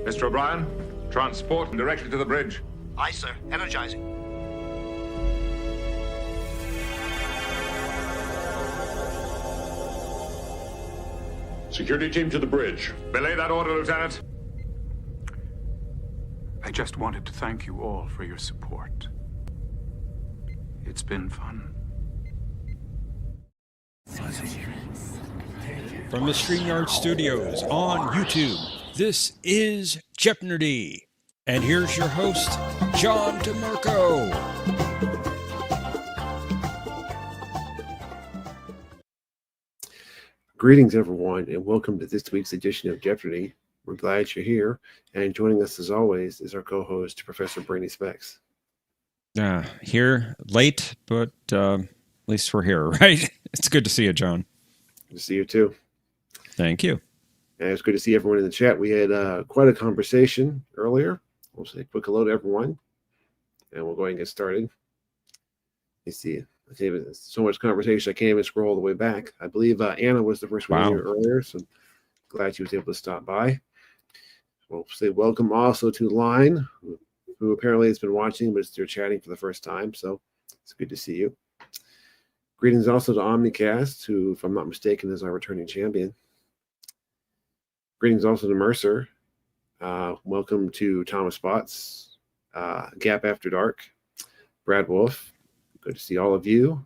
Mr. O'Brien, transport directly to the bridge. Aye, sir. Energizing. Security team to the bridge. Belay that order, Lieutenant. I just wanted to thank you all for your support. It's been fun. From the StreamYard Studios on YouTube, this is Jeopnerdy. And here's your host, John DeMarco. Greetings, everyone, and welcome to this week's edition of Jeopardy. We're glad you're here, and joining us, as always, is our co-host, Professor Brainy Specs. Here, late, but at least we're here, right? It's good to see you, John. Good to see you, too. Thank you. And it's good to see everyone in the chat. We had quite a conversation earlier. We'll say a quick hello to everyone, and we'll go ahead and get started. Let's see. So much conversation, I can't even scroll all the way back. I believe Anna was the first one here earlier, so glad she was able to stop by. We'll say welcome also to Line, who apparently has been watching, but they're chatting for the first time, so it's good to see you. Greetings also to OmniCast, who, if I'm not mistaken, is our returning champion. Greetings also to Mercer. Welcome to Thomas Spots, Gap After Dark, Brad Wolf. Good to see all of you.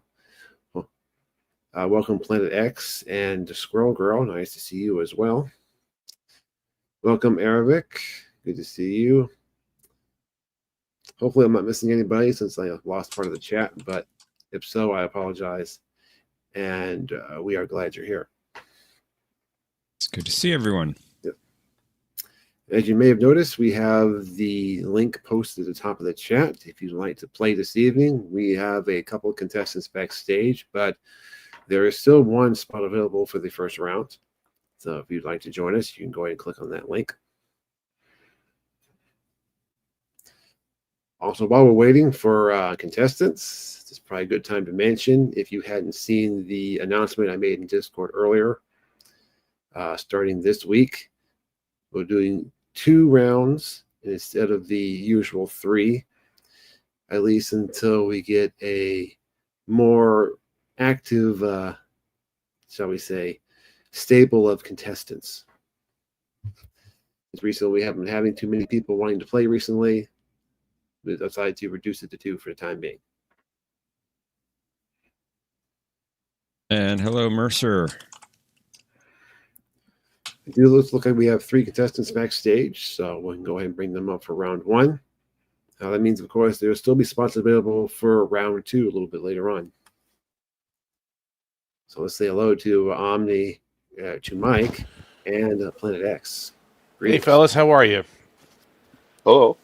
Welcome Planet X and Squirrel Girl. Nice to see you as well. Welcome Arabic. Good to see you. Hopefully I'm not missing anybody since I lost part of the chat, but if so, I apologize. And we are glad you're here. It's good to see everyone. Yep. As you may have noticed, we have the link posted at the top of the chat. If you'd like to play this evening, we have a couple of contestants backstage, but there is still one spot available for the first round. So if you'd like to join us, you can go ahead and click on that link. Also, while we're waiting for contestants, it's probably a good time to mention, if you hadn't seen the announcement I made in Discord earlier, starting this week, we're doing 2 rounds instead of the usual 3, at least until we get a more active, shall we say, stable of contestants. Recently, we haven't been having too many people wanting to play recently. We decided to reduce it to 2 for the time being. And hello, Mercer. It does look like we have 3 contestants backstage, so we can go ahead and bring them up for round 1. That means, of course, there will still be spots available for round 2 a little bit later on. So let's say hello to Omni, to Mike, and Planet X. Greetings. Hey, fellas, how are you? Hello.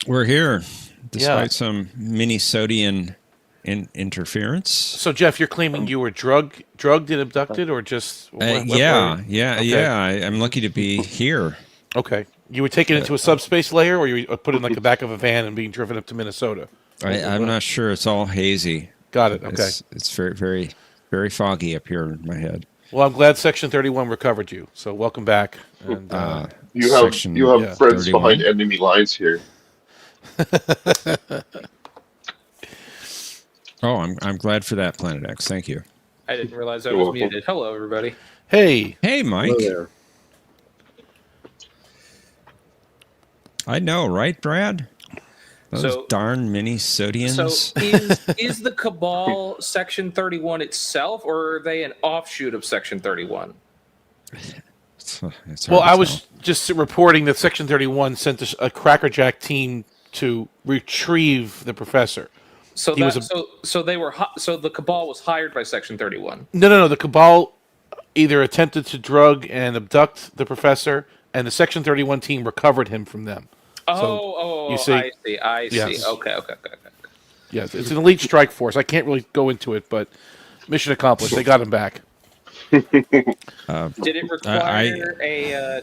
We're here, despite some Minnesotian interference. So, Jeff, you're claiming you were drugged and abducted, or just... Yeah. Okay. I'm lucky to be here. Okay. You were taken into a subspace layer, or you were put in like the back of a van and being driven up to Minnesota? I'm not sure. It's all hazy. Got it. Okay. It's very, very, very foggy up here in my head. Well, I'm glad Section 31 recovered you. So, welcome back. And, you have friends 31? Behind enemy lines here. Oh, I'm glad for that, Planet X. Thank you. I didn't realize I was muted. Hello, everybody. Hey, Mike. Hello there. I know, right, Brad? Those darn Minnesotians. So, is the Cabal Section 31 itself, or are they an offshoot of Section 31? Well, I was just reporting that Section 31 sent a Crackerjack team to retrieve the professor. So the Cabal was hired by Section 31. No. The Cabal either attempted to drug and abduct the professor, and the Section 31 team recovered him from them. You see? I see. Yes. Okay. Yes, it's an elite strike force. I can't really go into it, but mission accomplished. They got him back. Did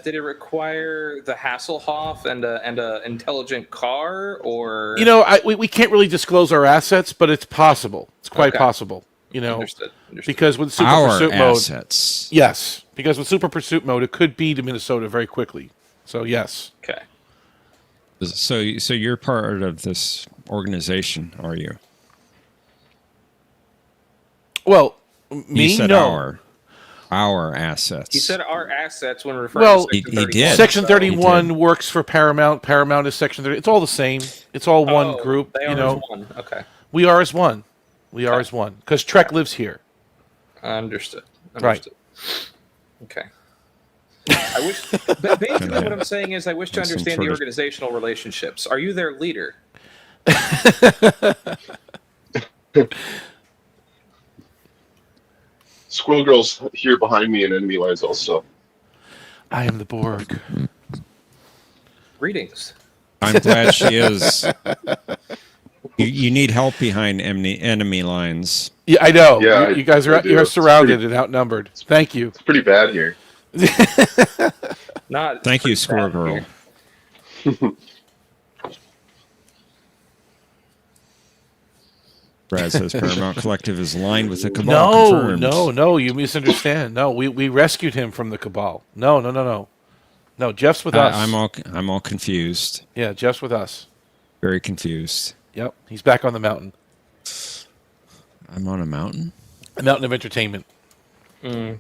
it require the Hasselhoff and a intelligent car, or we can't really disclose our assets, but it's possible. It's quite possible. Understood. Because with Super Pursuit mode, yes, because with Super Pursuit mode, it could be to Minnesota very quickly. So yes. Okay. So you're part of this organization, are you? Well, You me said no. our assets. He said our assets when referring Well, to Section he 31. did. Section so- 31 works for Paramount. Paramount is Section 30. It's all the same. It's all one Oh, group. They You are know, as one. Okay. we are as one. We are as one because Trek lives here. Understood. Right. Okay. I wish. Basically, what I'm saying is, I wish to Some understand sort the of- organizational relationships. Are you their leader? Squirrel Girl's here behind me in enemy lines also. I am the Borg. Greetings. I'm glad she is. You need help behind enemy lines. Yeah, I know. Yeah, you guys are I do. you're It's surrounded pretty- and outnumbered. Thank you. It's pretty bad here. Not. Thank you, pretty Squirrel bad Girl. here. Brad says Paramount Collective is aligned with the Cabal. Confirmed. No, you misunderstand. No, we rescued him from the Cabal. No. No, Jeff's with us. I'm all confused. Yeah, Jeff's with us. Very confused. Yep, he's back on the mountain. I'm on a mountain? A mountain of entertainment. I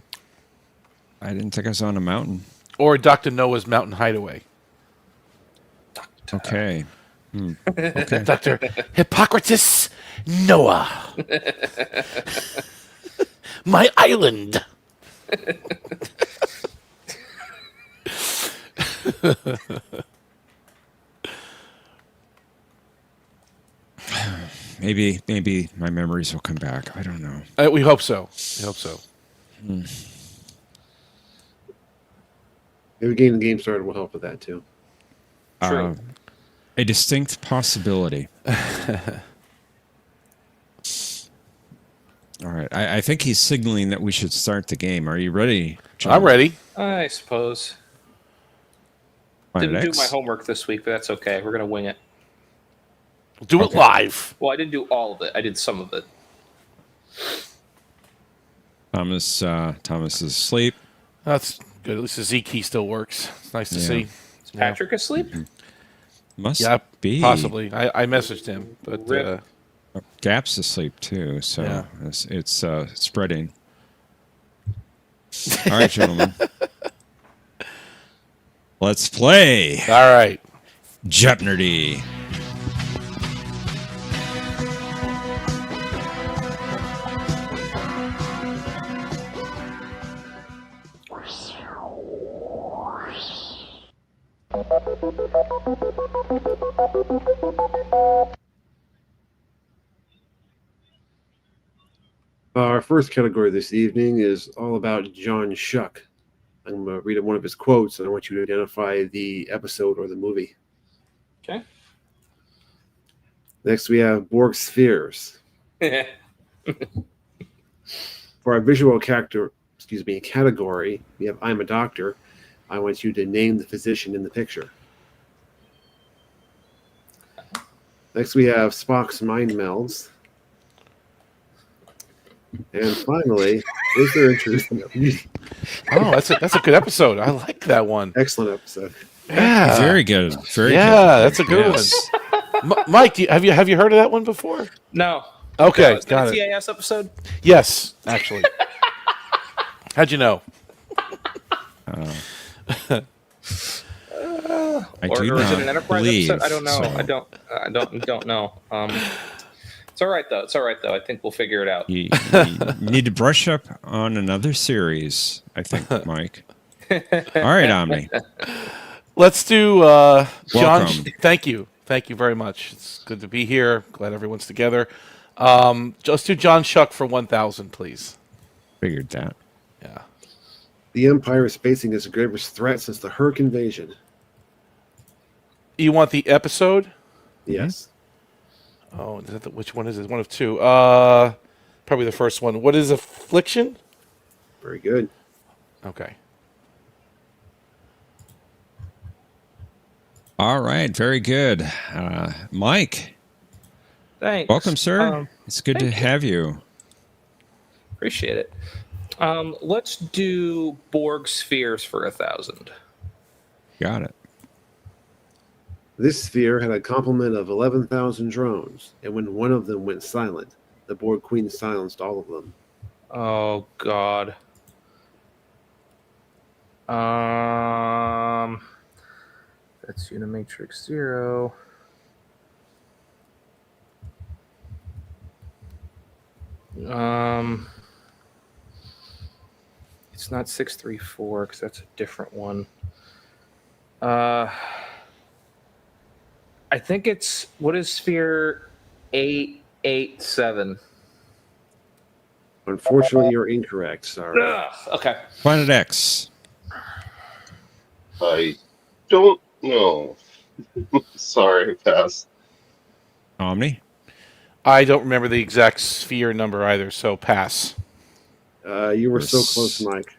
didn't think I was on a mountain. Or Dr. Noah's mountain hideaway. Okay. Okay. Dr. Hippocrates Noah. My island. Maybe my memories will come back. I don't know. We hope so. We hope so. Maybe getting the game started will help with that too. True. A distinct possibility. All right. I think he's signaling that we should start the game. Are you ready, John? I'm ready. I suppose. Planet Didn't do X? my homework this week, but that's okay. We're gonna wing it. Do it live. Well, I didn't do all of it. I did some of it. Thomas is asleep. That's good. At least the Z key still works. It's nice to Yeah. see. Is Patrick asleep? Must Yeah, be. possibly. I messaged him, but Rip. Gap's asleep too, so Yeah. it's spreading. All right, gentlemen. Let's play all right. Jeopnerdy. Our first category this evening is all about John Shuck. I'm going to read one of his quotes, and I want you to identify the episode or the movie. Okay. Next, we have Borg Spheres. For our visual category, we have I'm a Doctor. I want you to name the physician in the picture. Next, we have Spock's mind melds. And finally, is there interest in the Oh, that's a good episode. I like that one. excellent episode? Yeah. Very good. Very good. Yeah, that's a good Yes. one. Mike, have you heard of that one before? No. Okay, Is that got a it. TAS episode? Yes, actually. How'd you know? I Or do is it not an Enterprise believe episode? I don't know. so. I don't know. It's all right though. It's all right though. I think we'll figure it out. You need to brush up on another series, I think, Mike. All right, Omni. Let's do John. Welcome. Thank you very much. It's good to be here. Glad everyone's together. Let's do John Shuck for 1,000, please. Figured that. Yeah. The Empire is facing its gravest threat since the Herc invasion. You want the episode? Yes. Oh, which one is it? One of two. Probably the first one. What is affliction? Very good. Okay. All right, very good. Mike, Thanks. welcome, sir. It's good to thank you. have you. Appreciate it. Let's do Borg Spheres for 1,000. Got it. This sphere had a complement of 11,000 drones, and when one of them went silent, the Borg Queen silenced all of them. Oh God. That's Unimatrix 0. It's not 634 because that's a different one. I think it's what is sphere 887? Unfortunately, you're incorrect. Sorry. Okay. Planet X. I don't know. Sorry, pass. Omni. I don't remember the exact sphere number either, so pass. You were so close, Mike.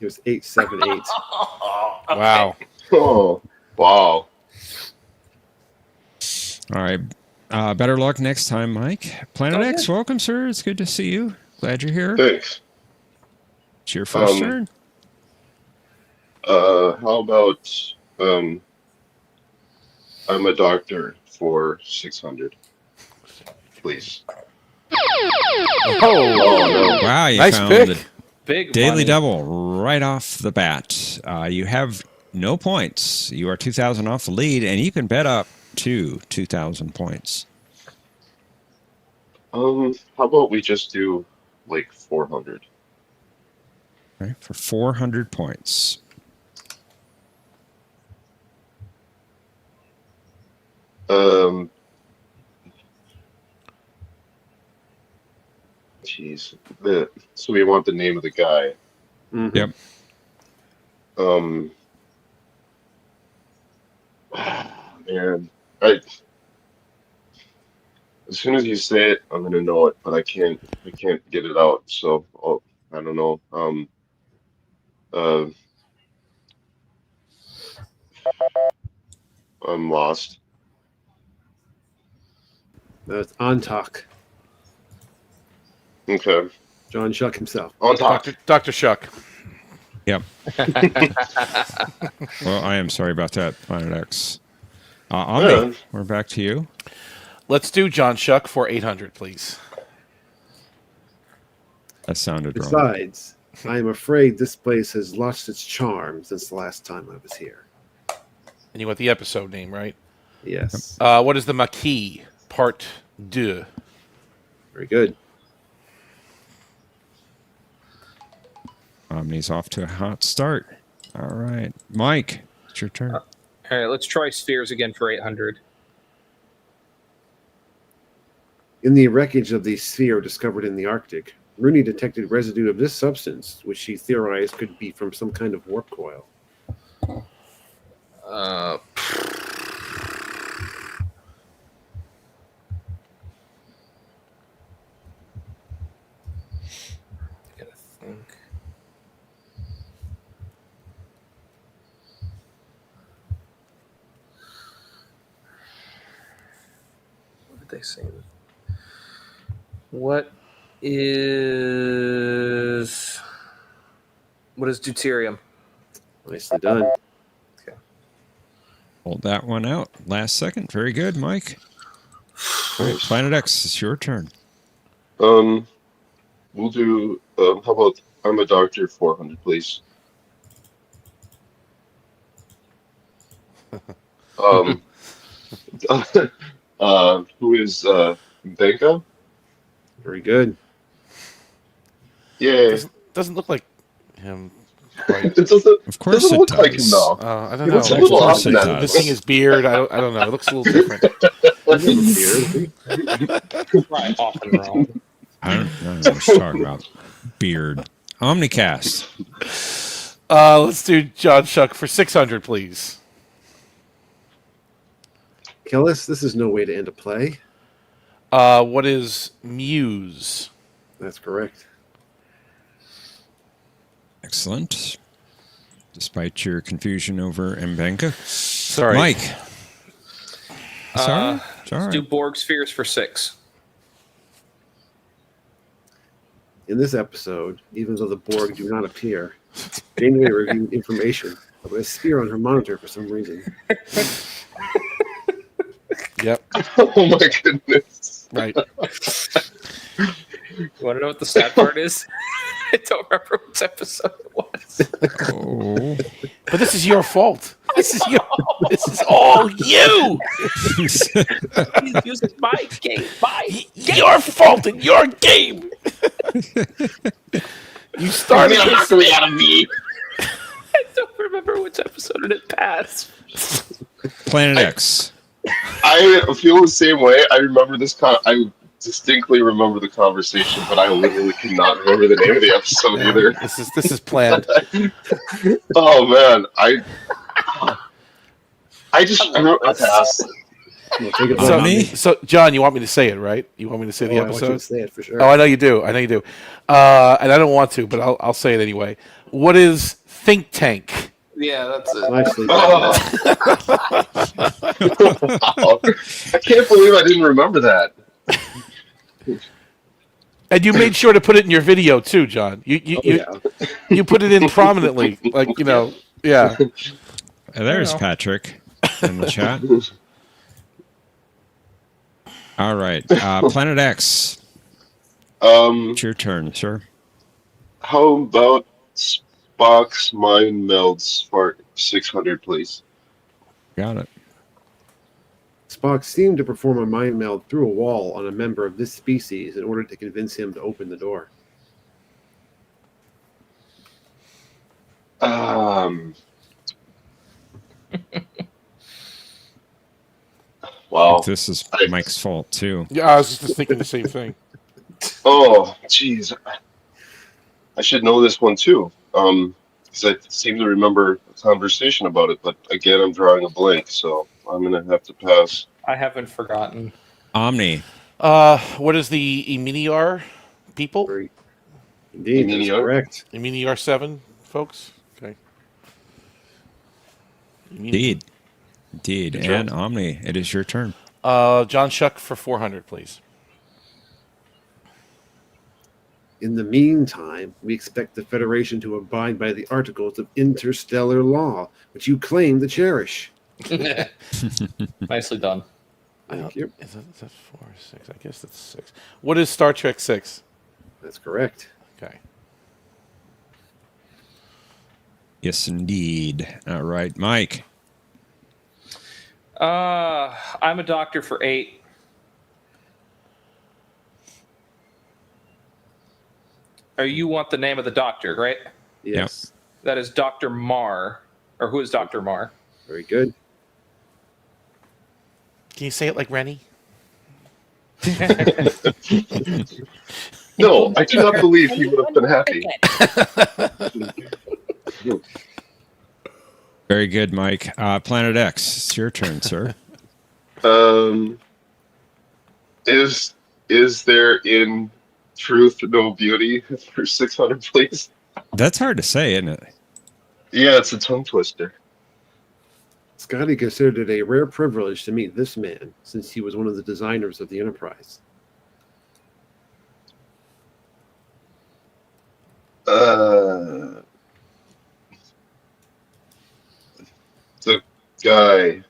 It was 878. Wow. Oh, wow. All right. Better luck next time, Mike. Planet Okay. X, welcome, sir. It's good to see you. Glad you're here. Thanks. It's your first turn. How about I'm a doctor for 600, please. Oh, no. Wow, you nice found pick. the Big daily money. double right off the bat. You have no points. You are 2,000 off the lead, and you can bet up to 2,000 points. How about we just do like 400? Okay, for 400 points. Jeez. So we want the name of the guy. Mm-hmm. Yep. Man, as soon as you say it, I'm gonna know it, but I can't get it out. So I don't know. I'm lost. That's Antak, Okay, John Shuck himself. on top. Dr. Shuck. Yep. Well, I am sorry about that, Planet X. Omni, Yeah. we're back to you. Let's do John Shuck for 800, please. That sounded wrong. Besides, I am afraid this place has lost its charm since the last time I was here. And you want the episode name, right? Yes. What is the Maquis, Part 2? Very good. Omni's off to a hot start. All right. Mike, it's your turn. All right, let's try spheres again for 800. In the wreckage of the sphere discovered in the Arctic, Rooney detected residue of this substance, which he theorized could be from some kind of warp coil. Gotta think. What did they say? What is deuterium? Nicely done. Hold that one out. Last second. Very good, Mike. All right, Planet X, it's your turn. We'll do. How about I'm a doctor 400, please. Who is Benka? Very good. Yeah. Doesn't look like him. Quite. It doesn't. Of course doesn't it look like him does. though. I don't He know. looks a little Of course off it in that. does. Missing his beard. I don't know. It looks a little different. Right, off and wrong. I don't know what you're talking about. Beard. OmniCast. Let's do John Shuck for 600, please. Killis, this is no way to end a play. What is Muse? That's correct. Excellent. Despite your confusion over Mbenka. Sorry. Mike. Sorry? It's all Let's do right. Borg spheres for 6. In this episode, even though the Borg do not appear, Janeway reviewed information about a sphere on her monitor for some reason. Yep. Oh my goodness. Right. You want to know what the sad part is? I don't remember which episode it was. Oh. But this is your fault. This is all you. He's using my game. Your fault in your game. You started this. out of me. I don't remember which episode it passed. Planet X. I feel the same way. I remember this. I distinctly remember the conversation, but I literally cannot remember the name of the episode either. This is planned. Oh man, I wrote a pass. We'll take it So, back. me? so, John, you want me to say it, right? You want me to say the I want you to episode? say it for sure. Oh, I know you do. And I don't want to, but I'll say it anyway. What is think tank? Yeah, that's it. Nicely Oh. Wow. I can't believe I didn't remember that. And you made sure to put it in your video too, John. You put it in prominently, like yeah. There's Patrick in the chat. All right. Planet X. It's your turn, sir. How about Spock's mind melds for 600, please? Got it. Spock seemed to perform a mind meld through a wall on a member of this species in order to convince him to open the door. Wow. This is Mike's fault, too. Yeah, I was just thinking the same thing. Oh, jeez. I should know this one too. Because I seem to remember a conversation about it, but again, I'm drawing a blank, so I'm gonna have to pass. I haven't forgotten. Omni. What is the Eminiar people? Very- Indeed, that's Emilio? correct. Eminiar 7, folks? Okay. Indeed. Indeed. And Omni, it is your turn. John Shuck for 400, please. In the meantime, we expect the Federation to abide by the articles of interstellar law, which you claim to cherish. Nicely done. Thank you. Is that 4 or 6? I guess that's 6. What is Star Trek 6? That's correct. Okay. Yes, indeed. All right, Mike. I'm a doctor for 8. You want the name of the doctor, right? Yes. That is Dr. Marr. Or who is Dr. Marr? Very good. Can you say it like Rennie? No, I do not believe he would have been happy. Very good, Mike. Planet X, it's your turn, sir. Is there in truth no beauty for 600, please? That's hard to say, isn't it? Yeah, it's a tongue twister. Scotty considered it a rare privilege to meet this man, since he was one of the designers of the Enterprise. The guy.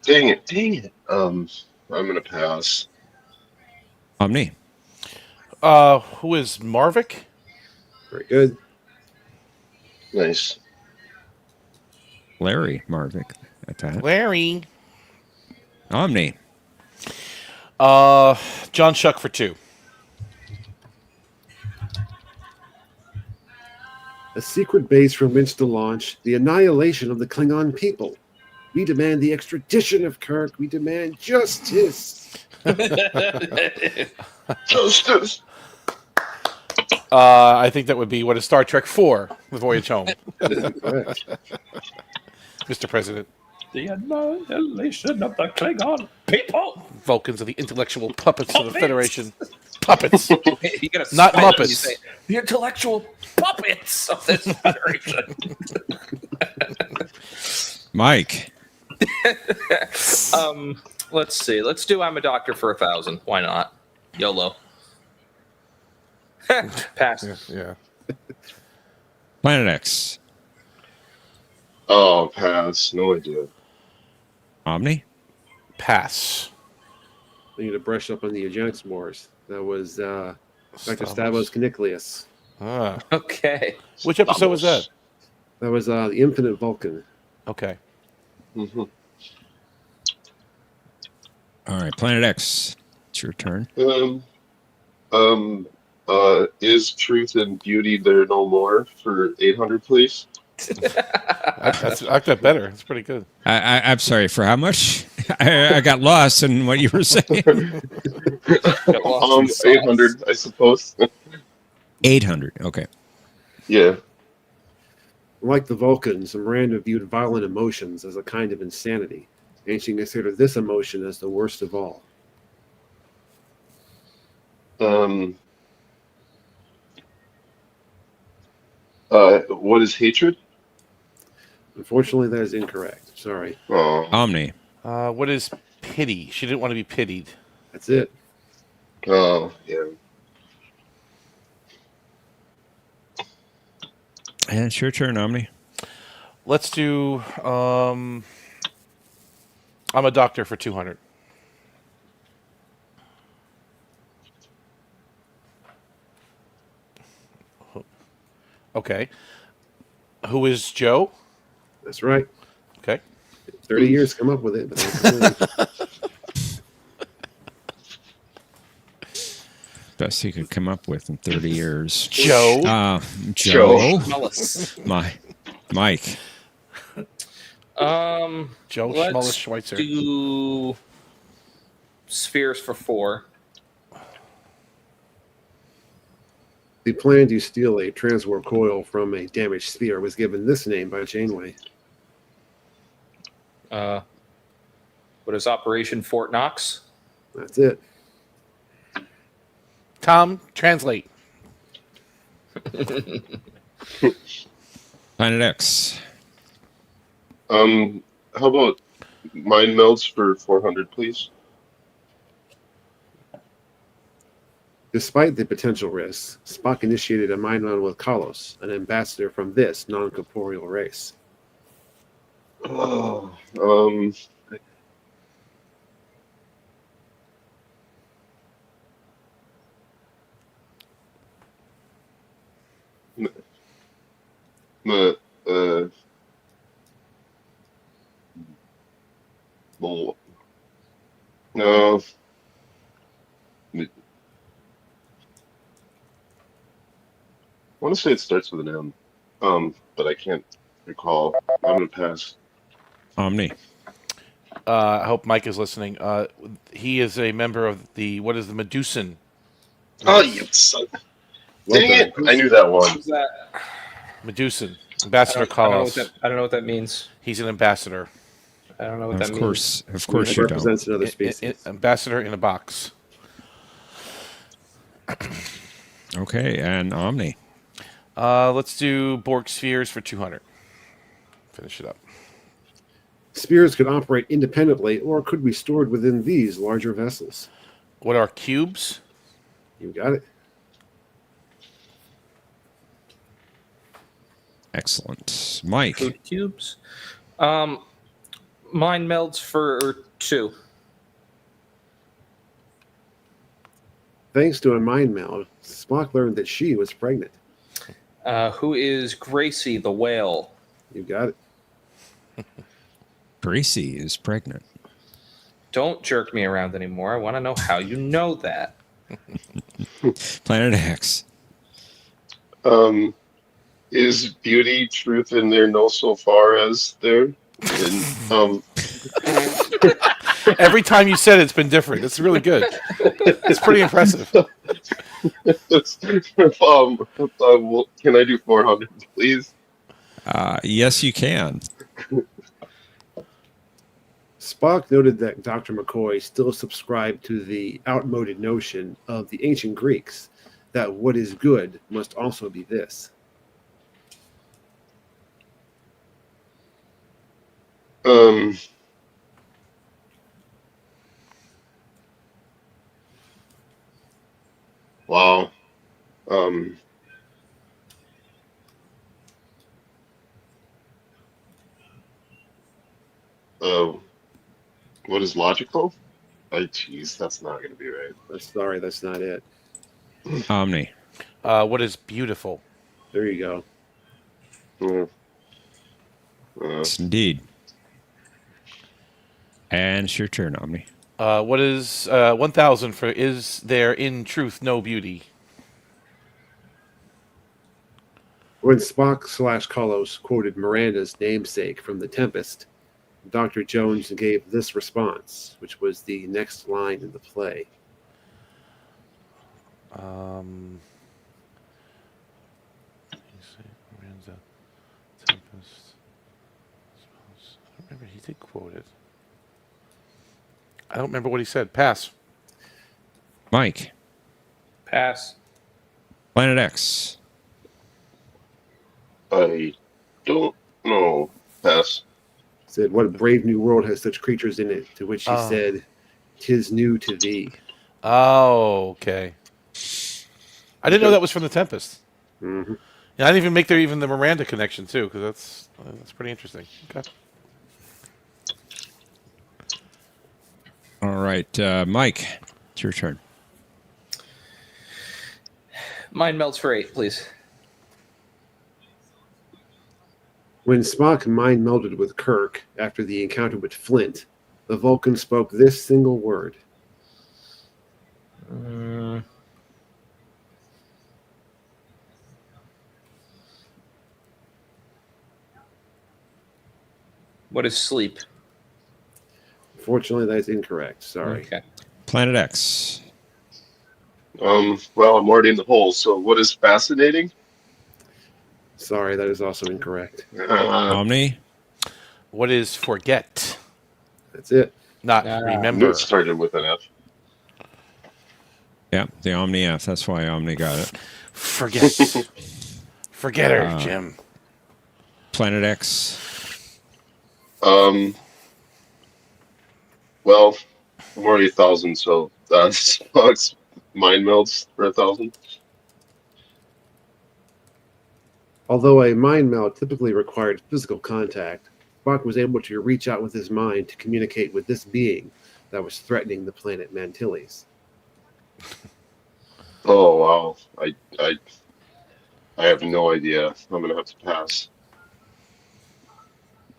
Dang it. I'm gonna pass. Omni. Who is Marvick? Very good. Nice. Larry Marvick at that. Larry. Omni. John Shuck for 2. A secret base from which to launch the annihilation of the Klingon people. We demand the extradition of Kirk. We demand justice. Justice. I think that would be what is Star Trek 4, The Voyage Home. Correct. Mr. President. The annihilation of the Klingon people. Vulcans are the intellectual puppets of the Federation. Puppets. You gotta Not spell it when Muppets. you say, the intellectual puppets of this federation. Mike. Let's see. Let's do I'm a doctor for 1,000. Why not? YOLO. Pass. Yeah. Planet X. Oh, pass. No idea. Omni? Pass. I need to brush up on the eugenics wars. That was Dr. Stavros. Stavros Caniclius. Ah. Okay. Which episode was that? That was the Infinite Vulcan. Okay. Mm-hmm. All right, Planet X. It's your turn. Is truth and beauty there no more for 800, please? I like that better. It's pretty good. I'm sorry, for how much? I got lost in what you were saying. lost in sauce. 800, I suppose. 800. Okay. Yeah. Like the Vulcans, Miranda viewed violent emotions as a kind of insanity, and she considered this emotion as the worst of all. What is hatred? Unfortunately, that is incorrect. Sorry. Oh, Omni. What is pity? She didn't want to be pitied. That's it. oh, yeah. And it's your turn, Omni. Let's do. I'm a doctor for 200. Okay. Who is Joe? That's right. Okay. 30 years to come up with it, but that's the thing. Best he could come up with in 30 years. Joe. Joe. Mellis. Mike. Joe Let's Schmullis Schweitzer. do spheres for 4. The plan to steal a transwarp coil from a damaged sphere was given this name by Janeway. What is Operation Fort Knox? That's it. Tom, translate. Planet X. How about mind melds for 400, please? Despite the potential risks, Spock initiated a mind meld with Kalos, an ambassador from this non-corporeal race. Oh, well, no. I want to say it starts with an M, but I can't recall. I'm gonna pass. Omni. I hope Mike is listening. He is a member of the Medusan. Oh, you son! Well Dang it! done. I knew that one. Who's that? Medusan. I Ambassador don't know what Kalos. I don't know what that means. He's an ambassador. I don't know what that Of course It you don't. represents another species. Ambassador in a box. Okay, and Omni. Let's do Borg spheres for 200. Finish it up. Spheres could operate independently or could be stored within these larger vessels. What are cubes? You got it. Excellent. Mike. Food cubes. Mind melds for 2. Thanks to a mind meld, Spock learned that she was pregnant. Who is Gracie the whale? You got it. Gracie is pregnant. Don't jerk me around anymore. I want to know how you know that. Planet X. Is beauty, truth, and there no so far as there? And, Every time you said it's been different. It's really good. It's pretty impressive. can I do 400, please? Yes, you can. Spock noted that Dr. McCoy still subscribed to the outmoded notion of the ancient Greeks that what is good must also be this. Wow. What is logical? Jeez, that's not going to be right. Sorry, that's not it. Omni. What is beautiful? There you go. Yes, indeed. And it's your turn, Omni. What is 1,000 for is there in truth no beauty? When Spock/Kalos quoted Miranda's namesake from The Tempest, Dr. Jones gave this response, which was the next line in the play. Miranda, Tempest. I don't remember. He did quote it. I don't remember what he said. Pass. Mike. Pass. Planet X. I don't know. Pass. Said, what brave new world has such creatures in it? To which he said, 'tis new to thee. Oh, okay. I didn't know that was from The Tempest. Mm-hmm. Yeah, I didn't even make there even the Miranda connection too, because that's pretty interesting. Okay. All right, Mike, it's your turn. Mind melts for 8, please. When Spock mind melded with Kirk after the encounter with Flint, the Vulcan spoke this single word. What is sleep? Unfortunately, that's incorrect. Sorry. Okay. Planet X. Well, I'm already in the hole. So what is fascinating? Sorry, that is also incorrect. Omni. What is forget? That's it. Not I knew remember. it started with an F. Yeah, the Omni F. That's why Omni got it. Forget. Forget her, Jim. Planet X. Well, I'm already 1,000, so that's Spock's mind melts for 1,000. Although a mind meld typically required physical contact, Spock was able to reach out with his mind to communicate with this being that was threatening the planet Mantilles. Oh wow, I have no idea. I'm gonna have to pass.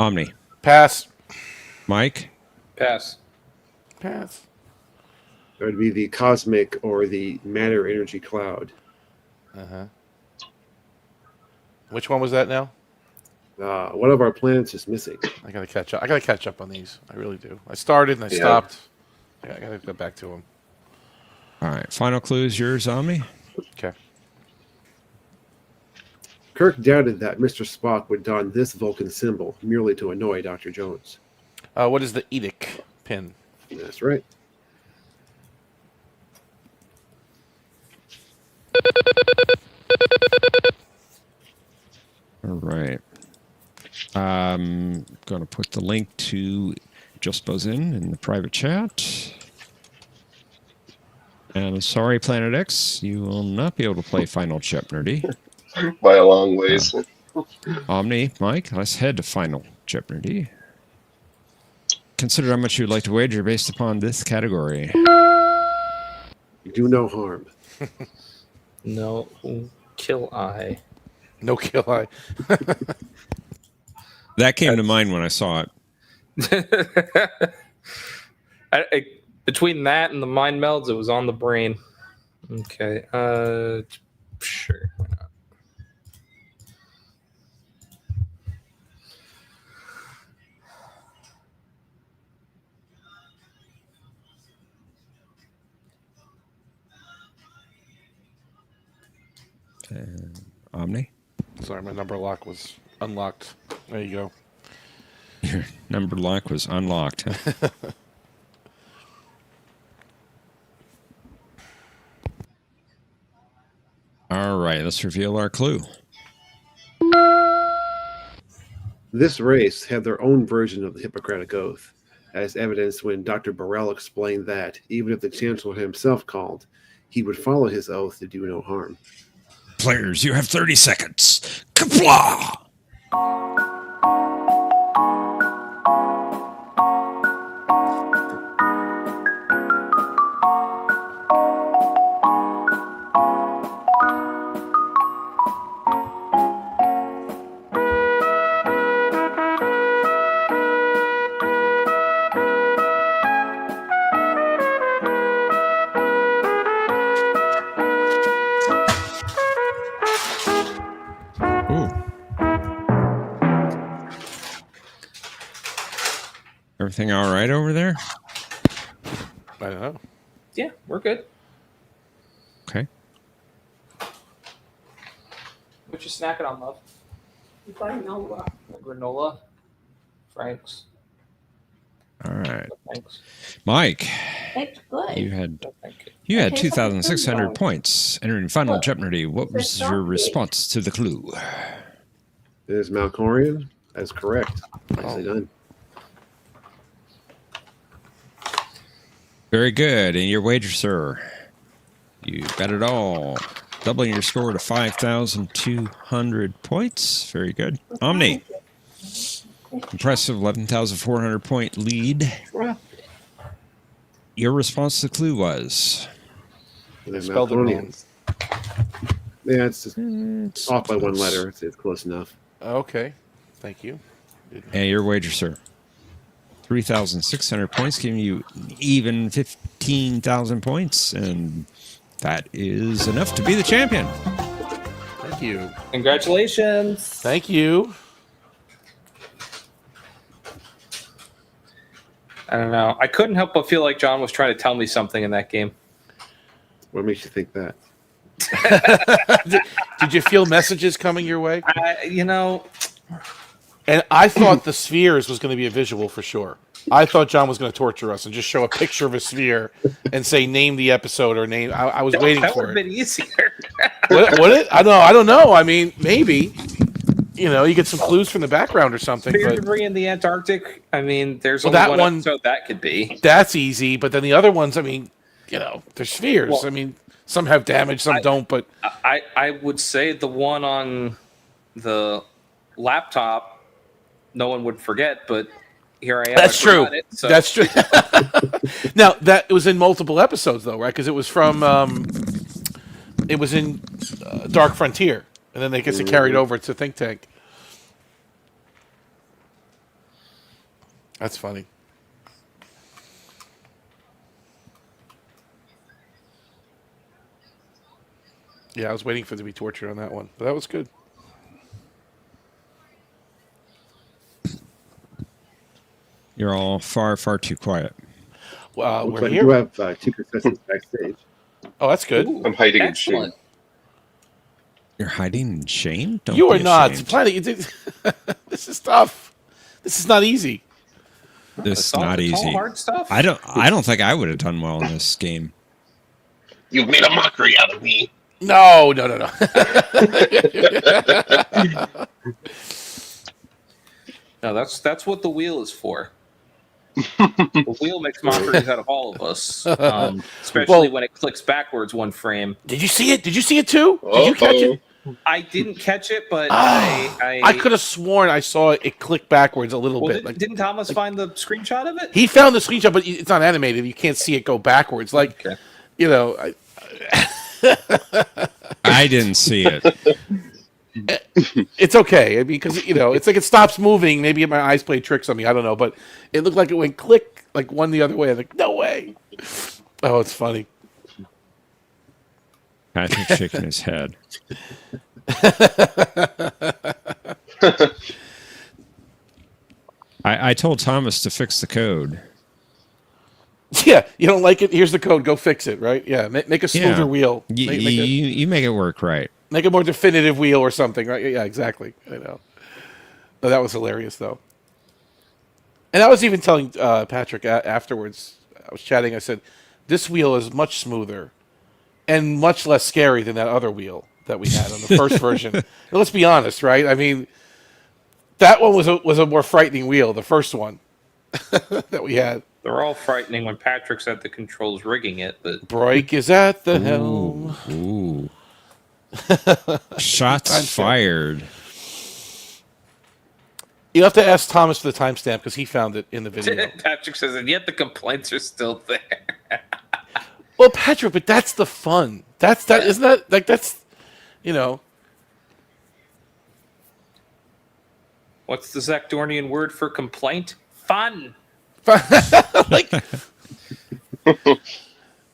Omni. Pass. Mike. Pass. Pass. That would be the cosmic or the matter energy cloud. Which one was that now? One of our planets is missing. I gotta catch up. I gotta catch up on these. I really do. I started and I stopped. Yeah, I gotta go back to them. All right. Final clue is yours, Omni. Okay. Kirk doubted that Mr. Spock would don this Vulcan symbol merely to annoy Dr. Jones. What is the edict pin? That's right. All right. I'm going to put the link to Just Buzz in the private chat. And sorry, Planet X, you will not be able to play Final Jeopnerdy. By a long ways. Omni, Mike, let's head to Final Jeopnerdy. Consider how much you'd like to wager based upon this category. Do no harm. No kill eye. No kill eye. That came to mind when I saw it. Between that and the mind melds, it was on the brain. Okay. Sure. Why not? Omni? Sorry, my number lock was unlocked. There you go. Your number lock was unlocked. All right, let's reveal our clue. This race had their own version of the Hippocratic Oath, as evidenced when Dr. Burrell explained that, even if the Chancellor himself called, he would follow his oath to do no harm. Players, you have 30 seconds. Kapla! Everything all right over there? I don't know. Yeah, we're good. Okay. What you snacking on, love? Granola. Granola. Frank's. All right. Thanks. Mike, It's good. you had No, thank you. you had Okay, so 2,600 it's points entering Final Look, Jeopardy. What was it's your not response to the clue? It is Malcorian. That's correct. Nicely done. Very good. And your wager, sir? You bet it all. Doubling your score to 5,200 points. Very good. Omni. Impressive 11,400 point lead. Your response to the clue was? They're Spelled it wrong. Malcorians. Yeah, it's just off by one letter. It's close enough. Okay. Thank you. And your wager, sir? 3,600 points, giving you even 15,000 points. And that is enough to be the champion. Thank you. Congratulations. Thank you. I don't know. I couldn't help but feel like John was trying to tell me something in that game. What makes you think that? Did you feel messages coming your way? You know, And I thought the spheres was going to be a visual for sure. I thought John was going to torture us and just show a picture of a sphere and say, name the episode or name. I was waiting that for would have it. been easier. Would it? I don't know. I mean, maybe. You know, you get some clues from the background or something. Fear But debris in the Antarctic. I mean, there's Well, only that one one- episode that could be. that's easy. But then the other ones, I mean, you know, they're spheres. Well, I mean, some have damage, some don't. But I would say the one on the laptop, no one would forget, but here I am. that's I true. forgot it, so. That's true. Now that it was in multiple episodes, though, right? Because it was from, it was in Dark Frontier, and then they get it carried over to Think Tank. That's funny. Yeah, I was waiting for it to be tortured on that one, but that was good. You're all far, far too quiet. Looks We're like here. you have two contestants backstage. Oh, that's good. Ooh, I'm hiding in excellent. shame. You're hiding in shame? Don't You be are not. ashamed. This is tough. This is not easy. This is It's all- not it's all easy. hard stuff. I don't think I would have done well in this game. You've made a mockery out of me. No. No, that's what the wheel is for. The wheel makes mockeries out of all of us, especially when it clicks backwards one frame. Did you see it? Did you see it too? Did you catch it? I didn't catch it, but I could have sworn I saw it click backwards a little Well, bit. Like, didn't Thomas find the screenshot of it? he found the screenshot, but it's not animated. You can't see it go backwards. Like, Okay. you know, I didn't see it. it's okay. I mean, because you know, it's like it stops moving. Maybe my eyes play tricks on me. I don't know, but it looked like it went click, like one the other way. I'm like, no way. Oh, it's funny. Patrick's shaking his head. I told Thomas to fix the code. Yeah, you don't like it? Here's the code. Go fix it. Right? Yeah, make a smoother wheel. You make it work right. Make a more definitive wheel or something, right? Yeah, exactly. I know. Oh, that was hilarious, though. And I was even telling Patrick afterwards, I was chatting, I said, this wheel is much smoother and much less scary than that other wheel that we had on the first version. And let's be honest, right? I mean, that one was a more frightening wheel, the first one that we had. They're all frightening when Patrick's at the controls rigging it, but Break is at the helm. Ooh. Shots fired. You have to ask Thomas for the timestamp because he found it in the video. Patrick says, and yet the complaints are still there. Well, Patrick, but that's the fun. Isn't that like that's, you know. What's the Zachdornian word for complaint? Fun. Like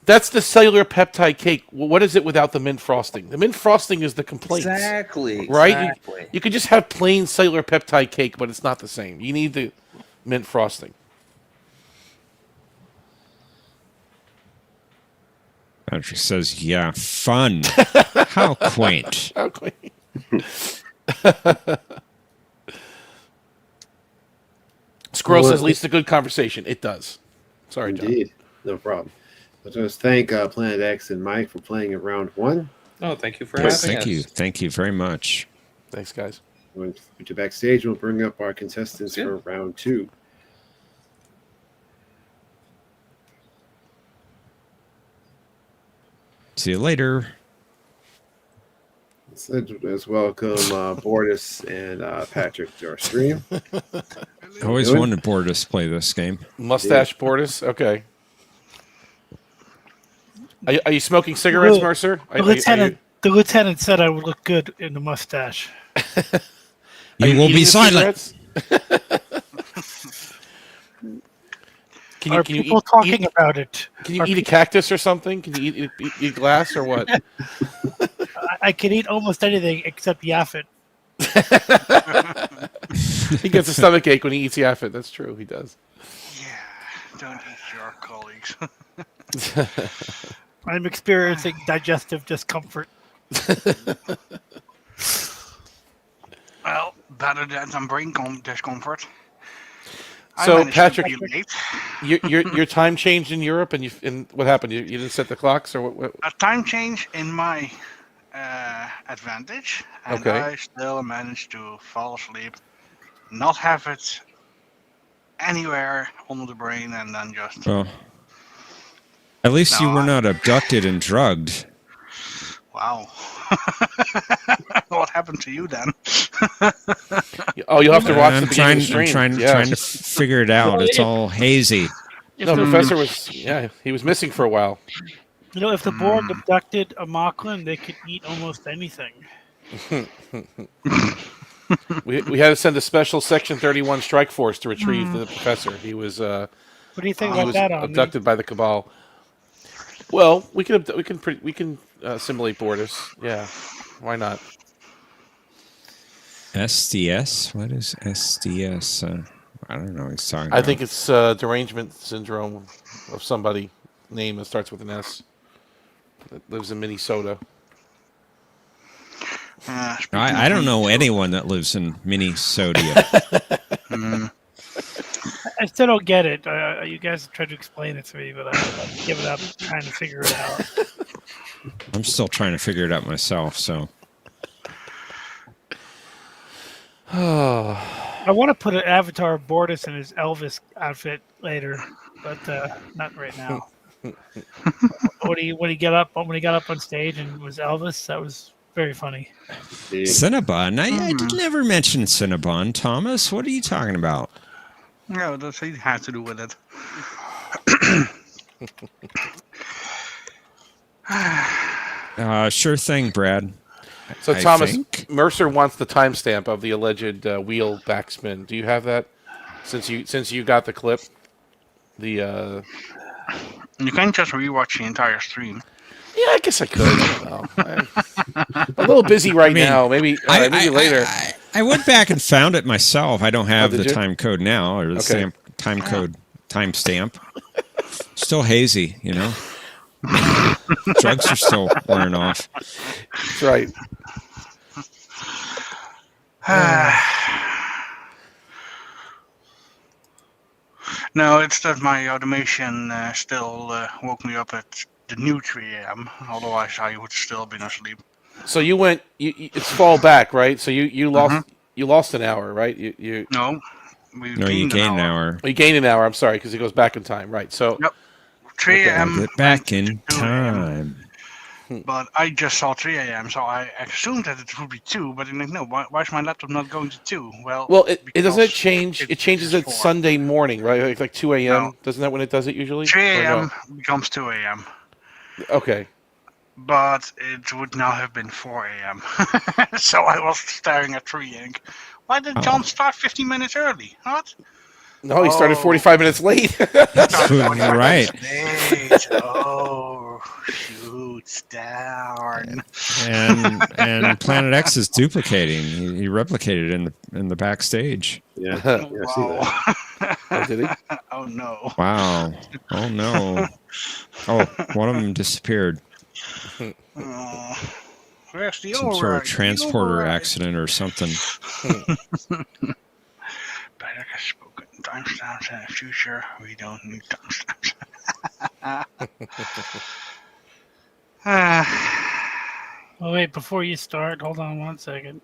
that's the cellular peptide cake. What is it without the mint frosting? The mint frosting is the complaints. Exactly. Right? Exactly. You could just have plain cellular peptide cake, but it's not the same. You need the mint frosting. Patrick says, yeah, fun. How quaint. How quaint. Squirrel says leads to good conversation. It does. Sorry, John. Indeed. No problem. Let's just thank Planet X and Mike for playing in round 1. Oh, thank you for Yes, having thank us. you. Thank you very much. Thanks, guys. We'll put you backstage. We'll bring up our contestants Yeah. for round 2. See you later. Let's welcome Bortus and Patrick to our stream. I always Doing? wanted Bortus to play this game. Mustache Bortus? Okay. Are you smoking cigarettes, Well, Mercer? The lieutenant said I would look good in the mustache. You will be silent. Are people talking about it? Can you eat a cactus or something? Can you eat glass or what? I can eat almost anything except Yaffet. He gets a stomach ache when he eats Yaffet. That's true. He does. Yeah, don't eat your colleagues. I'm experiencing digestive discomfort. Well, better than brain discomfort. I So, managed to Patrick, be late. your time changed in Europe, and what happened? You didn't set the clocks, or what? A time change in my advantage, and Okay. I still managed to fall asleep, not have it anywhere on the brain, and then just Well, at least you No, were not abducted and drugged. wow. What happened to you then? Oh, you'll have to watch the I'm beginning trying, of the stream. I'm Yeah. trying to figure it out. It's all hazy. No, Professor was he was missing for a while. You know, if the Borg abducted a Mocklin, they could eat almost anything. We had to send a special Section 31 strike force to retrieve the professor. He was What do you think he about was that? abducted by the Cabal. Well, we can simulate Bortus. Yeah, why not? SDS? What is SDS? I don't know what he's talking I about. think it's derangement syndrome of somebody name that starts with an S that lives in Minnesota. I don't know anyone that lives in Minnesota. I still don't get it. You guys tried to explain it to me, but I've given up trying to figure it out. I'm still trying to figure it out myself, so. I want to put an avatar of Bortus in his Elvis outfit later, but not right now. when he got up on stage and was Elvis, that was very funny. Cinnabon? I did never mention Cinnabon. Thomas, what are you talking about? No, that has to do with it. Sure thing, Brad. So, I Thomas, think. Mercer wants the timestamp of the alleged wheel backspin. Do you have that? Since you got the clip, You can just rewatch the entire stream. Yeah, I guess I could. I don't know. I'm a little busy right now. Maybe later. I went back and found it myself. I don't have did the you? time code now, or the timestamp. Still hazy, you know. Drugs are still wearing off. That's right. No, it's that my automation still woke me up at the new 3 a.m. Otherwise, I would still have been asleep. So you went. It's fall back, right? So you lost an hour, right? You No, you gained an hour. You gained an hour. I'm sorry, because it goes back in time, right? So Yep. 3 a.m. Get back in 2 time. But I just saw 3 a.m., so I assumed that it would be 2, but I'm like, no, why is my laptop not going to 2? Well, it doesn't because change. It changes at 4. Sunday morning, right? Like 2 a.m. No. Doesn't that when it does it usually? 3 Or no? a.m. becomes 2 a.m. Okay. But it would now have been 4 a.m. So I was staring at 3 ink. Why did John start 15 minutes early? What? No, he started 45 minutes late. Right. Late. Oh. shoot, darn. And Planet X is duplicating. He replicated in the backstage. Yeah, I see that. Oh, did he? Oh no. Wow. Oh no. Oh, one of them disappeared. Where's the Some sort of transporter accident or something. Better get spoken timestamps in the future. We don't need timestamps. Oh wait, before you start, hold on 1 second.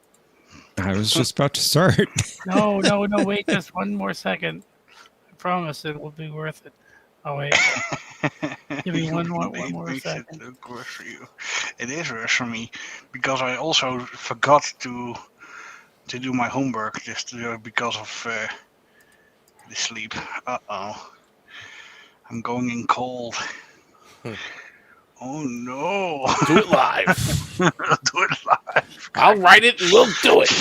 I was just about to start. No, wait, just one more second. I promise it will be worth it. Oh wait. Give me one more second. It look worse for you. It is worse for me because I also forgot to do my homework just because of the sleep. I'm going in cold. Oh no! Do it live. Do it live. I'll write it and we'll do it.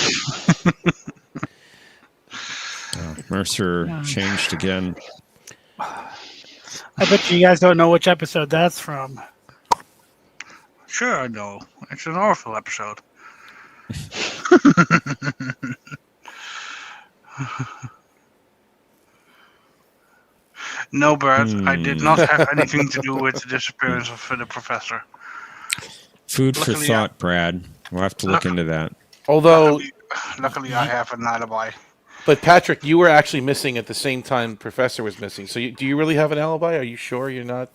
Mercer changed again. I bet you guys don't know which episode that's from. Sure, I know. It's an Orville episode. No, Bert, I did not have anything to do with the disappearance of the professor. Food for thought, Brad. We'll have to look into that. Although, luckily I have an alibi. But Patrick, you were actually missing at the same time Professor was missing. So do you really have an alibi? Are you sure you're not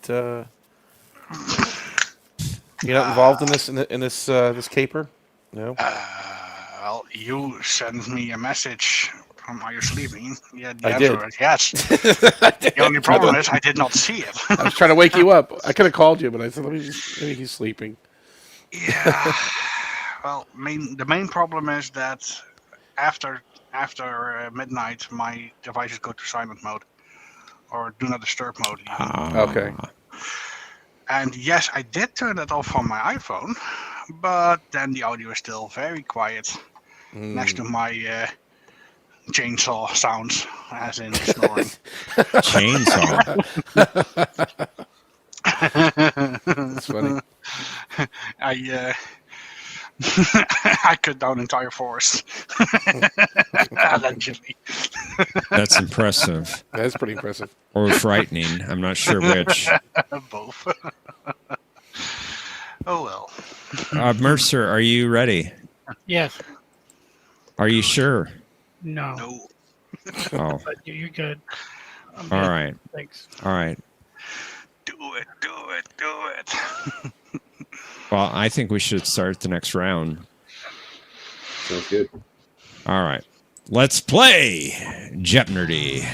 involved in this caper? No. Well, you sent me a message. Are you sleeping? Yeah, the I answer did. is yes. The only problem is I did not see it. I was trying to wake you up. I could have called you, but I said, maybe he's sleeping. Yeah. Well, the main problem is that after midnight, my devices go to silent mode or do not disturb mode. Okay. And yes, I did turn it off on my iPhone, but then the audio is still very quiet next to my chainsaw sounds, as in snoring. Chainsaw. That's funny. I cut down entire forests. Allegedly. That's impressive. That's pretty impressive. Or frightening. I'm not sure which. Both. Oh well. Mercer, are you ready? Yes. Are you sure? No. Oh. But you're good. I'm All good. right. Thanks. All right. Do it. Well, I think we should start the next round. Sounds good. All right. Let's play Jeopnerdy.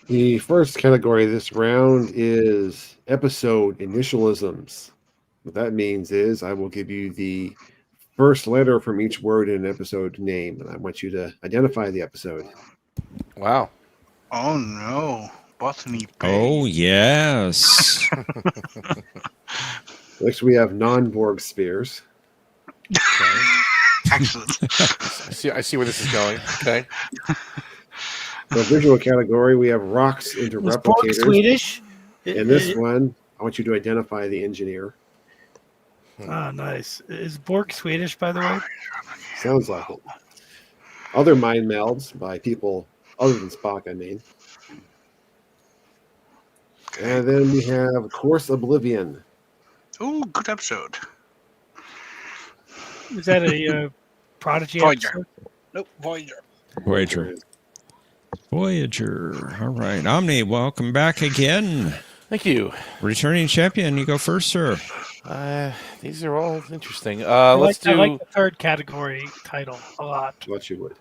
The first category of this round is episode initialisms. What that means is I will give you the first letter from each word in an episode name, and I want you to identify the episode. Wow. Oh no. Botany Bay. Oh, yes. Next, we have non-Borg spheres. Okay. Excellent. I see where this is going. Okay. The visual category, we have rocks into Was Borg replicators. Swedish? In this one, I want you to identify the engineer. Oh, nice. Is Borg Swedish, by the way? Sounds like it. Other mind melds by people other than Spock, I mean. And then we have Course Oblivion. Ooh, good episode. Is that a Prodigy Voyager. episode? Nope, Voyager. Voyager. All right. Omni, welcome back again. Thank you. Returning champion. You go first, sir. These are all interesting. I Let's like do. the third category title a lot. What you would.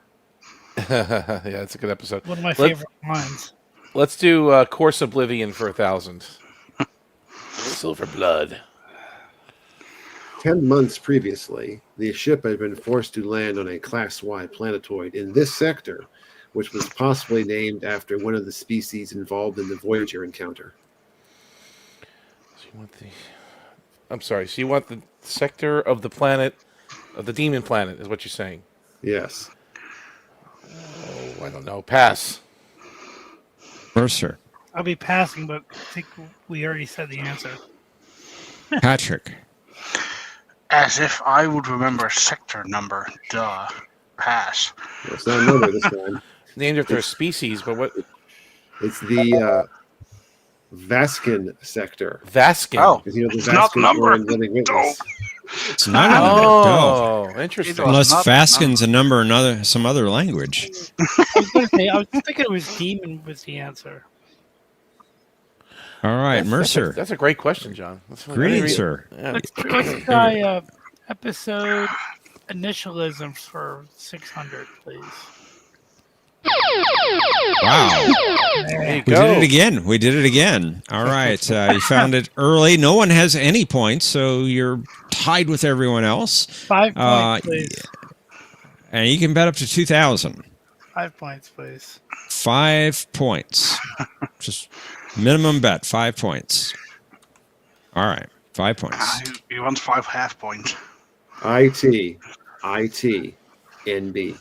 Yeah, it's a good episode. One of my favorite lines. Let's do Course Oblivion for 1,000. Silver Blood. 10 months previously, the ship had been forced to land on a Class Y planetoid in this sector which was possibly named after one of the species involved in the Voyager encounter. So you want so you want the sector of the planet, of the demon planet, is what you're saying? Yes. Oh, I don't know. Pass. Mercer. I'll be passing, but I think we already said the answer. Patrick. As if I would remember sector number. Duh. Pass. Well, it's not a number this time. Named after a species, but what? It's the Vaskin sector. Vaskin. Oh, Because you know the it's not Vaskins numbered. were in Living Witness. It's not a number. No. Oh, interesting. It was Unless not Vaskin's a number in some other language. I was going to say, I was thinking it was demon was the answer. All right, Mercer. That's a great question, John. Greetings, sir. Yeah. Let's try episode initialisms for 600, please. Wow. There you We go. did it again. All right. You found it early. No one has any points, so you're tied with everyone else. 5 points, please. And you can bet up to 2,000. 5 points, please. 5 points. Just minimum bet, 5 points. All right. 5 points. He wants 5 half points. IT, NB.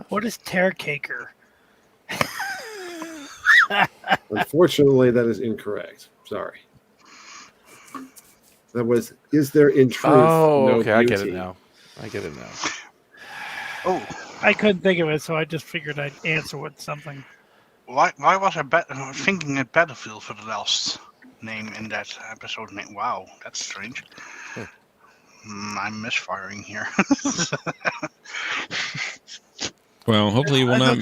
What is Tearcaker? Unfortunately, that is incorrect. Sorry. That was, is there in truth Oh, no okay. I get beauty? it now. Oh, I couldn't think of it, so I just figured I'd answer with something. why was I thinking at Battlefield for the last name in that episode name? Wow, that's strange. I'm misfiring here. Well, hopefully you will not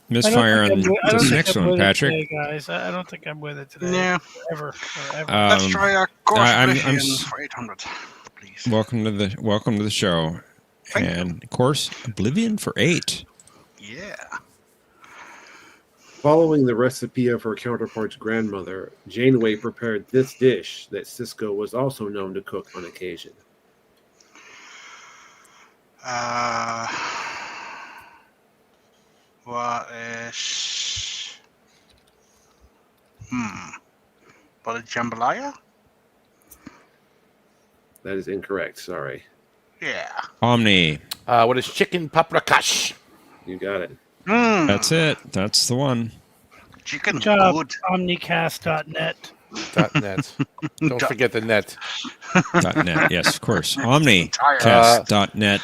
misfire on this next one, Patrick. Today, guys. I don't think I'm with it today. Yeah. Ever. Let's try a course I'm Oblivion for 800, please. welcome to the show. Thank you. And of course, Oblivion for 8. Yeah. Following the recipe of her counterpart's grandmother, Janeway prepared this dish that Cisco was also known to cook on occasion. What is... What is jambalaya? That is incorrect. Sorry. Yeah. Omni. What is chicken paprikash? You got it. That's it. That's the one. Chicken Good job, good. OmniCast.net. .net. Don't forget the net. .net. Yes, of course. OmniCast.net.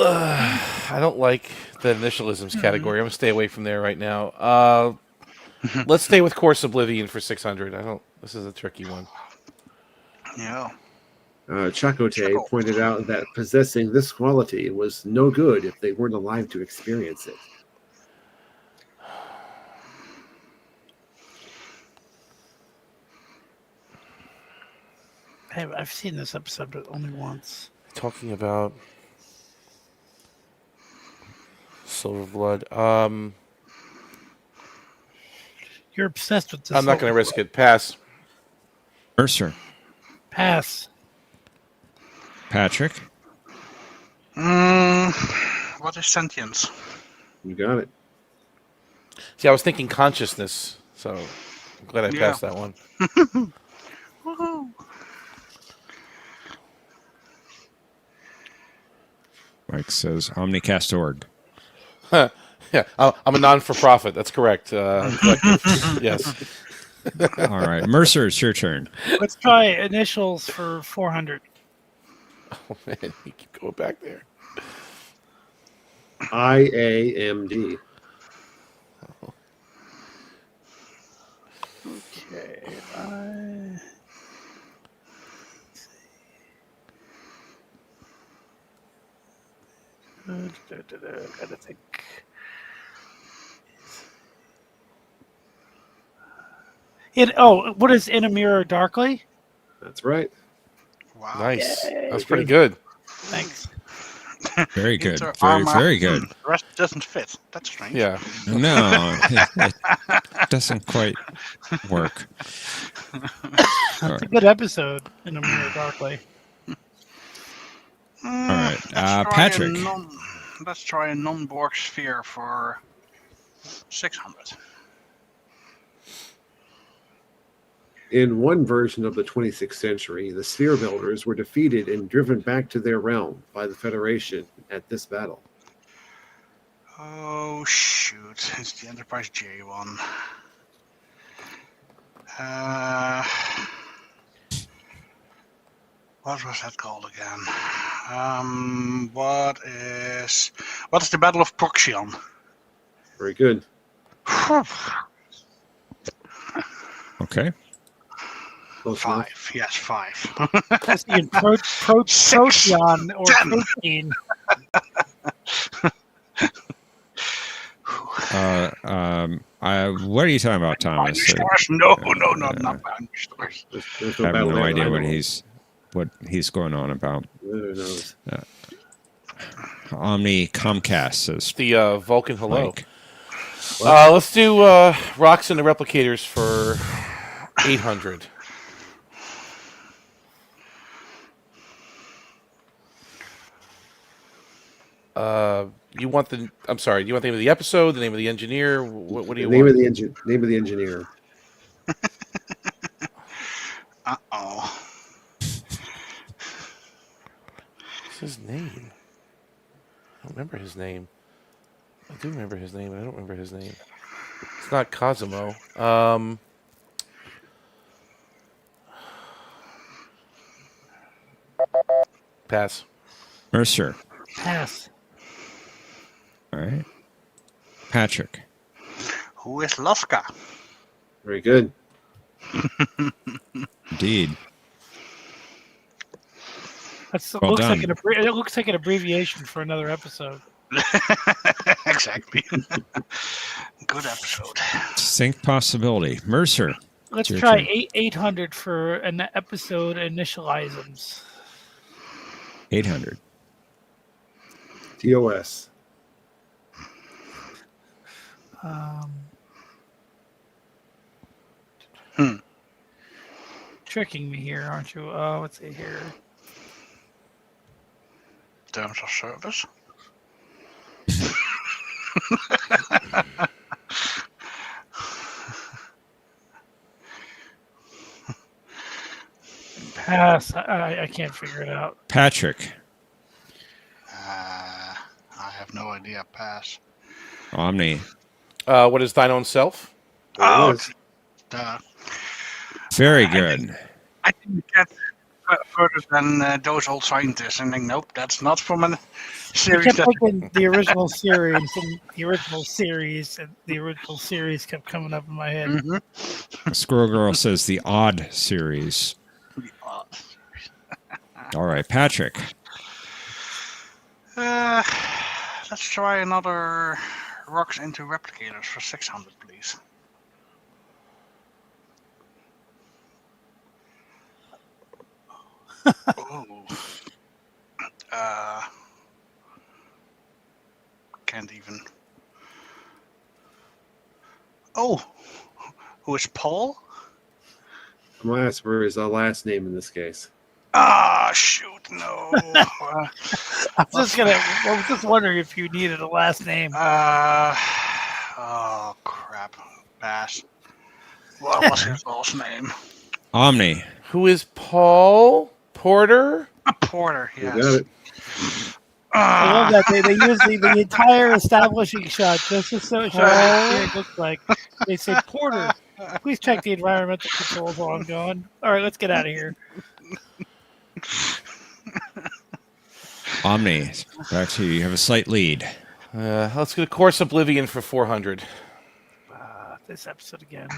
I don't like the initialisms category. I'm gonna stay away from there right now. Let's stay with Course Oblivion for 600. This is a tricky one. Yeah. Chakotay pointed out that possessing this quality was no good if they weren't alive to experience it. Hey, I've seen this episode, but only once. Talking about Silver Blood. You're obsessed with this. I'm not going to risk it. Pass. Mercer. Pass. Patrick. What is sentience? You got it. See, I was thinking consciousness, so I'm glad I passed that one. Woohoo! Mike says OmniCast.org. Yeah, I'm a non-for-profit. That's correct. Yes. All right. Mercer, it's your turn. Let's try initials for 400. Oh, man, you keep going back there. IAMD. Okay. Gotta think. What is In a Mirror Darkly? That's right. Wow. Nice. Yay. That's pretty good. Thanks. Very good. Inter Very, armor. very good. The rest doesn't fit. That's strange. Yeah. No, it doesn't quite work. It's a good episode in a Mirror Darkly. All right, Patrick. Patrick. Let's try a non-Borg sphere for 600. In one version of the 26th century, the sphere builders were defeated and driven back to their realm by the Federation at this battle. Oh shoot! It's the Enterprise J one. What was that called again? What is the Battle of Procyon? Very good. Okay. Close enough. 5. Yes, 5. That's the proteon or protein. What are you talking about, Thomas? No, not boundary stores. There's I no have battle no there idea that I what know of. he's going on about. Who knows? Omni Comcast says The Vulcan hello. Mike. Let's do Rocks and the Replicators for 800. You want the? I'm sorry. Do you want the name of the episode? The name of the engineer? What do you Name want? of the name of the engineer. Uh-oh. What's his name? I don't remember his name. I do remember his name. I don't remember his name. It's not Cosimo. Pass. Mercer. Pass. All right. Patrick. Who is Laska? Very good. Indeed. Well Looks done. like it looks like an abbreviation for another episode. Exactly. Good episode. Distinct possibility. Mercer. Let's Your try turn. 800 for an episode initialisms. 800. TOS. Tricking me here, aren't you? Oh, let's see here. Terms of service. Pass. I can't figure it out. Patrick. I have no idea. Pass. Omni. What is thine own self? Oh, It is. Very good. I didn't get further than those old scientists, and think, nope, that's not from a I series. kept That thinking the original series, and the original series kept coming up in my head. Mhm. Squirrel Girl says the odd series. All right, Patrick. Let's try another Rocks into Replicators for 600, please. Oh. Can't even. Oh, who is Paul? I'm gonna ask for his last name in this case. Ah, shoot, no. I was just wondering if you needed a last name. Oh crap. Pass. What was his last name? Omni. Who is Paul Porter? Porter, You yes. got it. I love that they use the entire establishing shot just to show what it looks like. They say, Porter, please check the environmental controls while I'm going. All right, let's get out of here. Omni. Back to you. You have a slight lead. Let's get a Course Oblivion for 400. This episode again.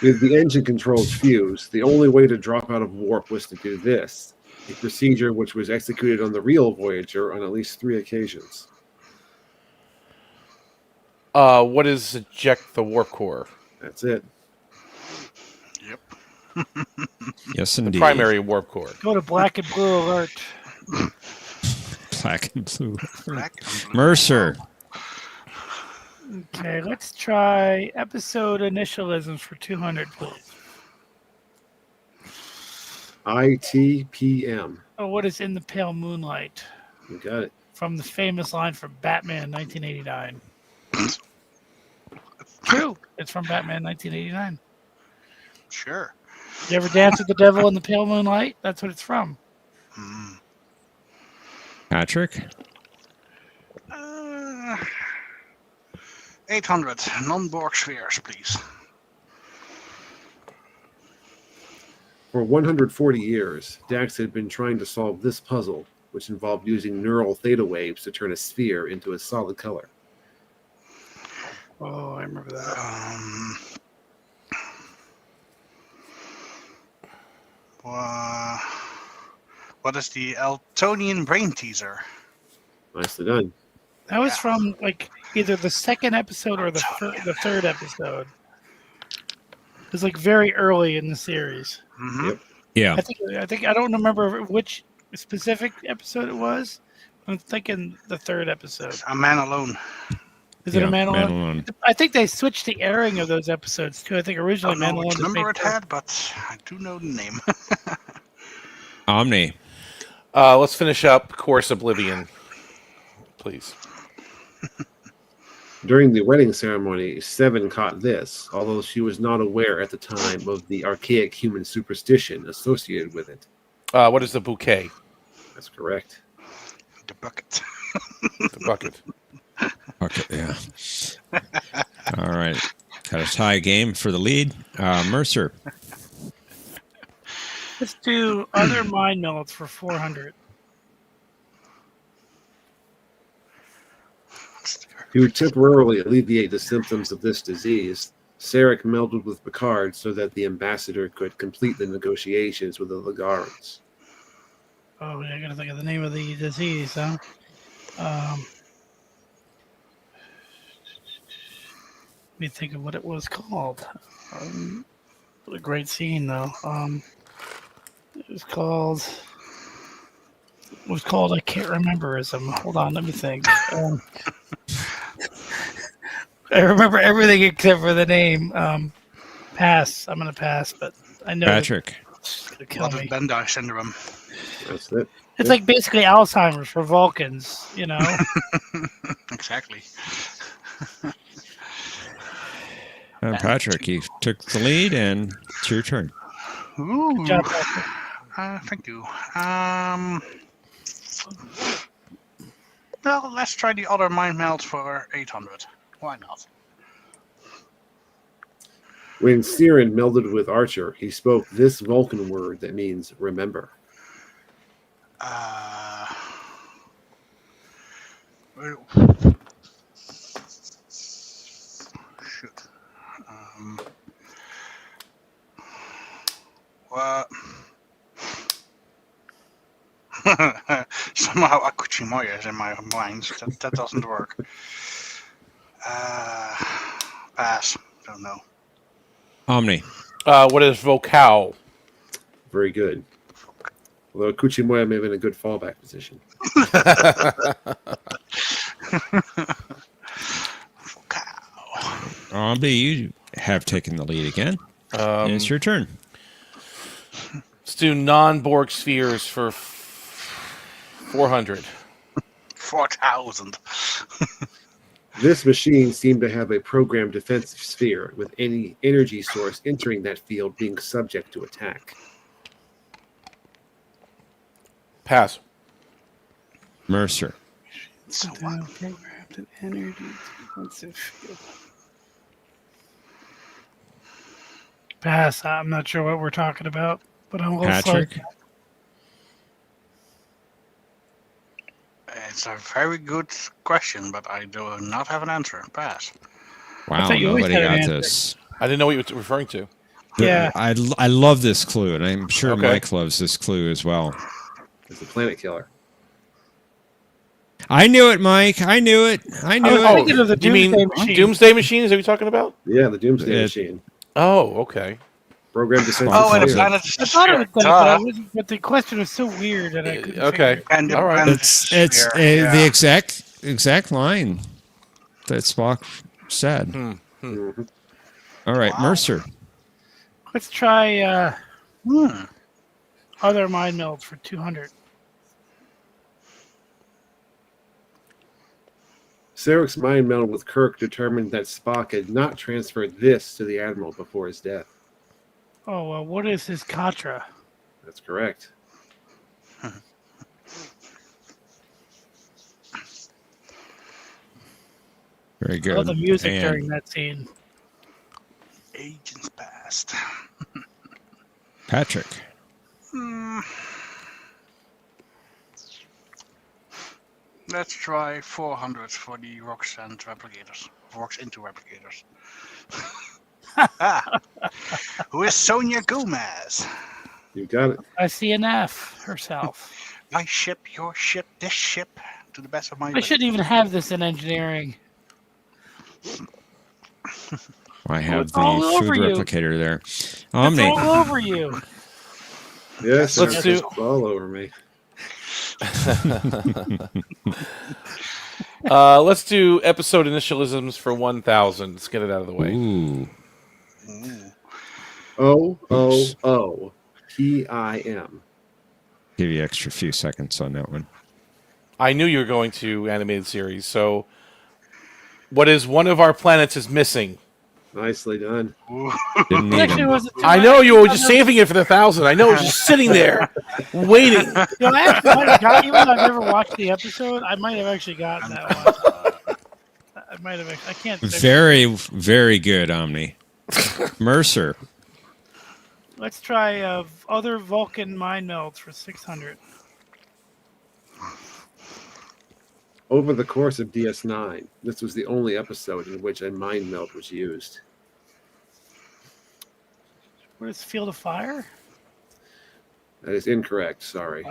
With the engine controls fused, the only way to drop out of warp was to do this, a procedure which was executed on the real Voyager on at least 3 occasions. What is eject the warp core? That's it. Yep. Yes, indeed. Primary warp core. Go to black and blue alert. Black and blue. Black and blue. Mercer. Okay, let's try episode initialisms for 200, please. ITPM. Oh, what is In the Pale Moonlight? You got it. From the famous line from Batman 1989. True. It's from Batman 1989. Sure. You ever dance with the devil in the pale moonlight? That's what it's from. Patrick. 800 non-Borg spheres, please. For 140 years, Dax had been trying to solve this puzzle, which involved using neural theta waves to turn a sphere into a solid color. Oh, I remember that. What is the Eltonian brain teaser? Nicely done. That was from like either the second episode or the third episode. It was like very early in the series. Mm-hmm. Yep. Yeah. I think I don't remember which specific episode it was. I'm thinking the third episode. A Man Alone. Is it a Man Alone? Alone. I think they switched the airing of those episodes too. I think originally I Man don't know Alone which was number made it first. had, but I do know the name. Omni. Let's finish up Course Oblivion, please. During the wedding ceremony, Seven caught this, although she was not aware at the time of the archaic human superstition associated with it. What is the bouquet? That's correct. The bucket. The bucket. Okay, yeah. All right. Got a tie game for the lead. Mercer. Let's do other mind melts for 400. To temporarily alleviate the symptoms of this disease, Sarek melded with Picard so that the ambassador could complete the negotiations with the Ligarans. Oh, I gotta think of the name of the disease, huh? Let me think of what it was called. What a great scene, though. It was called. I can't remember. Hold on, let me think. I remember everything except for the name. Pass. I'm gonna pass, but I know Patrick. it's gonna kill me. Bandai syndrome. That's it. It's like basically Alzheimer's for Vulcans, you know. Exactly. Patrick, you took the lead, and it's your turn. Ooh. Good job, Patrick. Thank you. Well, let's try the other mind melt for 800. Why not? When Siren melded with Archer, he spoke this Vulcan word that means remember. Shoot. What? Somehow Akuchimoya is in my mind. That doesn't work. Pass. Don't know. Omni. What is vocal? Very good. Although Kuchimoya may have been a good fallback position. Omni, you have taken the lead again. And it's your turn. Let's do non-Borg spheres for 400. 4,000. This machine seemed to have a programmed defensive sphere, with any energy source entering that field being subject to attack. Pass. Mercer. So Programmed an energy defensive field. Pass. I'm not sure what we're talking about, but I'm also Patrick. it's a very good question, but I do not have an answer. Pass. Wow, thought you always nobody had an got answer. this. I didn't know what you were referring to. Yeah. I love this clue, and I'm sure Okay. Mike loves this clue as well. It's a planet killer. I knew it, Mike. I knew it. I knew was it. thinking of the You mean Doomsday Machine. Doomsday Machine? Is that what you're talking about? Yeah, the Doomsday It- Machine. Oh, okay. Program descends Oh, and the sphere. planet is I thought it sphere. was that, Duh. but the question was so weird that I couldn't. Okay. figure it. And the All right. planet It's is sphere. the exact line that Spock said. Mhm. All right, Wow. Mercer. Let's try other mind melds for 200. Sarek's mind meld with Kirk determined that Spock had not transferred this to the Admiral before his death. Oh, well, what is his Contra? That's correct. Very I good. love the music And during that scene. Agents past. Patrick. Let's try 400 for the rocks and replicators. Rocks into replicators. Who is Sonia Gomez? You got it. I see an F herself. My ship, your ship, this ship, to the best of my I ability. shouldn't even have this in engineering. I have it's all the food over you. replicator there. It's Omni. all over you. Yes, Let's it's do- all over me. Let's do episode initialisms for 1,000. Let's get it out of the way. Ooh. OOOPIM. Give you extra few seconds on that one. I knew you were going to animated series. So, what is one of our planets is missing? Nicely done. Didn't It need actually him. wasn't too I bad. know you were just saving it for the 1,000. I know it was just sitting there, waiting. I actually might have got, even though I've never watched the episode, I might have actually gotten that one. I might have. I can't. Very, very good, Omni. Mercer. Let's try other Vulcan mind melds for 600. Over the course of DS9, this was the only episode in which a mind meld was used. What is Field of Fire? That is incorrect. Sorry.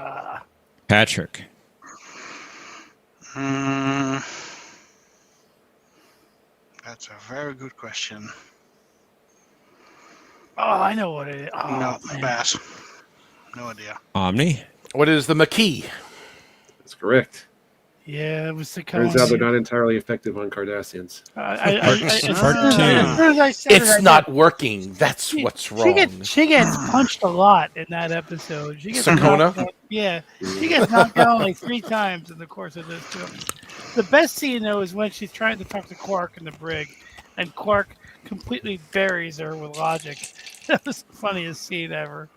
Patrick. That's a very good question. Oh, I know what it is. Oh, No, man. pass. No idea. Omni. What is the Maquis? That's correct. Yeah, it was the Turns out they're not entirely effective on Cardassians. Part two. It's not working. That's what's wrong. She gets punched a lot in that episode. She gets Sakona? knocked out- yeah, she gets knocked out like 3 times in the course of this film. The best scene though is when she's trying to talk to Quark in the brig, and Quark completely buries her with logic. That was the funniest scene ever.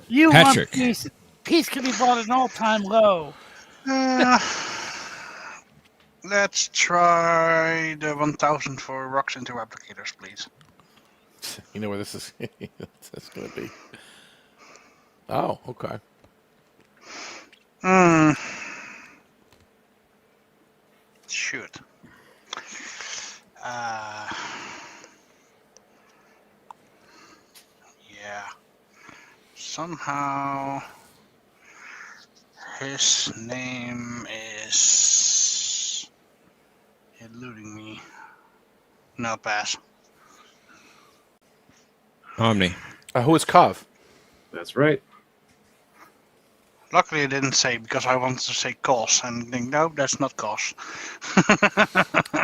You Patrick. want peace? Peace can be brought at an all-time low. Let's try the 1,000 for rocks into replicators, please. You know where this is that's going to be. Oh, okay. Shoot. Yeah. Somehow his name is eluding me. No, pass. Omni. Who is Kov? That's right. Luckily, I didn't say because I wanted to say Kos, and think, no, that's not Kos.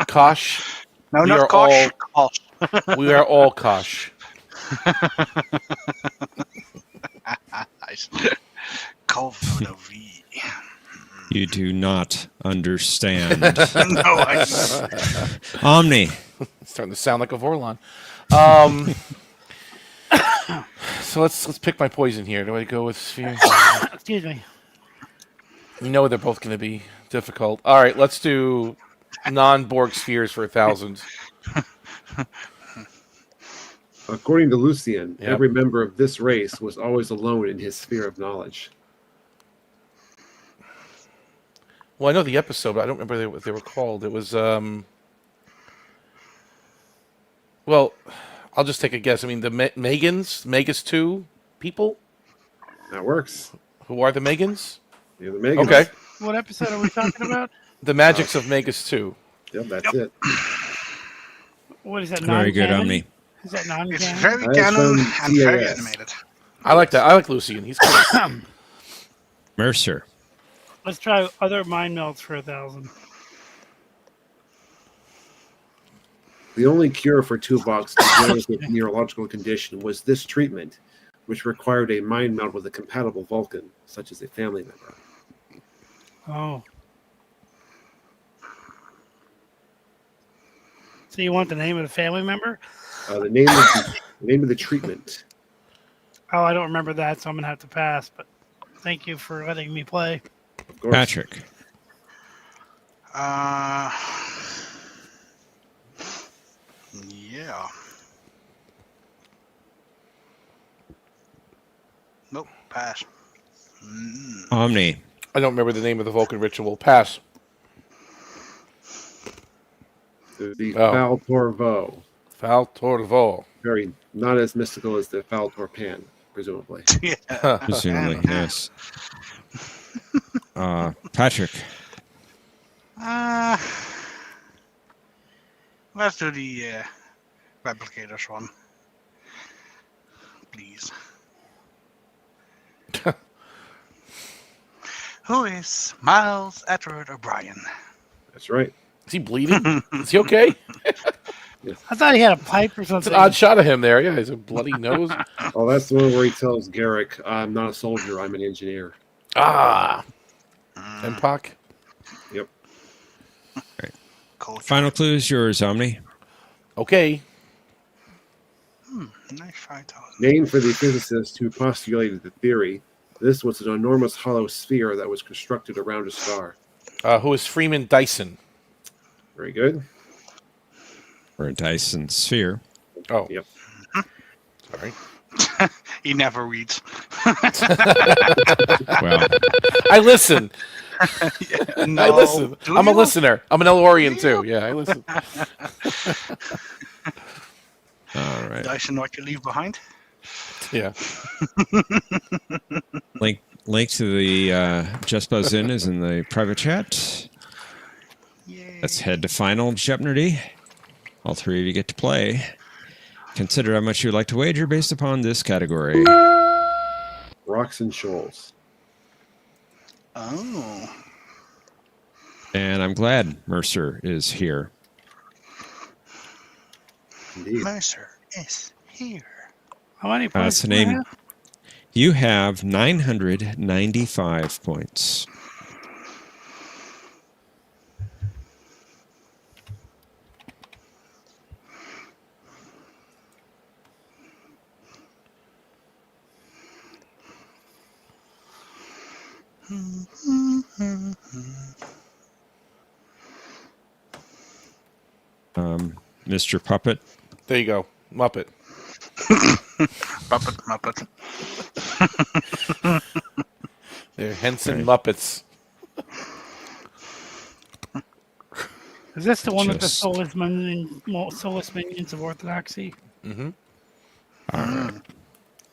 Kosh. No, We are not Kosh. Kos. We are all Kosh. Nice. Kov for the V. You do not understand. No, I don't. Omni. It's starting to sound like a Vorlon. So let's pick my poison here. Do I go with sphere? Excuse me. You know they're both going to be difficult. All right, let's do non-Borg spheres for 1,000. According to Lucian, Yep. every member of this race was always alone in his sphere of knowledge. Well, I know the episode, but I don't remember what they were called. It was, well, I'll just take a guess. I mean, the Megans 2 people? That works. Who are the Megans? You're the Megan. Okay. What episode are we talking about? The Magics of Megas 2. Yep, that's it. What is that? Very good, non-canon? Omni. Is that non-canon? It's very That's canon from and very TAS. animated. I like that. I like Lucian. He's cool. Mercer. Let's try other mind melts for 1,000. The only cure for Tuvok's degenerative neurological condition was this treatment, which required a mind meld with a compatible Vulcan, such as a family member. Oh. So you want the name of the family member? The name of the treatment. Oh, I don't remember that, so I'm going to have to pass. But thank you for letting me play. Of course. Patrick. Yeah. Nope, pass. Omni. I don't remember the name of the Vulcan ritual. Pass. The Fal Torvo. Fal Torvo. Very not as mystical as the Fal Torpan, presumably. Yeah. Presumably, yes. Patrick. Let's do the replicators one, please. Who is Miles Edward O'Brien? That's right. Is he bleeding? Is he okay? I thought he had a pipe or It's something. an odd shot of him there. Yeah, he's a bloody nose. Oh, that's the one where he tells Garrick, "I'm not a soldier. I'm an engineer." Ah. Empok. Yep. Right. Cool. Final clue is yours, Omni. Okay. Nice 5,000. Named for the physicist who postulated the theory, this was an enormous hollow sphere that was constructed around a star. Who is Freeman Dyson? Very good. Or a Dyson sphere. Oh. Yep. Sorry. He never reads. Well, I listen. No, I listen. do I'm a you? listener. I'm an Elorian too. Yeah, I listen. all right. Dyson, what you leave behind? Yeah. Link to the Just Buzz In is in the private chat. Yay. Let's head to final Jeopnerdy. All three of you get to play. Consider how much you'd like to wager based upon this category. Rocks and shoals. Oh. And I'm glad Mercer is here. Indeed. Mercer is here. How many That's points the do I name. have? You have 995 points. Mr. Puppet. There you go. Muppet. Muppet. They're Henson Right. Muppets. Is this the one with the Just- soulless minions of orthodoxy? Mm-hmm. All right.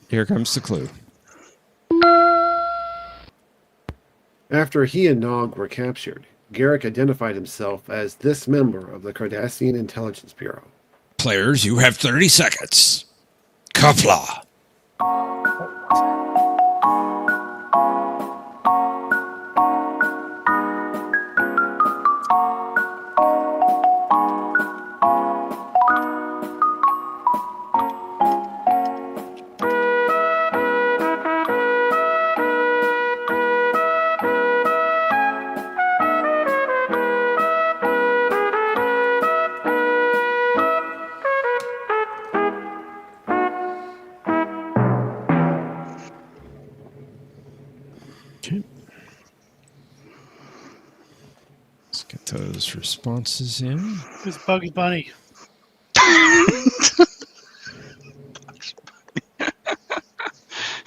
Here comes the clue. After he and Nog were captured, Garrick identified himself as this member of the Cardassian Intelligence Bureau. Players, you have 30 seconds. Kapla. Okay. Let's get those responses in. Who's Buggy Bunny?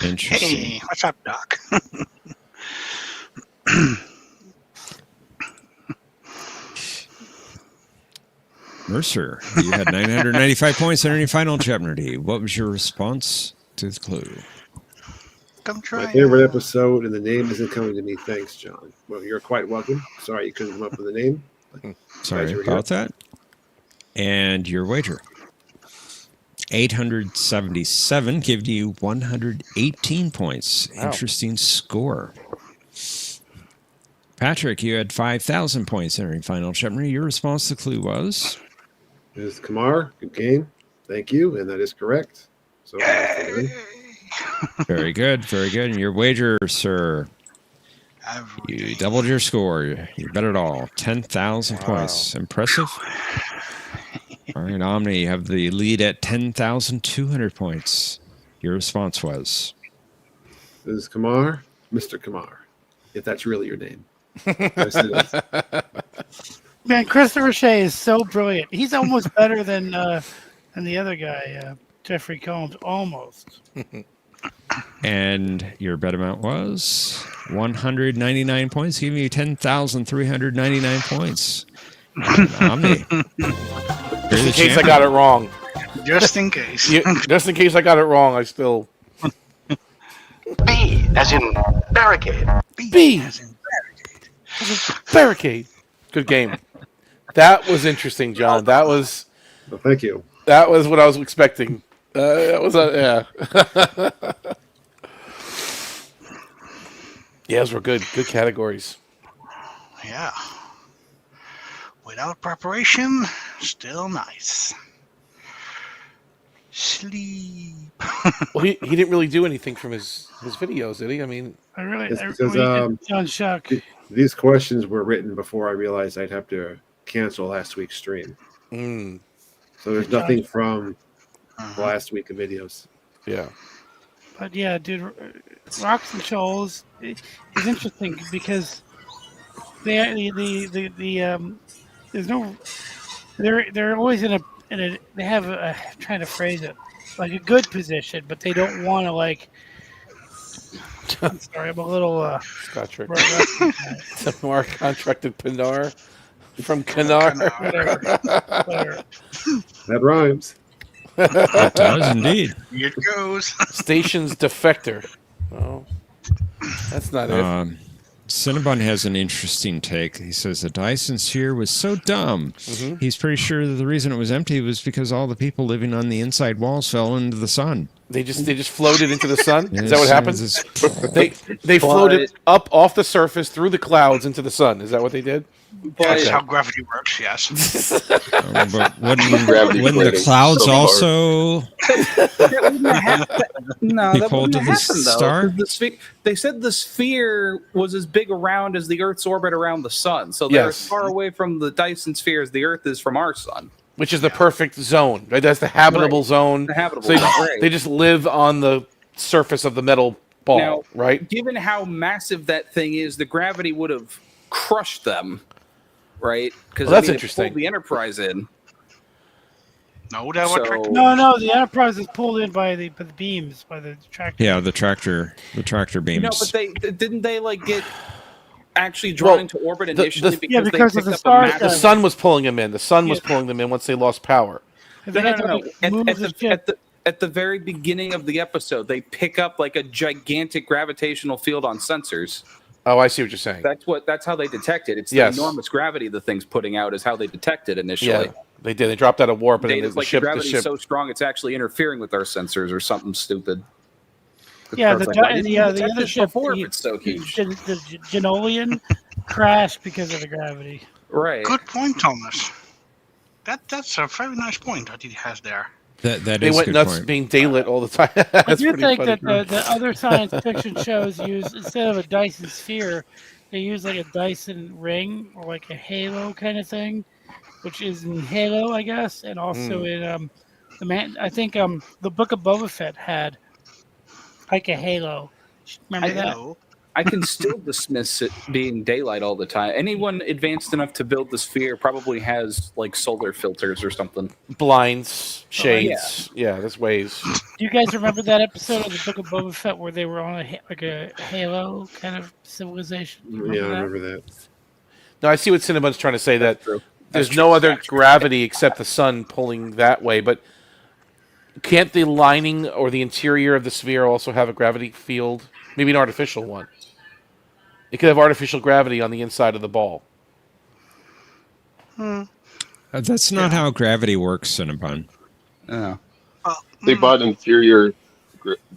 Interesting. Hey, what's up, Doc? Mercer, you had 995 points on your final Jeopardy. What was your response to the clue? Come try. My favorite episode, and the name isn't coming to me. Thanks, John. Well, you're quite welcome. Sorry you couldn't come up with a name. Sorry Glad you were here. about that. And your wager. 877, giving you 118 points. Wow. Interesting score. Patrick, you had 5,000 points entering Final Jeopardy. Your response to the clue was? Ms. Kamar, good game. Thank you, and that is correct. So Very good, very good. And your wager, sir? You doubled your score. You bet it all. 10,000 points. Impressive. All right, Omni, you have the lead at 10,200 points. Your response was? Ms. Kamar, Mr. Kamar, if that's really your name. Yes, it is. Man, Christopher Shea is so brilliant. He's almost better than the other guy, Jeffrey Combs. Almost. And your bet amount was 199 points, giving you 10,399 points. Omni. Just in case I got it wrong. Just in case. Just in case I got it wrong, I still... B as in barricade. B as in barricade. Good game. That was interesting, John. That was... Well, thank you. That was what I was expecting. That was yeah. Yeah, those were good categories. Yeah. Without preparation, still nice. Sleep. Well, he didn't really do anything from his videos, did he? I mean, It's because John Shuck. these questions were written before I realized I'd have to cancel last week's stream. So there's nothing from last week of videos. Yeah. But yeah, dude, Rocks and Shoals is interesting because they're always in a they have a, I'm trying to phrase it, like a good position, but they don't want to like. I'm sorry, I'm a little Scotch Rick. More contracted Pinar from Canar. Whatever. That rhymes. It does indeed. Here it goes. Station's defector. Oh, that's not it. Cinnabon has an interesting take. He says the Dyson sphere was so dumb. He's pretty sure that the reason it was empty was because all the people living on the inside walls fell into the sun. They just floated into the sun. Yes, Is that what happened? They floated up off the surface through the clouds into the sun. Is that what they did? That's how gravity works, yes. But wouldn't the clouds also No, be that pulled wouldn't to have the happened, though, star? 'cause they said the sphere was as big around as the Earth's orbit around the sun. So they're as far away from the Dyson sphere as the Earth is from our sun. Which is the perfect zone, right? That's the habitable zone. The habitable so zone, right. They just live on the surface of the metal ball, Now, right? Given how massive that thing is, the gravity would have crushed them, right? Because that's it interesting. pulled the Enterprise in. No, that would trick. No, the Enterprise is pulled in by the beams, by the tractor. Yeah, the tractor beams. No, but didn't they like get actually drawn into orbit initially because they of picked the up stars. a The sun was pulling them in. The sun was pulling them in once they lost power. No. At the very beginning of the episode, they pick up like a gigantic gravitational field on sensors. Oh, I see what you're saying. That's how they detect it. It's the enormous gravity the thing's putting out is how they detect it initially. Yeah, they did. They dropped out of warp, and Data's the like ship. the gravity's so strong it's actually interfering with our sensors or something stupid. The other ship, it's so huge. The Genolian crashed because of the gravity. Right. Good point, Thomas. That's a very nice point that he has there. That they is went good nuts point. being daylit all the time. I do think that the other science fiction shows use, instead of a Dyson sphere, they use like a Dyson ring or like a halo kind of thing, which is in Halo, I guess, and also in I think the Book of Boba Fett had like a halo. Remember that? I can still dismiss it being daylight all the time. Anyone advanced enough to build the sphere probably has like solar filters or something. Blinds, shades. Yeah, there's ways. Do you guys remember that episode of the Book of Boba Fett where they were on a halo kind of civilization? Yeah, I remember that. No, I see what Cinnabon's trying to say, that there's no other gravity except the sun pulling that way, but can't the lining or the interior of the sphere also have a gravity field? Maybe an artificial one. It could have artificial gravity on the inside of the ball. That's not how gravity works, Cinnabon. Oh. They bought inferior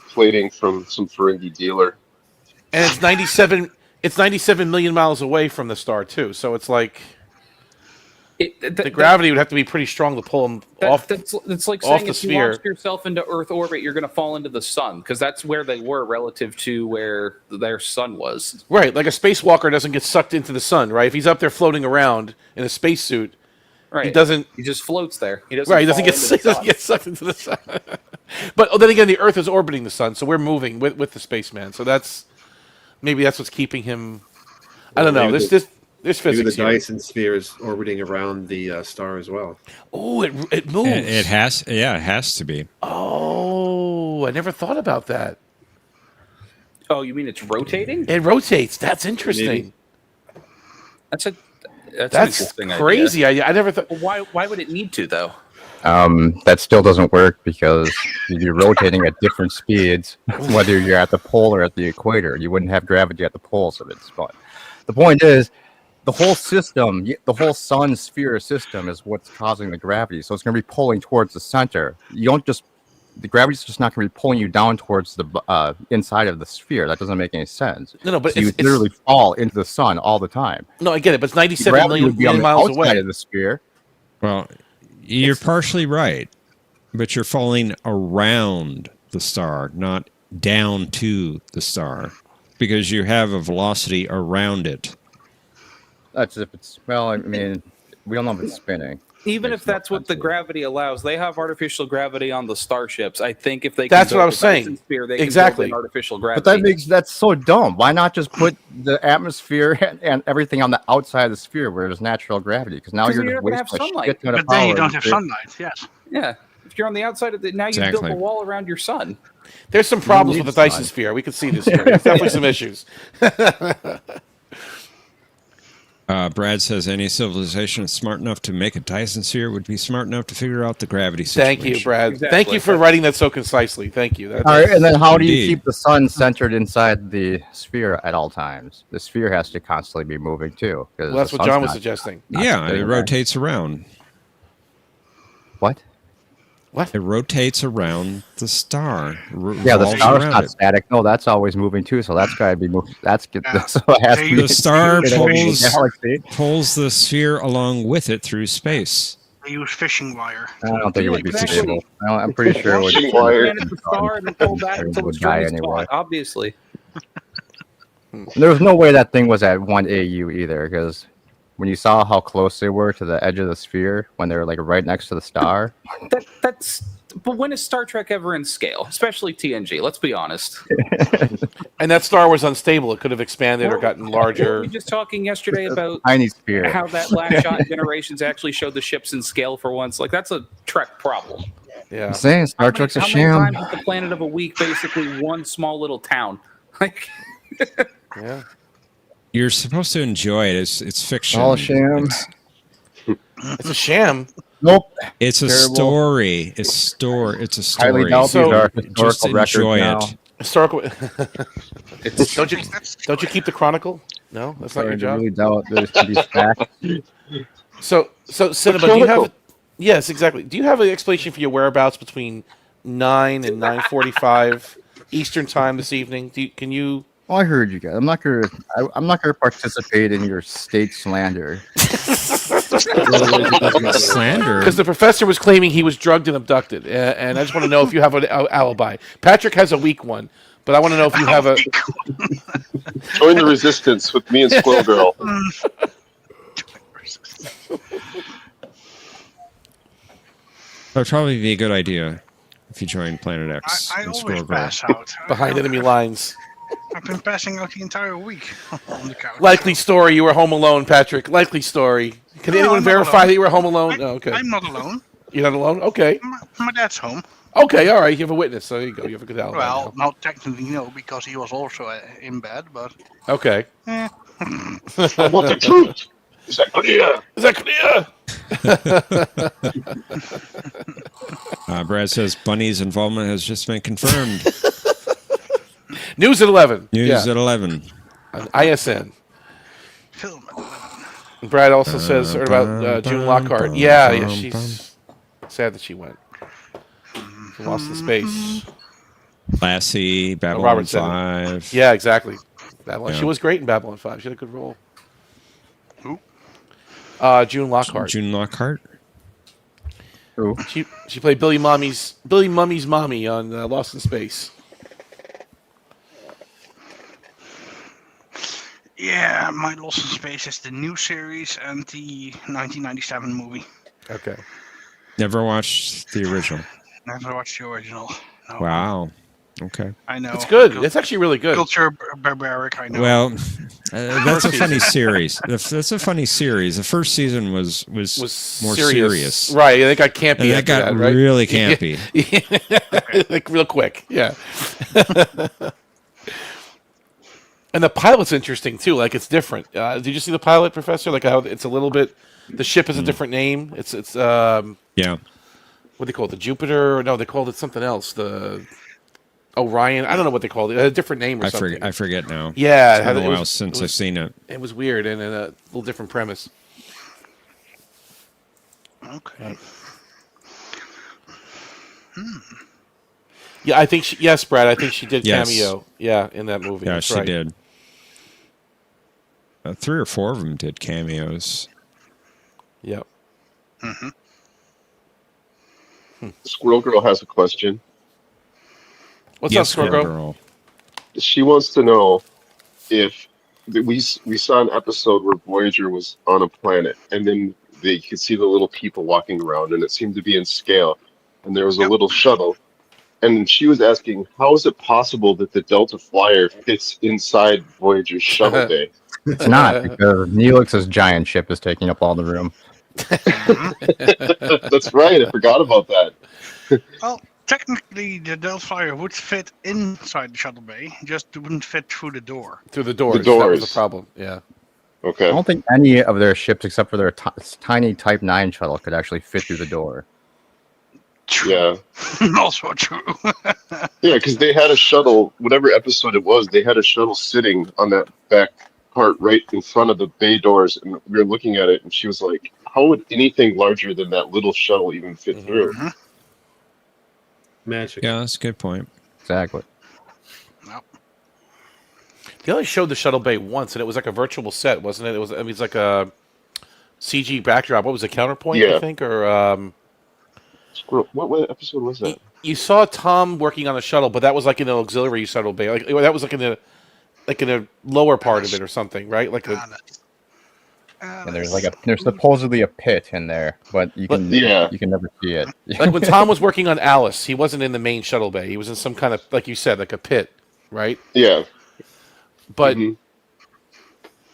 plating from some Ferengi dealer. And it's 97. It's 97 million miles away from the star too. So it's like the gravity would have to be pretty strong to pull them off. It's like off saying the if sphere. you launch yourself into Earth orbit, you're going to fall into the sun because that's where they were relative to where their sun was. Right, like a spacewalker doesn't get sucked into the sun, right? If he's up there floating around in a spacesuit, right, he doesn't. He just floats there. He doesn't. Right, he doesn't fall get sucked into the sun. But then again, the Earth is orbiting the sun, so we're moving with the spaceman. So maybe that's what's keeping him. I don't know. There's physics. Maybe the here. Dyson sphere is orbiting around the star as well. Oh, it moves. It has. Yeah, it has to be. Oh, I never thought about that. Oh, you mean it's rotating? It rotates. That's interesting. Maybe. That's an interesting crazy. idea. I never thought. Well, why would it need to though? That still doesn't work because you're rotating at different speeds, whether you're at the pole or at the equator. You wouldn't have gravity at the pole, so it's fun. The point is, the whole system, the whole sun sphere system is what's causing the gravity. So it's going to be pulling towards the center. The gravity's just not going to be pulling you down towards the inside of the sphere. That doesn't make any sense. No, but so you literally fall into the sun all the time. No, I get it, but it's 97 million miles away of the sphere. Well, you're partially right, but you're falling around the star, not down to the star, because you have a velocity around it. That's if it's, well, I mean, we don't know if it's spinning. Even if that's what the gravity allows, they have artificial gravity on the starships. I think if they that's what I was saying. Sphere, they exactly. can build artificial gravity. But that's so dumb. Why not just put the atmosphere and everything on the outside of the sphere where there's natural gravity? Because now you're just wasting a shit ton of power. But then you don't have sunlight. Yes. Yeah. If you're on the outside of it, now you've built a wall around your sun. There's some problems with the Dyson sphere. We can see this here. There's definitely some issues. Brad says any civilization smart enough to make a Dyson sphere would be smart enough to figure out the gravity situation. Thank you, Brad. Exactly. Thank you for writing that so concisely. Thank you. All right, and then how do you keep the sun centered inside the sphere at all times? The sphere has to constantly be moving too. Well, that's what John was suggesting. Yeah, it rotates around. What? What? It rotates around the star. Yeah, the star's not static. No, that's always moving too. So that's got to be moving. So it has to be. The star pulls the sphere along with it through space. They use fishing wire. I don't think it would be stable. I'm pretty sure it would be wire. And the star and pull back until the string is taut, obviously. There was no way that thing was at 1 AU either, because when you saw how close they were to the edge of the sphere, when they were like right next to the star. But when is Star Trek ever in scale? Especially TNG, let's be honest. And that star was unstable. It could have expanded or gotten larger. We were just talking yesterday about tiny sphere. How that last shot in Generations actually showed the ships in scale for once. Like, that's a Trek problem. Yeah. I'm saying Star Trek's a sham. How many times is the planet of a week basically one small little town? Like, yeah. You're supposed to enjoy it. It's fiction. All a sham. It's a sham. Nope. It's a story. It's a story. Highly doubt these are just historical enjoy records it. Historical. Don't you keep the Chronicle? No, that's not your job. I really doubt there's to be facts. So Cinema, do you have? Yes, exactly. Do you have an explanation for your whereabouts between 9 and 9:45 Eastern time this evening? Can you? Oh, I heard you guys. I'm not gonna participate in your state slander. Slander. Because the professor was claiming he was drugged and abducted, and I just want to know if you have an alibi. Patrick has a weak one, but I want to know if you have a. Join the resistance with me and Squirrel Girl. That'd probably be a good idea if you join Planet X. I and always Squirrel Girl. pass out. Behind enemy lines. I've been passing out the entire week on the couch. Likely story, you were home alone, Patrick. Likely story. Can anyone verify that you were home alone? No, okay. I'm not alone. You're not alone? Okay. My dad's home. Okay, all right. You have a witness. So there you go. You have a good alibi. Well, not technically, no, because he was also in bed, but... Okay. Eh. I want the truth. Is that clear? Is that clear? Brad says Bunny's involvement has just been confirmed. News at 11. News at 11. On ISN. Film at 11. Brad also says about June Lockhart. Yeah, she's sad that she went. Lost in Space. Lassie, Babylon Robert said it. 5. Yeah, exactly. Babylon. Yeah. She was great in Babylon 5. She had a good role. Who? June Lockhart. June Lockhart. Who? She played Billy Mummy's mommy on Lost in Space. Yeah, my Lost in Space is the new series and the 1997 movie. Okay. Never watched the original. Never watched the original. No. Wow. Okay. I know. It's good. It's actually really good. Culture barbaric, I know. Well, that's a funny series. That's a funny series. The first season was more serious. Right. I think I campy. And that got right? really campy. Yeah. Like real quick. Yeah. And the pilot's interesting too. Like it's different. Did you see the pilot, Professor? Like how it's a little bit. The ship is a different name. It's yeah. What do they call it? The Jupiter? No, they called it something else. The Orion. I don't know what they called it. A different name or something. I forget now. Yeah, it's been a while since I've seen it. It was weird and a little different premise. Okay. Yeah, I think yes, Brad. I think she did Yes. cameo. Yeah, in that movie. Yeah, That's she right. did. 3 or 4 of them did cameos. Yep. Squirrel Girl has a question. What's up, Squirrel Girl? She wants to know if we saw an episode where Voyager was on a planet, and then they could see the little people walking around, and it seemed to be in scale, and there was a little shuttle. And she was asking, how is it possible that the Delta Flyer fits inside Voyager's shuttle bay? It's not, because Neelix's giant ship is taking up all the room. That's right, I forgot about that. Well, technically, the Delta Flyer would fit inside the shuttle bay, just wouldn't fit through the door. Through the doors. The doors. That was the problem. Yeah. Okay. I don't think any of their ships, except for their tiny Type 9 shuttle, could actually fit through the door. Yeah. Also true. Yeah, because they had a shuttle, whatever episode it was, they had a shuttle sitting on that back part right in front of the bay doors, and we were looking at it, and she was like, how would anything larger than that little shuttle even fit through? Magic. Yeah, that's a good point. Exactly. They only showed the shuttle bay once, and it was like a virtual set, wasn't it? It was. I mean, it's like a CG backdrop. What was it, Counterpoint? Yeah. I think, or what episode was that? you saw Tom working on a shuttle, but that was like in an auxiliary shuttle bay. Like that was like in a lower part of it or something, right? Like a. And there's supposedly a pit in there, but you can never see it. Like when Tom was working on Alice, he wasn't in the main shuttle bay. He was in some kind of, like you said, like a pit, right? Yeah. But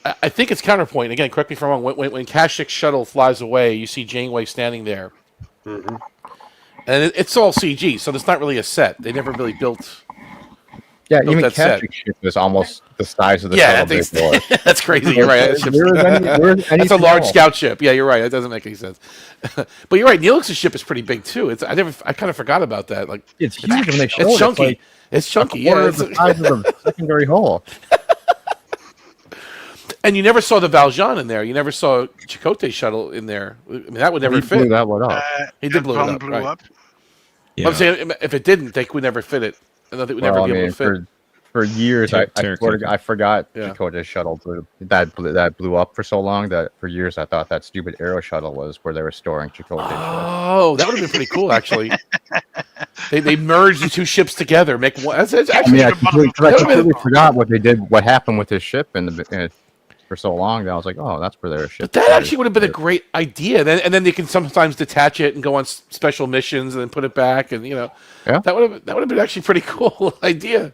I think it's Counterpoint. Again, correct me if I'm wrong. When Kashik's shuttle flies away, you see Janeway standing there. Mm-hmm. And it's all CG, so it's not really a set. They never really built. Yeah, even that set. Kashik's ship is almost the size of the shuttle bay door. That's crazy. You're right. That's a large scout ship. Yeah, you're right. That doesn't make any sense. But you're right. Neelix's ship is pretty big too. I kind of forgot about that. Like it's huge when they show it. It's chunky. Like it's chunky. Yeah, it's the size of a secondary hull. And you never saw the Valjean in there. You never saw Chakotay's shuttle in there. I mean, that would never fit. Blew that one up. He did blow it up. Blew Right. up. Yeah. I'm saying if it didn't, they could never fit it. And they would never be able to fit. For years, I forgot Chakotay's shuttle that blew up for so long that for years I thought that stupid Aero shuttle was where they were storing Chakotay's ship. Oh, that would have been pretty cool, actually. they merged the two ships together, make one. That's actually, I completely forgot what happened with his ship for so long that I was like, oh, that's where their ship. But that actually would have been a great idea. And then they can sometimes detach it and go on special missions and then put it back, and that would have been actually a pretty cool idea.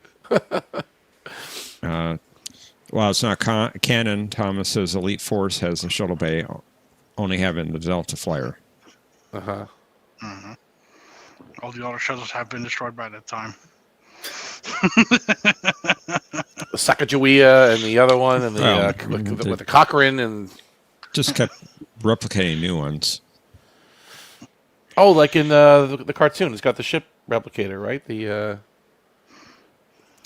Well, it's not canon. Thomas says Elite Force has a shuttle bay, only having the Delta Flyer. Mm-hmm. All the other shuttles have been destroyed by that time. The Sacagawea and the other one, and with the Cochrane, and just kept replicating new ones. Oh, like in the cartoon, it's got the ship replicator, right?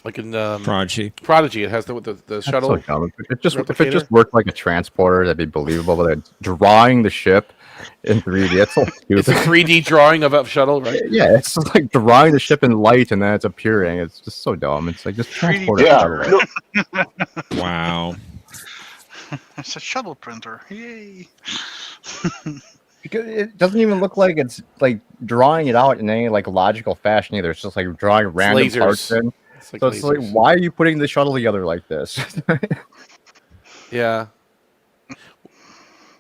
Like in Prodigy. Prodigy, it has the That's shuttle. so dumb. If it just replicator. worked like a transporter, that'd be believable. But they're drawing the ship in 3D. It's so stupid. It's a 3D drawing of a shuttle, right? Yeah, it's just like drawing the ship in light and then it's appearing. It's just so dumb. It's like just transport it. Yeah. Wow. It's a shuttle printer. Yay! Because it doesn't even look like it's like drawing it out in any like logical fashion either. It's just like drawing random lasers. parts in. It's like So it's like, lasers. why are you putting the shuttle together like this? Yeah.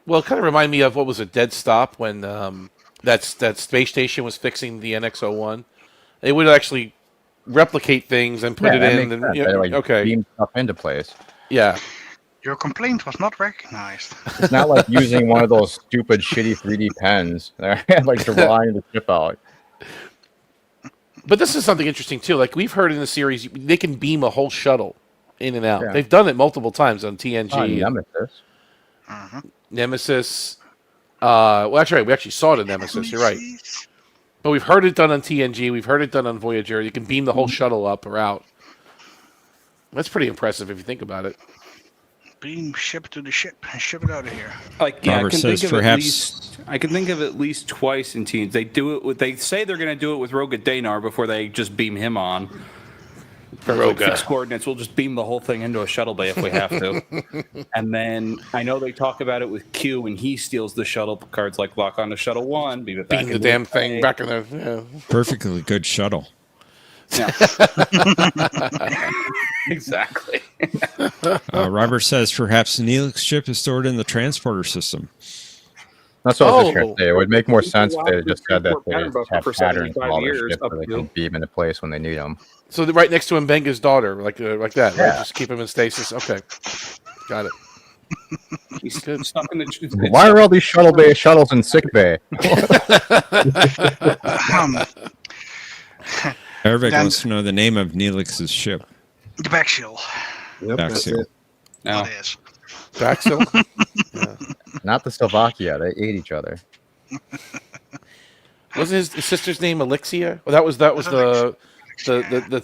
Well, it kind of reminded me of what was a dead stop when that space station was fixing the NX-01. They would actually replicate things and put Yeah, it that in. makes And, sense. yeah, They, like, okay. beam stuff into place. Yeah. Your complaint was not recognized. It's not like using one of those stupid shitty 3D pens, like drawing the ship out. But this is something interesting too. Like we've heard in the series, they can beam a whole shuttle in and out. Yeah. They've done it multiple times on TNG, Nemesis. Nemesis. Well, that's right. We actually saw it in Nemesis. You're right. But we've heard it done on TNG. We've heard it done on Voyager. You can beam the whole shuttle up or out. That's pretty impressive if you think about it. Beam ship to the ship and ship it out of here. Like, yeah, Robert says I can think of at least twice in teams. They do it with. They say they're going to do it with Roga Danar before they just beam him on. For like fixed coordinates, we'll just beam the whole thing into a shuttle bay if we have to. And then I know they talk about it with Q when he steals the shuttle cards, like lock on to shuttle 1, beam it back Beam the into damn the thing bay. back in the. Yeah. Perfectly good shuttle. Yeah. Exactly. Robert says perhaps the Neelix ship is stored in the transporter system. That's what I was just going Oh. to say. It would make more sense if they just had that Transport pattern they buffer have for patterns of 75 all their years ships up where they to- can beam into place when they need them. So right next to Mbenga's daughter, like that, right? Yeah. Just keep him in stasis. Okay, got it. He's stuck in the. Why are all these shuttles in sick bay? Ervik Then- wants to know the name of Neelix's ship. The Baxial. Yep, that's Baxial. it. No. That is. Baxil. Not the Slovakia. They ate each other. Wasn't his sister's name Elixia? Well, that was the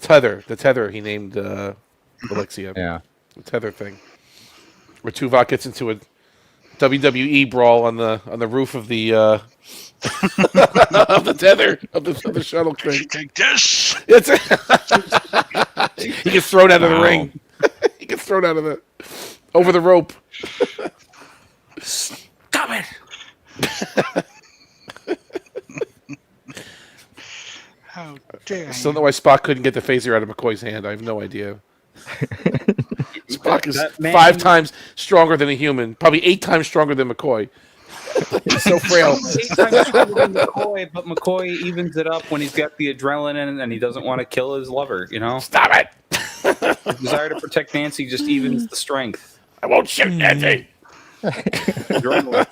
tether. The tether he named Elixia. Yeah. The tether thing. Where Tuvok gets into a WWE brawl on the roof of the of the tether of the shuttle thing. Take this. It's he gets thrown out of the Wow. ring. He gets thrown out of the over the rope. Stop it! How dare I still you? know why Spock couldn't get the phaser out of McCoy's hand. I have no idea. Spock is That man- 5 times stronger than a human, probably 8 times stronger than McCoy. He's so frail. 8 times stronger than McCoy, but McCoy evens it up when he's got the adrenaline and he doesn't want to kill his lover. You know, Stop it! his desire to protect Nancy just evens the strength. I won't shoot Nancy. Adrenaline.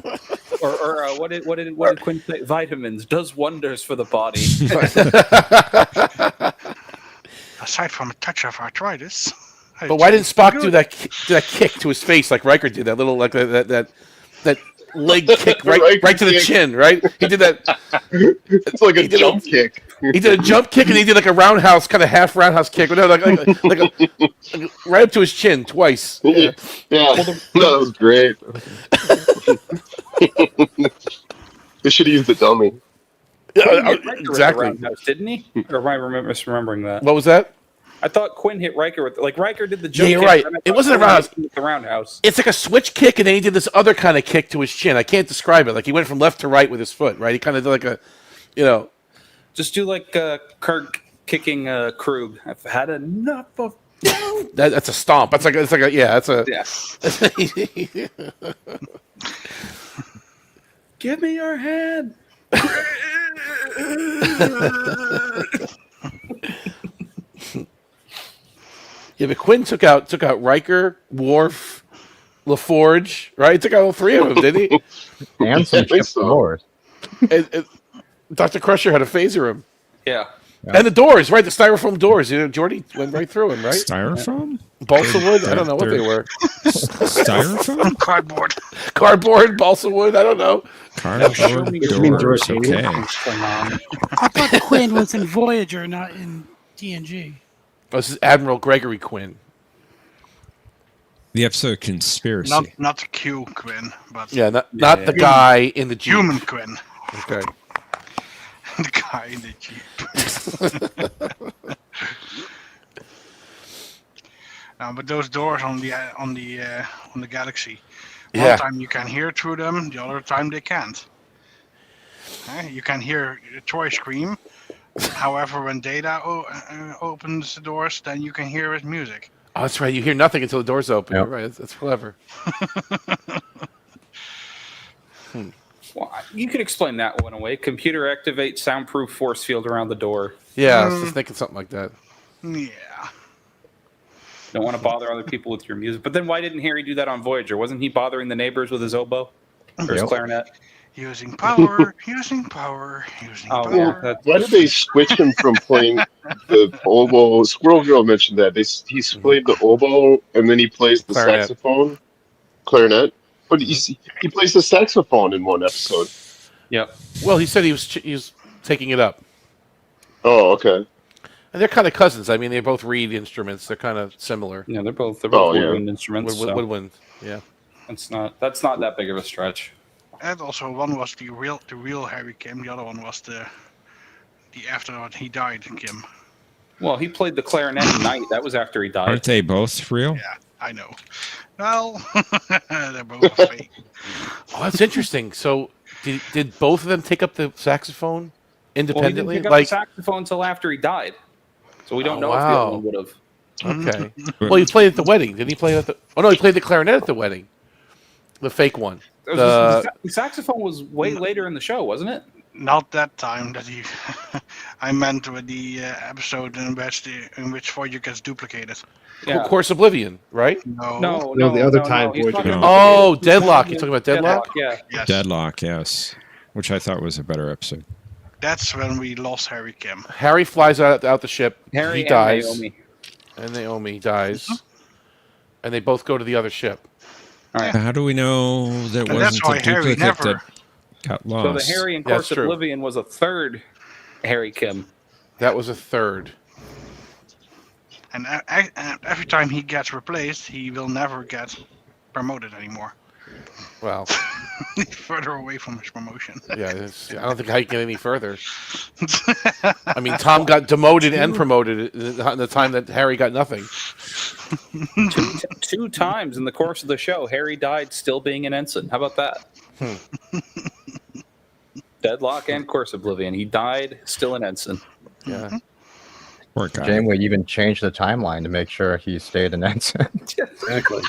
Or what did Quinn say? Vitamins does wonders for the body. Aside from a touch of arthritis. But why didn't Spock do that kick to his face like Riker did? That little like that leg kick right to the chin, right? He did that. It's like a jump kick. He did a jump kick and he did like a roundhouse, kind of half roundhouse kick. No, like right up to his chin twice. Yeah, that was great. They should have used the dummy. Exactly. Roundhouse, didn't he? Or am I misremembering that? What was that? I thought Quinn hit Riker with Riker did the jump. Yeah, you're kick, right. and I It thought wasn't a Quinn roundhouse. hit with the roundhouse. It's like a switch kick, and then he did this other kind of kick to his chin. I can't describe it. Like he went from left to right with his foot. Right? He kind of did like a, Just do like Kirk kicking Krug. I've had enough of. that's a stomp. That's a Yeah. Give me your hand. Yeah, but Quinn took out Riker, Worf, LaForge, right? He took out all 3 of them, didn't he? And some ship doors. and Dr. Crusher had to phaser him. Yeah. And the doors, right? The styrofoam doors. Geordi went right through him, right? Styrofoam? Balsa wood? I don't know what they were. Styrofoam? Cardboard, balsa wood? I don't know. Cardboard doors. Okay. I thought Quinn was in Voyager, not in TNG. Oh, this is Admiral Gregory Quinn. The episode Conspiracy. Not Q Quinn, but Yeah, not the guy in the Jeep. human Quinn. Okay. The guy in the Jeep. But those doors on the Galaxy, one time you can hear through them, the other time they can't. You can hear Troy scream. However, when Data opens the doors, then you can hear his music. Oh, that's right. You hear nothing until the doors open. Yep. You're right. That's clever. Well, you could explain that one away. Computer activate soundproof force field around the door. Yeah, I was just thinking something like that. Yeah. Don't want to bother other people with your music. But then why didn't Harry do that on Voyager? Wasn't he bothering the neighbors with his oboe? Or his clarinet? Using power, using power, using power. Yeah, Why did they switch him from playing the oboe? Squirrel Girl mentioned that. He played the oboe, and then he plays the Clarinet. saxophone, clarinet. But he plays the saxophone in one episode. Yep. Well, he said he was taking it up. Oh, okay. And they're kind of cousins. I mean, they both reed instruments. They're kind of similar. Yeah, they're both Oh, yeah. woodwind instruments. so Woodwind. Yeah. that's not that big of a stretch. And also, one was the real Harry Kim. The other one was the after he died Kim. Well, he played the clarinet at night. That was after he died. Aren't they both real? Yeah, I know. Well, they're both fake. Oh, that's interesting. So, did both of them take up the saxophone Well, he independently? didn't pick up the saxophone until after he died. So we don't know if the other one would have. Okay. Well, he played at the wedding. Didn't he play at the... Oh, no, he played the clarinet at the wedding. The fake one. The saxophone was way later in the show, wasn't it? Not that time that he. I meant with the episode in which Voyager gets duplicated. Yeah. Course Oblivion, right? No. the other time He's Voyager talking got- about Oh, Deadlock. You're talking about Deadlock? Yeah. Yes. Deadlock, yes. Which I thought was a better episode. That's when we lost Harry Kim. Harry flies out the ship. Harry he and dies. Naomi. And Naomi dies. And they both go to the other ship. All right. How do we know that And that's wasn't why a Harry duplicate never. that got So lost? the Harry in That's Course true. Oblivion was a third Harry Kim. That was a third. And every time he gets replaced, he will never get promoted anymore. Well, He's further away from his promotion. yeah. I don't think I can get any further. I mean, Tom got demoted and promoted in the time that Harry got nothing. Two times in the course of the show, Harry died still being an ensign. How about that? Deadlock and Course Oblivion. He died still an ensign. Yeah. Poor guy. Janeway even changed the timeline to make sure he stayed an ensign. Exactly. Isn't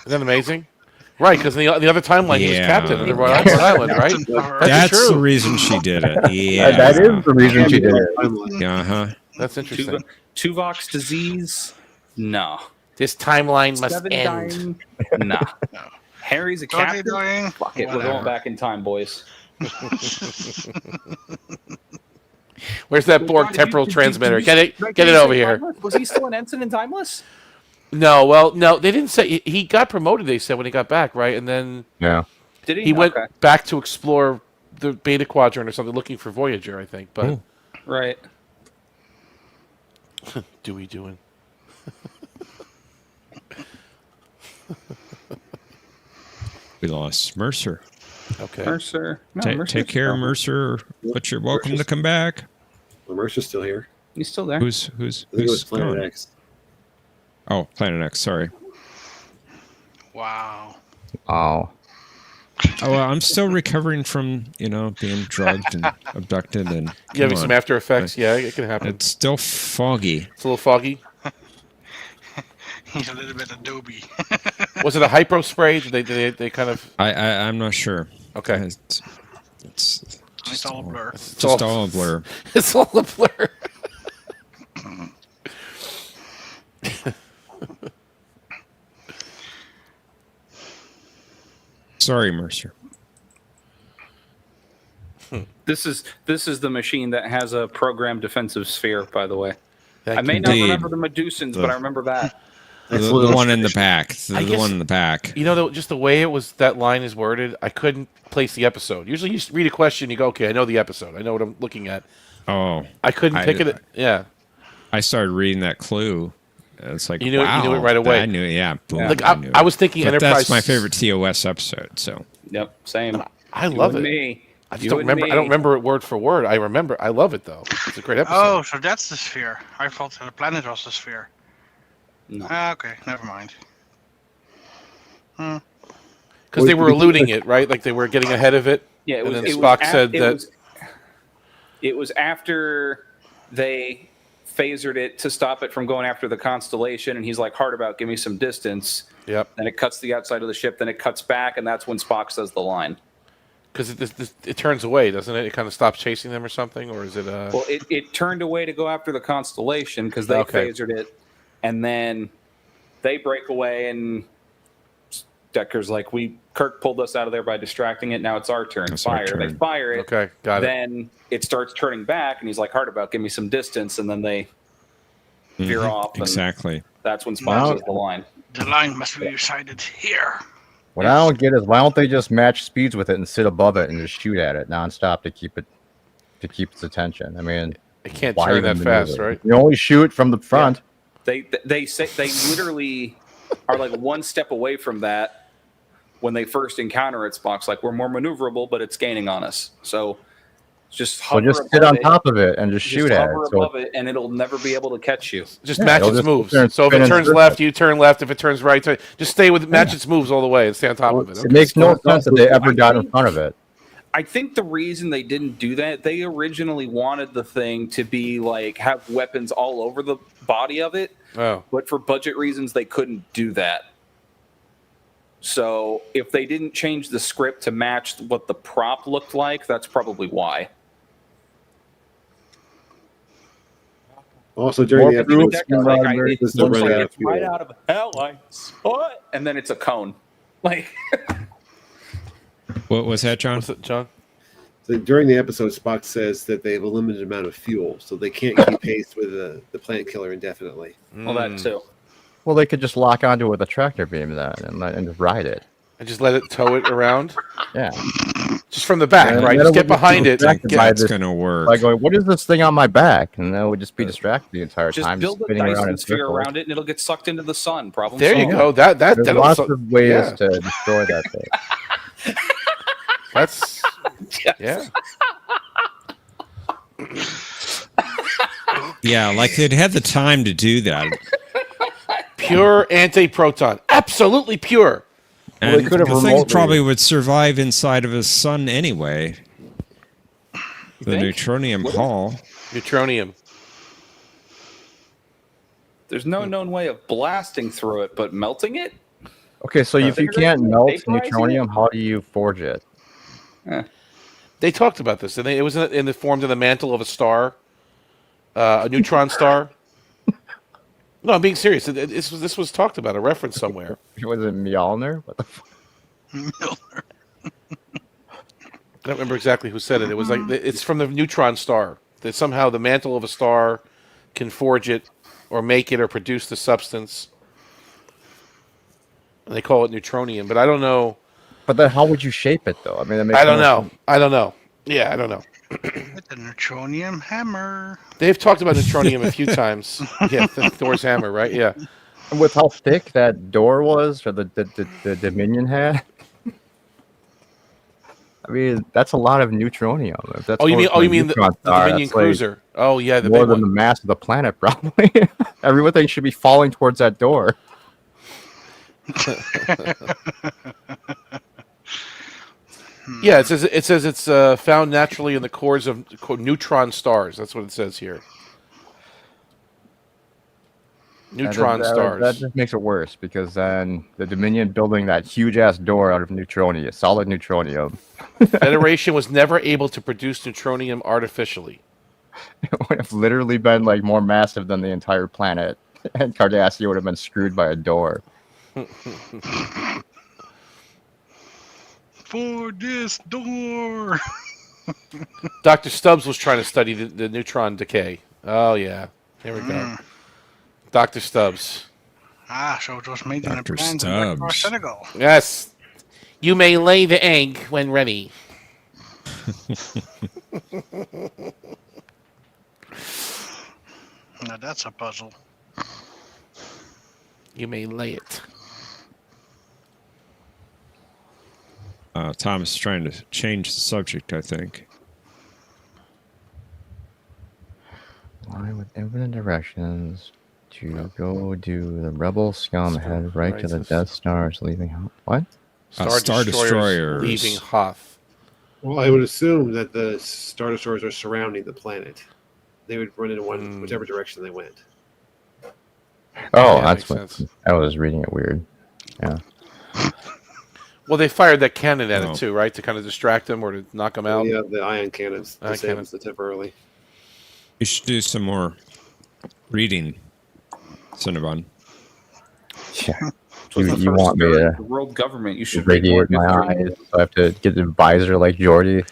that amazing? Right, because the other timeline he was Yeah. captain of the Rhode Island, right? That's true. the reason she did it. Yeah. That is the reason she did it. Uh-huh. That's interesting. Tuvok's disease? No. This timeline must Seven end. dying? Nah. Harry's a Dorothy captain? dying? Fuck it, we're Whatever. going back in time, boys. Where's that Borg temporal transmitter? Get it over here. Was he still an ensign in Timeless? No, they didn't say he got promoted. They said when he got back, right, and then Yeah. Did he? he went Okay. back to explore the Beta Quadrant or something, looking for Voyager, I think. But Ooh. Right. Dewey doing. We lost Mercer. Okay. Mercer. No, Mercer's Take care, still- Mercer. But you're welcome to come back. Well, Mercer's still here. He's still there. Who's I think it was Planet gone? X. Oh, Planet X. Sorry. Wow. Oh. Oh, well, I'm still recovering from being drugged and abducted and You having come some on. after effects? Yeah, it can happen. It's still foggy. It's a little foggy. He's a little bit Adobe. Was it a hypo spray? Did they kind of? I'm not sure. Okay. It's It's all a blur. just all a blur. It's all a blur. Sorry, Mercer. This is the machine that has a programmed defensive sphere, by the way. Thank I may you. not Indeed. remember the Medusans, but I remember that. The one in the back. The guess- one in the back. You know, just the way that line is worded, I couldn't place the episode. Usually, you read a question, you go, "Okay, I know the episode. I know what I'm looking at." Oh, I couldn't pick it. Yeah. I started reading that clue. It's like, You knew wow, it right away. I knew it. Yeah, boom. Like, knew I it. was thinking But Enterprise. That's my favorite TOS episode. So. Yep, same. I love You it. and me. I just You don't and remember. me. I don't remember it word for word. I remember. I love it though. It's a great episode. Oh, so that's the sphere. I thought the planet was the sphere. No. Ah, okay, never mind. Because they were eluding it, right? Like they were getting ahead of it. Yeah, and then Spock said that. It was after they phasered it to stop it from going after the constellation, and he's like, "Hard about, give me some distance." Yep. Then it cuts the outside of the ship. Then it cuts back, and that's when Spock says the line. Because it turns away, doesn't it? It kind of stops chasing them or something, or is it? Well, it turned away to go after the constellation because they phasered it, and then they break away, and Decker's like, Kirk pulled us out of there by distracting it. Now it's our turn. Fire. They fire it. Okay, got it. Then it starts turning back, and he's like, "Hard about, give me some distance," and then they veer off. And exactly. That's when Spock says the line. The line must be decided here. What I don't get is why don't they just match speeds with it and sit above it and just shoot at it nonstop to keep its attention? I mean, it can't why turn that even fast, maneuver? right? You only shoot from the front. Yeah. They say they literally are like one step away from that when they first encounter it. Spock's like, "We're more maneuverable, but it's gaining on us." So just hover just sit above on it, top of it and just shoot at it. hover So above it, and it'll never be able to catch you. Just match its moves. So if it turns left, you turn left. If it turns right, just stay with match its moves all the way and stay on top of it. It makes no sense that they ever got in front of it. I think the reason they didn't do that, they originally wanted the thing to be like have weapons all over the body of it. Oh. But for budget reasons, they couldn't do that. So if they didn't change the script to match what the prop looked like, that's probably why. Also, during the episode, It's right out of hell, what? And then it's a cone. Like, what was that, John? What's it, John? So during the episode, Spock says that they have a limited amount of fuel, so they can't keep pace with the planet killer indefinitely. Well, that too. Well, they could just lock onto it with a tractor beam then and just ride it. And just let it tow it around? Yeah. Just from the back, right? Just get behind it. That's going to work. By going, what is this thing on my back? And then would just be distracted the entire Just time. build a spinning around in Dyson sphere circles. around it, and it'll get sucked into the sun. Problem There you solved. go. There's lots of ways yeah. to destroy that thing. That's yeah. Yeah, like they'd had the time to do that. Pure anti-proton. Absolutely pure. And the thing probably would survive inside of a sun anyway. The neutronium hull. Neutronium. There's no known way of blasting through it, but melting it? Okay, so if you can't melt neutronium, how do you forge it? They talked about this, and it was in the form of the mantle of a star, a neutron star. No, I'm being serious. This was talked about, a reference somewhere. Was it Mjolnir? What the fuck? Mjolnir. I don't remember exactly who said it. It was like it's from the neutron star. That somehow the mantle of a star can forge it, or make it, or produce the substance. And they call it neutronium, but I don't know. But then, how would you shape it, though? I mean, that makes I don't no know. I don't know. Yeah, I don't know. With the neutronium hammer. They've talked about neutronium a few times. Yeah, Thor's hammer, right? Yeah. And with how thick that door was, or the Dominion had. I mean, that's a lot of neutronium. If that's You mean the star, Dominion cruiser? Oh yeah, the more big than one. the mass of the planet, probably. Everything should be falling towards that door. Yeah, it says it's found naturally in the cores of neutron stars. That's what it says here. Neutron stars. That just makes it worse because then the Dominion building that huge ass door out of neutronium, solid neutronium. Federation was never able to produce neutronium artificially. It would have literally been like more massive than the entire planet, and Cardassia would have been screwed by a door. For this door. Dr. Stubbs was trying to study the neutron decay. Oh yeah, here we go. Dr. Stubbs. Ah, so it was made in a Dr. plant in Dakar, Stubbs. Senegal. Yes, you may lay the egg when ready. Now that's a puzzle. You may lay it. Thomas is trying to change the subject, I think. Why with infinite directions to go do the rebel scum head right to the Death Stars, leaving what? Star Destroyers leaving Hoth. Well, I would assume that the Star Destroyers are surrounding the planet. They would run in whichever direction they went. Oh, Yeah, that's makes what sense. I was reading it weird. Yeah. Well, they fired that cannon at it too, right? To kind of distract them or to knock them out. Yeah, the ion cannons Ion disables it temporarily. You should do some more reading, Cinnabon. Yeah. So it's the You first want me third to of the world government. You should make more radiate my history. eyes, so I have to get the visor like Jordy.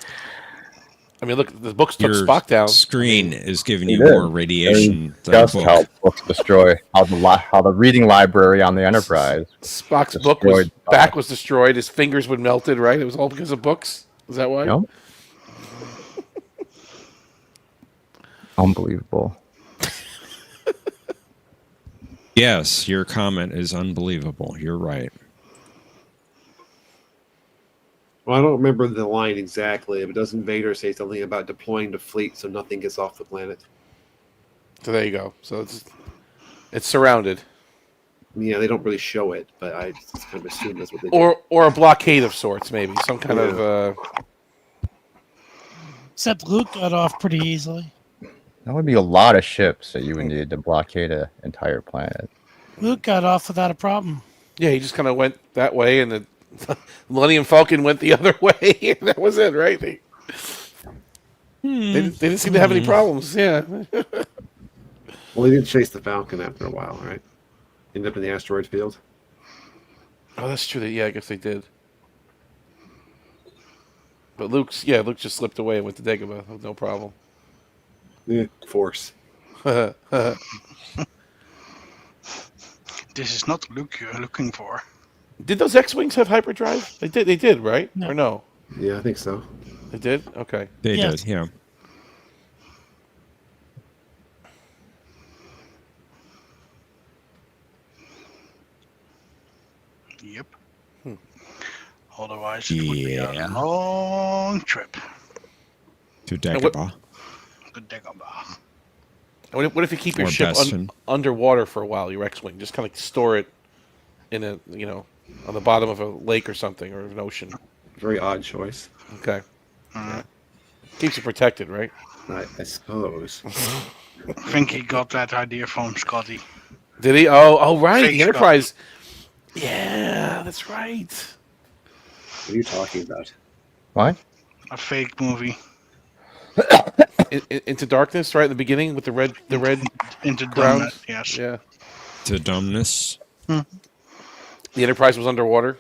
I mean, look, the books took Your Spock down. screen is giving It you is. more radiation than a Just how book. books destroy how the reading library on the Enterprise. Spock's book was destroyed back was destroyed. His fingers were melted. Right? It was all because of books. Is that why? Yep. Unbelievable. Yes, your comment is unbelievable. You're right. Well, I don't remember the line exactly, but doesn't Vader say something about deploying the fleet so nothing gets off the planet? So there you go. So it's surrounded, Yeah, they don't really show it, but I just kind of assume that's what they do. or a blockade of sorts, maybe some kind of. Except Luke got off pretty easily. That would be a lot of ships that you would need to blockade an entire planet. Luke got off without a problem. Yeah, he just kind of went that way, and the Millennium Falcon went the other way. That was it, right? They didn't seem to have any problems. Yeah. Well, they did chase the Falcon after a while, right? Ended up in the asteroid field. Oh, that's true. Yeah, I guess they did. But Luke just slipped away and went to Dagobah with no problem. Yeah, Force. This is not Luke you're looking for. Did those X-wings have hyperdrive? They did. They did, right? No. Or no? Yeah, I think so. They did. Okay. They Yes. did, yeah. Yep. Otherwise, it would be a long trip. To Dagobah. to Dagobah. What if you keep your Or ship Bastion. underwater for a while? Your X-wing, just kind of store it in a on the bottom of a lake or something, or an ocean. Very odd choice. Okay. Yeah. Keeps you protected, right? I suppose. I think he got that idea from Scotty. Did he? Oh, right. Fake The Enterprise. Yeah, that's right. What are you talking about? What? A fake movie. Into Darkness, right in the beginning with the red Into ground. Dumbness, yes. Yeah. To dumbness. The Enterprise was underwater.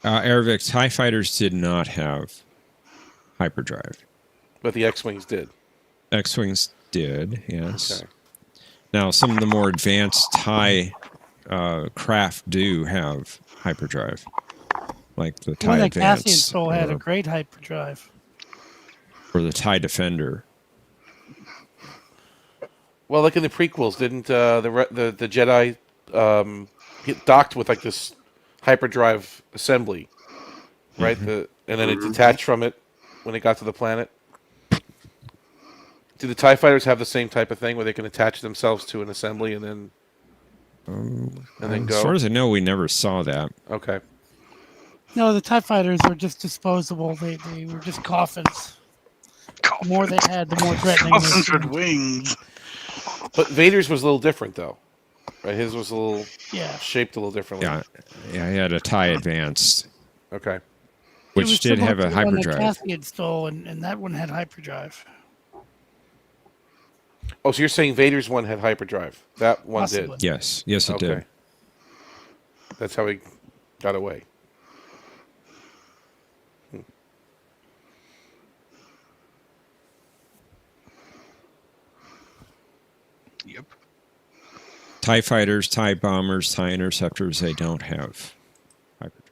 Airvix TIE fighters did not have hyperdrive. But the X-wings did. X-wings did, yes. Okay. Now, some of the more advanced TIE craft do have hyperdrive, like the One TIE that Cassian Advance stole had a great hyperdrive. or the TIE Defender. Well, like in the prequels, didn't the Jedi get docked with like this hyperdrive assembly, right? And then it detached from it when it got to the planet. Do the TIE fighters have the same type of thing where they can attach themselves to an assembly and then go? As far as I know, we never saw that. Okay. No, the TIE fighters were just disposable. They were just coffins. The more they had, the more threatening they Coffins with seemed. wings. But Vader's was a little different, though. Right? His was a little shaped a little differently. Yeah, he had a TIE Advanced, Okay. It which was did similar have to a the one that hyperdrive. Cassian stole, and that one had hyperdrive. Oh, so you're saying Vader's one had hyperdrive? That one Possibly. did. Yes, it did. That's how he got away. Yep. TIE fighters, TIE bombers, TIE interceptors, they don't have hyperdrive.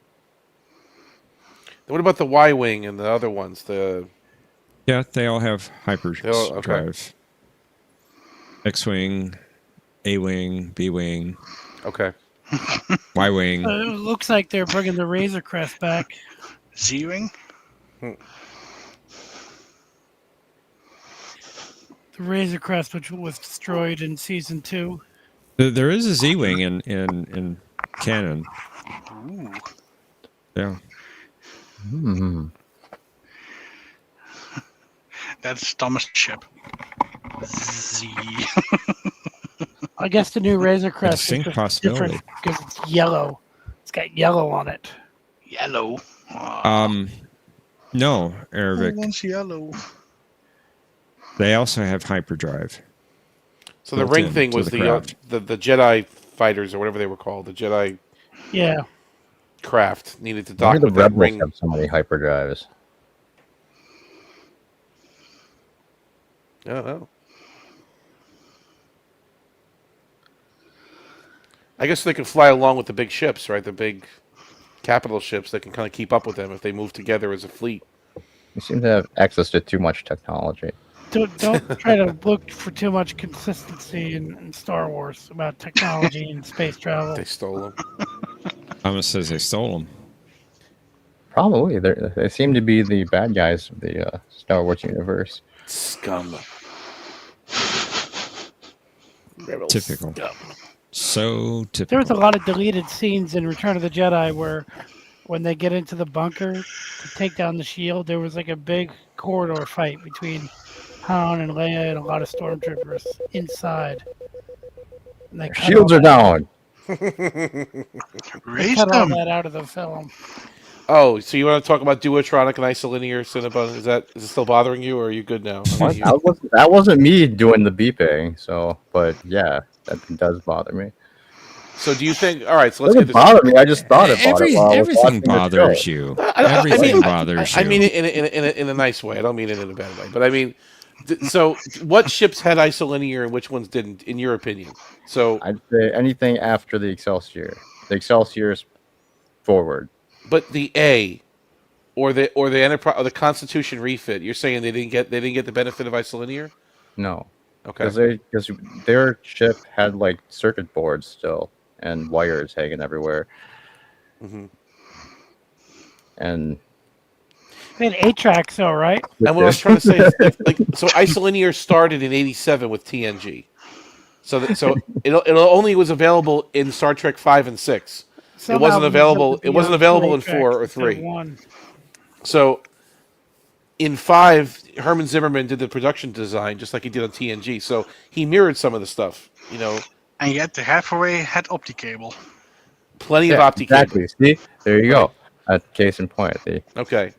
What about the Y-wing and the other ones? Yeah, they all have hyperdrive. They all- okay. X-wing, A-wing, B-wing, Okay. Y-wing. It looks like they're bringing the Razor Crest back. Z-Wing? The Razor Crest, which was destroyed in season 2. There is a Z-wing in canon. Ooh. Yeah. That's Thomas' ship. Z. I guess the new Razor Crest is distinct just possibility. different because it's yellow. It's got yellow on it. Yellow. No, Who Arabic. wants yellow? They also have hyperdrive. So the built ring in thing to was the the craft. the Jedi fighters or whatever they were called. The Jedi Yeah. craft needed to Why dock do the with that Rebels ring. have so many hyperdrives? I don't know. I guess they can fly along with the big ships, right? The big capital ships that can kind of keep up with them if they move together as a fleet. You seem to have access to too much technology. Don't try to look for too much consistency in Star Wars about technology and space travel. They stole them. Thomas says they stole them. Probably. They seem to be the bad guys of the Star Wars universe. Scum. Rebels. Typical. Scum. So typical. There was a lot of deleted scenes in Return of the Jedi where when they get into the bunker to take down the shield, there was like a big corridor fight between Han and Leia and a lot of stormtroopers inside. And they cut Shields all are that- down. They Raise cut all them. that out of the film. Oh, so you want to talk about duotronic and isolinear Cinnabon? Is it still bothering you, or are you good now? I What? mean, That wasn't me doing the beeping. So, but yeah, that does bother me. so do you think? All right, so It let's get doesn't this. bother me. I just thought about it while I was Everything watching the bothers show. you. I Everything mean, bothers I you. mean it in a nice way. I don't mean it in a bad way. But I mean, so what ships had isolinear and which ones didn't, in your opinion? So, I'd say anything after the Excelsior. The Excelsior's forward. but the A, or the Enterprise or the Constitution refit, you're saying they didn't get the benefit of isolinear? No, Okay. because their ship had like circuit boards still and wires hanging everywhere. Mm-hmm. And They had 8 tracks, though, right? And what I was trying to say is, like, so isolinear started in '87 with TNG, so it only was available in Star Trek 5 and 6. Some It wasn't albums available. have to It be wasn't on available 2 in 4 or tracks instead of 3. 1. So in 5, Herman Zimmerman did the production design just like he did on TNG. So he mirrored some of the stuff. You know, And yet the Hathaway had opti cable. plenty of yeah, optic cable. exactly. See, there you go. That's case in point. Okay.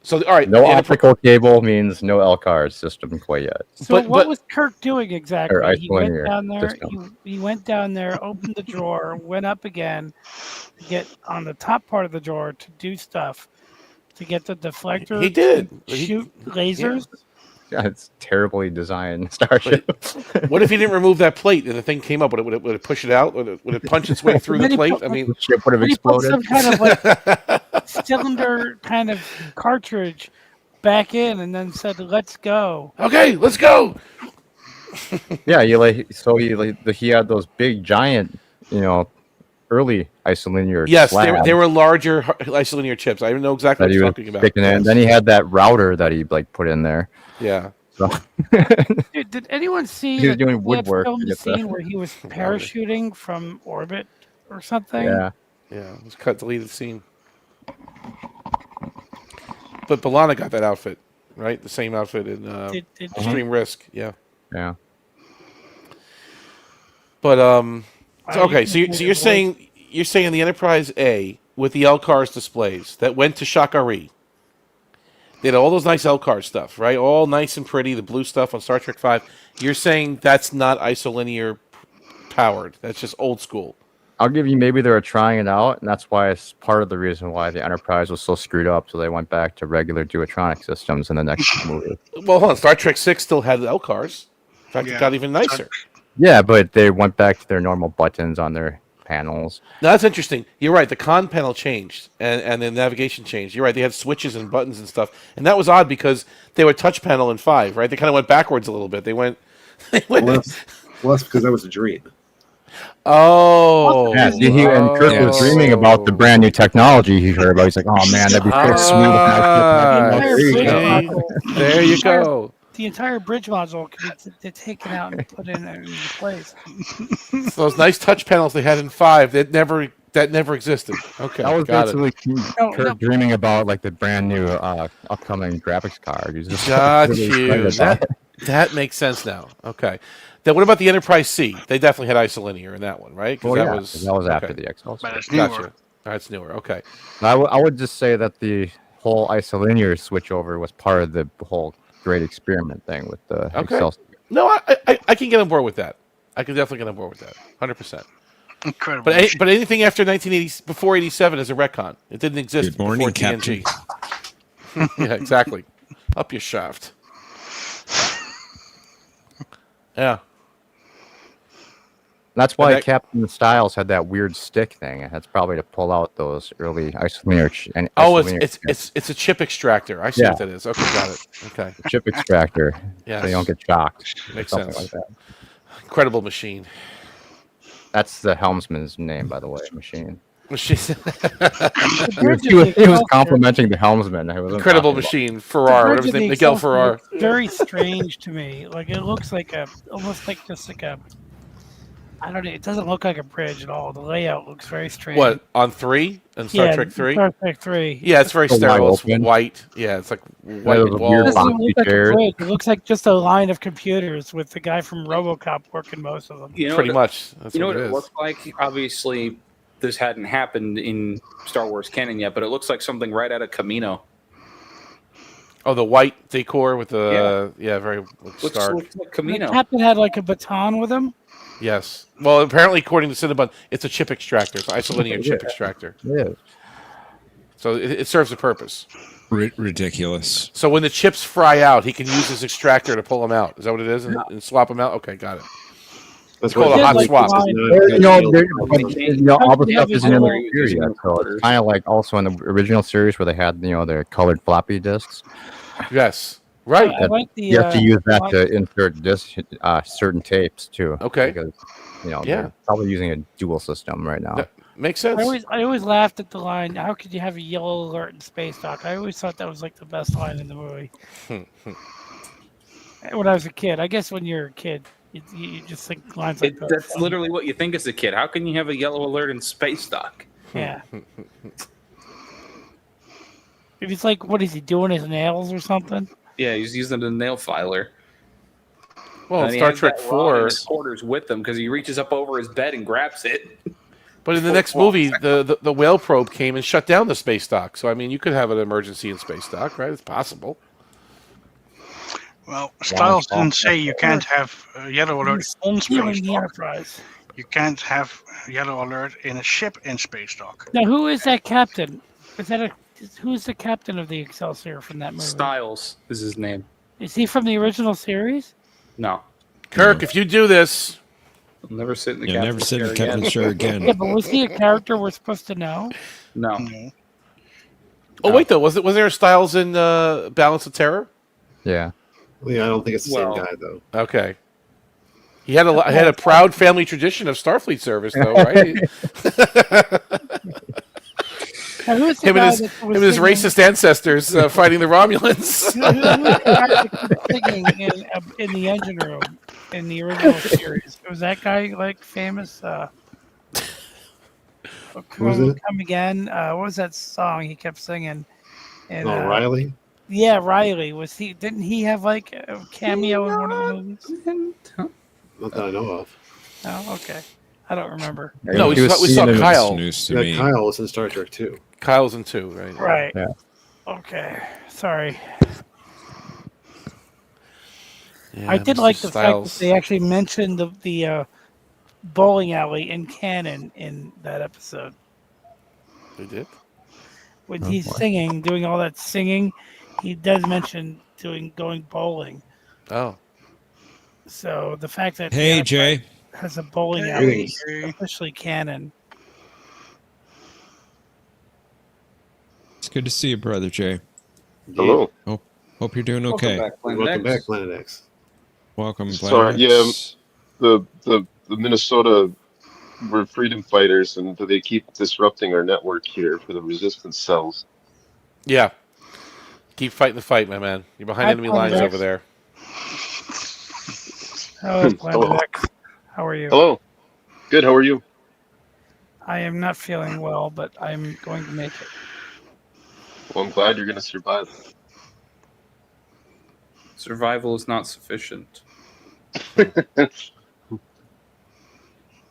So all right, No and optical cable means no LCARS system quite yet. So But- what but- was Kirk doing exactly? Or He went isolinear down there. system. He went down there, opened the drawer, went up again, to get on the top part of the drawer to do stuff, to get the deflector. He did. to shoot lasers. Yeah, it's terribly designed starship. What if he didn't remove that plate and the thing came up? Would it push it out? Would it punch its way through the Then he plate? put- I mean, The ship would have He put exploded. some kind of like cylinder kind of cartridge back in, and then said, "Let's go." okay, let's go. Yeah, he had those big giant, early isolinear. Yes, slabs they were larger isolinear chips. I know exactly that what he you're was talking about. sticking in. Yes. Then he had that router that he put in there. Yeah. So Dude, did anyone see? He was that doing they had woodwork filmed to the get the- scene where he was parachuting from orbit or something? yeah, Yeah, it was cut, deleted scene. But B'Elanna got that outfit, right? The same outfit in Did Extreme Risk. Yeah. yeah. But so, you okay, can so hear you're the saying the Enterprise A with the LCARS displays that went to Shakari. They had all those nice LCAR stuff, right? All nice and pretty, the blue stuff on Star Trek 5. You're saying that's not isolinear powered. That's just old school. I'll give you maybe they were trying it out, and that's why it's part of the reason why the Enterprise was so screwed up. So they went back to regular duotronic systems in the next movie. Well, hold on. Star Trek 6 still had LCARS. In fact, it Yeah. got even nicer. Yeah, but they went back to their normal buttons on their panels. Now, that's interesting. You're right. The con panel changed, and the navigation changed. You're right. They had switches and buttons and stuff, and that was odd because they were touch panel in 5, right? They kind of went backwards a little bit. They went Well, that's because that was a dream. Oh, Yeah, see, and Kirk was dreaming about the brand new technology he heard about. He's like, "Oh man, that'd be so smooth." There you go. The entire bridge module can be taken out and put in place. So those nice touch panels they had in 5 that never existed. Okay, That was got it. basically Kirk dreaming about like the brand new upcoming graphics card. He's just Got really you. excited about it. That makes sense now. Okay. Then what about the Enterprise C? They definitely had isolinear in that one, right? Well, that yeah, was 'cause that was after okay. the XL. But it's newer. Gotcha. All right, it's newer. Okay. I would just say that the whole isolinear switchover was part of the whole great experiment thing with the Excel. No, I can get on board with that. I can definitely get on board with that. 100%. Incredible. But anything after 1980, before 87 is a retcon. It didn't exist Good morning, before TNG. Yeah, exactly. Up your shaft. Yeah. That's why Captain Styles had that weird stick thing. That's probably to pull out those early isolinear. It's a chip extractor. I see what that is. Okay, got it. Okay. Chip extractor. Yeah. So you don't get shocked. Makes something sense. like that. Incredible machine. That's the helmsman's name, by the way. Machine. Machine. he was complimenting the helmsman. Incredible machine. Farrar. What was his name? Miguel Farrar. Very strange to me. Like it looks like almost like just like a. I don't know. It doesn't look like a bridge at all. The layout looks very strange. What, on 3? On Star Trek 3? Star Trek 3. Yeah, it's very sterile. It's white. Yeah, it's like white walls. It doesn't look like a bridge. It looks like just a line of computers with the guy from RoboCop working most of them. Pretty much. That's you know what what it it is. looks like? Obviously, this hadn't happened in Star Wars canon yet, but it looks like something right out of Camino. Oh, the white decor with the... Yeah, very Looks stark. like Camino. The captain had like a baton with him. Yes. Well, apparently, according to Cinnabon, it's a chip extractor. It's an isolinear chip extractor. Yeah. So it serves a purpose. Ridiculous. So when the chips fry out, he can use his extractor to pull them out. Is that what it is? And swap them out? Okay, got it. That's called a hot swap. all the stuff isn't in the computer yet, so it's kind of like also in the original series where they had their colored floppy disks. Yes, right. I like the, you have to use that to insert certain tapes too. Okay. Because they're probably using a dual system right now. That makes sense. I always laughed at the line. How could you have a yellow alert in Space Dock? I always thought that was like the best line in the movie. When I was a kid, I guess when you're a kid, you just think lines like that. That's literally what you think as a kid. How can you have a yellow alert in Space Dock? Yeah. If it's like, what is he doing? His nails or something? Yeah, he's using a nail filer. Well, and Star Trek 4, in his quarters with him because he reaches up over his bed and grabs it. but in the next movie, the whale probe came and shut down the space dock. So I mean, you could have an emergency in space dock, right? It's possible. Well, Styles didn't say you can't have a yellow alert on Stealing space the dock. Enterprise. You can't have yellow alert in a ship in space dock. Now, who is that captain? Who's the captain of the Excelsior from that movie? Styles is his name. Is he from the original series? No. Kirk, if you do this, I'll never sit in the You'll never sit in the captain's chair again. Yeah, but was he a character we're supposed to know? No. Oh wait, though, was there a Styles in Balance of Terror? Yeah. Yeah, I don't think it's the same guy though. Okay. He had a proud family tradition of Starfleet service, though, right? Now, who's the him guy and that was his singing- racist ancestors fighting the Romulans. Who was the guy that was singing in the engine room in the original series? Was that guy like famous? Come again? What was that song he kept singing? And, Riley. Yeah, Riley. Didn't he have like a cameo in one of the movies? Not that I know of. Oh, okay. I don't remember. No, we saw Kyle. Kyle was in Star Trek 2. Kyle's in 2, right? Right. Yeah. Okay. Sorry. Yeah, I did Mr. like the fact Styles. that they actually mentioned the bowling alley in canon in that episode. They did? When he's singing, doing all that singing, he does mention going bowling. Oh. So the fact that Hey, Jay. has a bowling alley is officially canon. It's good to see you, brother Jay. Hello. Hope you're doing okay. Welcome back, Planet X. Welcome, Sorry, Blanks. the Minnesota were freedom fighters, and they keep disrupting our network here for the resistance cells. Yeah. Keep fighting the fight, my man. You're behind Hi, enemy Planet lines X. over there. Hello, Planet Hello. X. How are you? Hello. Good. How are you? I am not feeling well, but I'm going to make it. Well, I'm glad you're going to survive. Survival is not sufficient.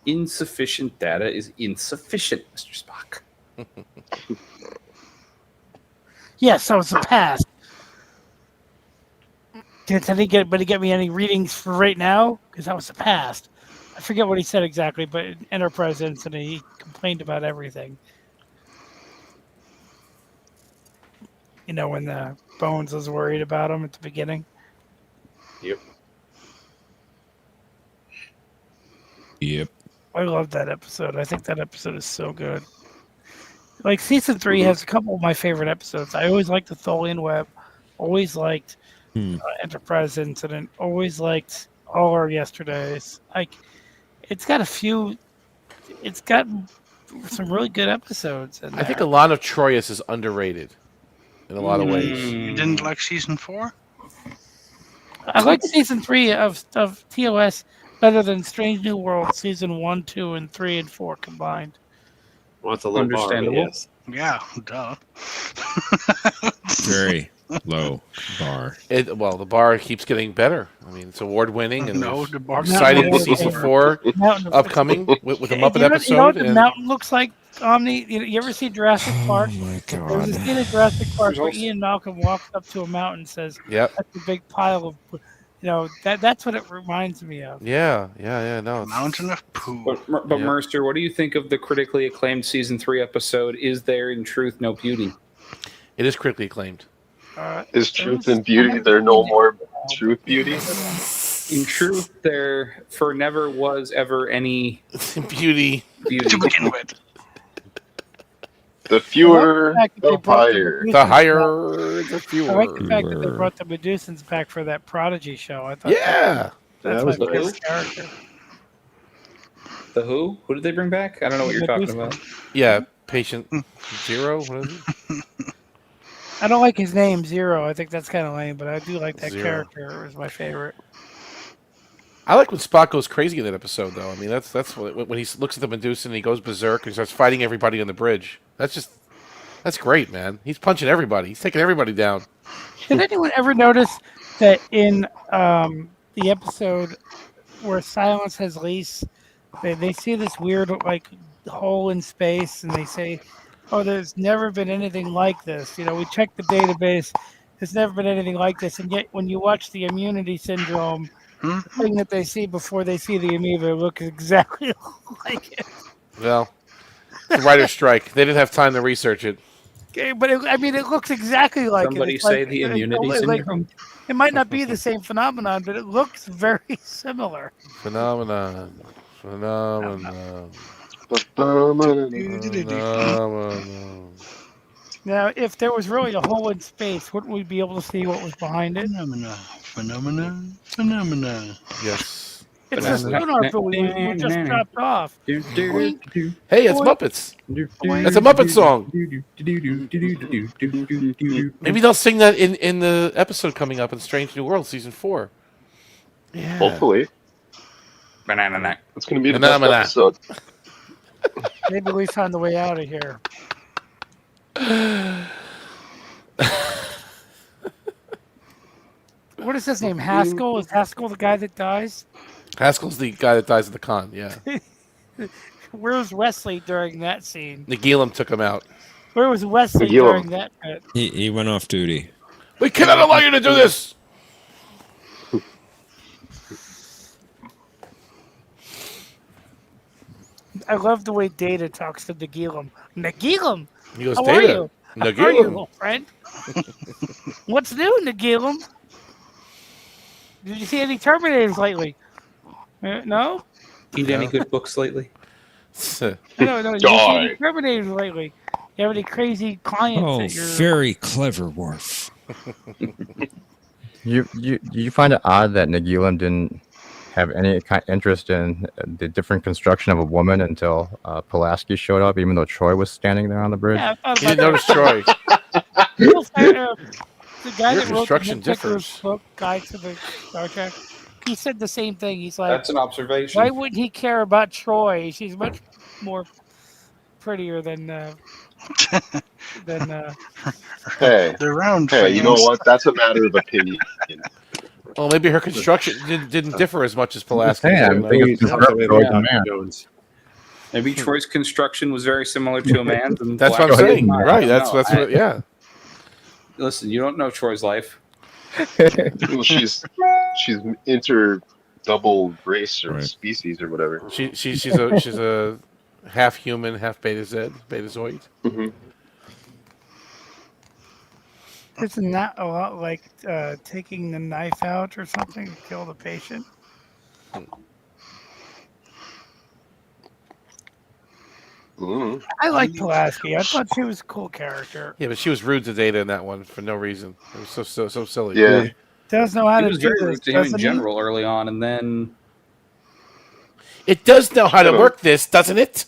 Insufficient data is insufficient, Mr. Spock. Yes, so it's a pass. Did anybody get me any readings for right now? Because that was the past. I forget what he said exactly, but in Enterprise Incident, he complained about everything. You know, when the Bones was worried about him at the beginning. Yep. Yep. I love that episode. I think that episode is so good. Like, season 3 has a couple of my favorite episodes. I always liked the Tholian Web. Always liked Enterprise Incident. Always liked All Our Yesterdays. Like, it's got some really good episodes in there. I think Alana Troyes is underrated in a lot of ways. You didn't like season 4? I like season 3 of TOS better than Strange New World season 1, 2, and 3 and 4 combined. Well, that's a low bar, but yes. Yeah, duh. Very low bar. Well, the bar keeps getting better. I mean, it's award-winning, and No, the bar- excited Mountain season Mountain 4 Mountain- upcoming with a Muppet episode. You know what the and mountain looks like, Omni? You ever see Jurassic Park? Oh my There was a god. scene in Jurassic Park There's where also- Ian Malcolm walks up to a mountain and says, Yep. "That's a big pile of," that's what it reminds me of. Yeah. No, it's- Mountain of poo. But Yeah. Mercer, what do you think of the critically acclaimed season 3 episode? Is there in truth no beauty? It is critically acclaimed. Is truth and beauty there no more truth beauty? In truth, there for never was ever any Beauty. beauty. To begin with. The fewer, I like the fact that they the brought higher. The higher, the fewer. I like the fact that they brought the Medusans back for that Prodigy show. I thought Yeah. that's That my was nice. favorite character. The who? Who did they bring back? I don't know what you're talking about. Yeah. Patient Zero. What is it? I don't like his name, Zero. I think that's kind of lame, but I do like that Zero. character. It was my favorite. I like when Spock goes crazy in that episode, though. I mean, that's when he looks at the Medusa and he goes berserk and starts fighting everybody on the bridge. That's great, man. He's punching everybody. He's taking everybody down. Did anyone ever notice that in the episode where Silence has lease, they see this weird like hole in space, and they say, "Oh, there's never been anything like this." We checked the database. There's never been anything like this, and yet when you watch the Immunity Syndrome, the thing that they see before they see the amoeba looks exactly like it. Well, it's a writer's strike. They didn't have time to research it. Okay, but it looks exactly like Somebody it. It's say like- the immunity like- syndrome. It might not be the same phenomenon, but it looks very similar. Phenomenon. Now, if there was really a hole in space, wouldn't we be able to see what was behind it? Phenomena. Yes. It's a sonar buoy we just dropped off. Boink. Hey, it's Muppets. That's a Muppet song. Maybe they'll sing that in the episode coming up in Strange New World season 4. Yeah. Hopefully. Banana neck. It's going to be the best Phenomena. episode. Maybe we found the way out of here. What is his name? Haskell? Is Haskell the guy that dies? Haskell's the guy that dies at the con, yeah. Where was Wesley during that scene? Nagilum took him out. Where was Wesley Nagilum. during that bit? He went off duty. We cannot allow you to do this! I love the way Data talks to Nagilum. Nagilum! He goes, How are Data. you? How are you, Nagilum. little friend? What's new, Nagilum? Did you see any Terminators lately? No? Eat any good books lately? No. Did you see any Terminators lately? You have any crazy clients Oh, that you're... very clever, Worf. You find it odd that Nagilum didn't have any kind of interest in the different construction of a woman until Pulaski showed up, even though Troy was standing there on the bridge? Yeah, I thought You didn't about notice Troy. the guy Your that wrote the construction Nitpicker's differs. book, Guide to the Star Trek, he said the same thing. He's like, That's an observation. why wouldn't he care about Troy? She's much more prettier than Hey, The round hey, you know face. what? That's a matter of opinion. Well, maybe her construction didn't differ as much as Pulaski. Yeah, I'm thinking it's That's the way Troy's about a Dr. man. Jones. Maybe Troy's construction was very similar to a man's. And That's what I'm Pulaski's saying. not. I Right. don't That's know. what. Yeah. Listen, you don't know Troy's life. Well, she's inter double race or Right. species or whatever. She's a half human, half betazoid. Hmm. isn't that a lot like taking the knife out or something to kill the patient? Mm. I like Pulaski. I thought she was a cool character. Yeah, but she was rude to Data in that one for no reason. It was so silly. Yeah. Does know how He to was do very this, rude to him in doesn't he? general early on, and then It does know how to work this, doesn't it?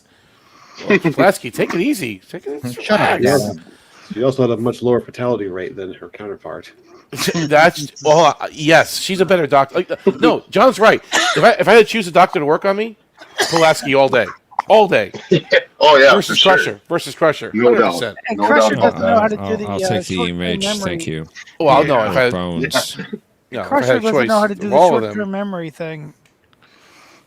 Well, Pulaski, take it easy. Take it easy. Shut up. Yeah. She also had a much lower fatality rate than her counterpart. That's yes, she's a better doctor. Like, no, John's right. If I had to choose a doctor to work on me, Pulaski all day. Oh yeah, versus for Crusher. sure. Versus Crusher. No 100%. doubt. And No Crusher doubt doesn't about know how that. to do the I'll take the short-term image. memory. Thank you. Well, no, if I had, Bones. no, if I Crusher had a doesn't choice know how to do of the all of short-term them. memory thing,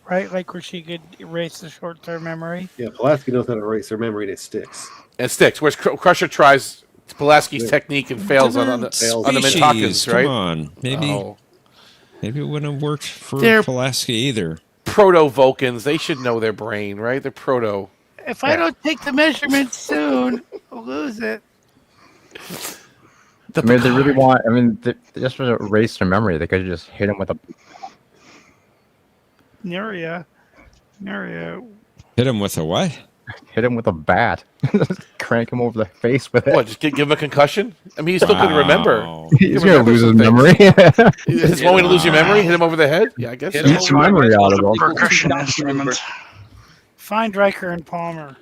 right? Like where she could erase the short-term memory. Yeah, Pulaski knows how to erase her memory and it sticks. And sticks. Whereas Crusher tries Pulaski's technique and fails on the Species, Mintakans, come right? on. Maybe Oh. maybe it wouldn't have worked for They're- Pulaski either. Proto-Vulcans, they should know their brain, right? They're proto. If I don't take the measurement soon, I'll lose it. I mean, they really want. I mean, they just want to erase their memory. They could just hit him with a. Neria. Hit him with a what? Hit him with a bat. Crank him over the face with it. What, just give him a concussion? I mean, he's still going to remember. Wow. He's gonna lose his memory. Is one way to lose your memory? Hit him over the head? Yeah, I guess. Hit so. him Beat your memory out of him. Percussion instrument. Find Riker and Palmer.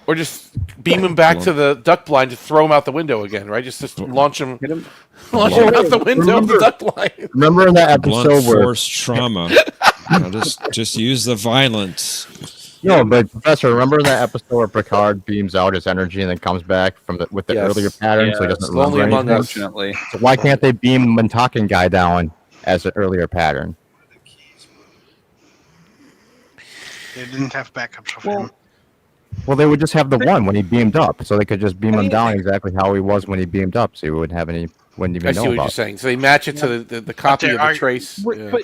Or just beam him back to the duck blind to throw him out the window again, right? Just launch him, launch him out the window of the duck blind. Remember in that Blunt episode where force trauma. Just use the violence. no, but Professor, remember in that episode where Picard beams out his energy and then comes back from with the Yes. earlier pattern, so he Yes, doesn't Lonely remember Among anything? Us. unfortunately, So why can't they beam the Mintakan guy down as an earlier pattern? They didn't have backups of him. Well, they would just have the one when he beamed up, so they could just beam him down exactly how he was when he beamed up, so he wouldn't have any, wouldn't even I see know what you're about. saying. So they match it to the copy there of the are- trace. But- Yeah. but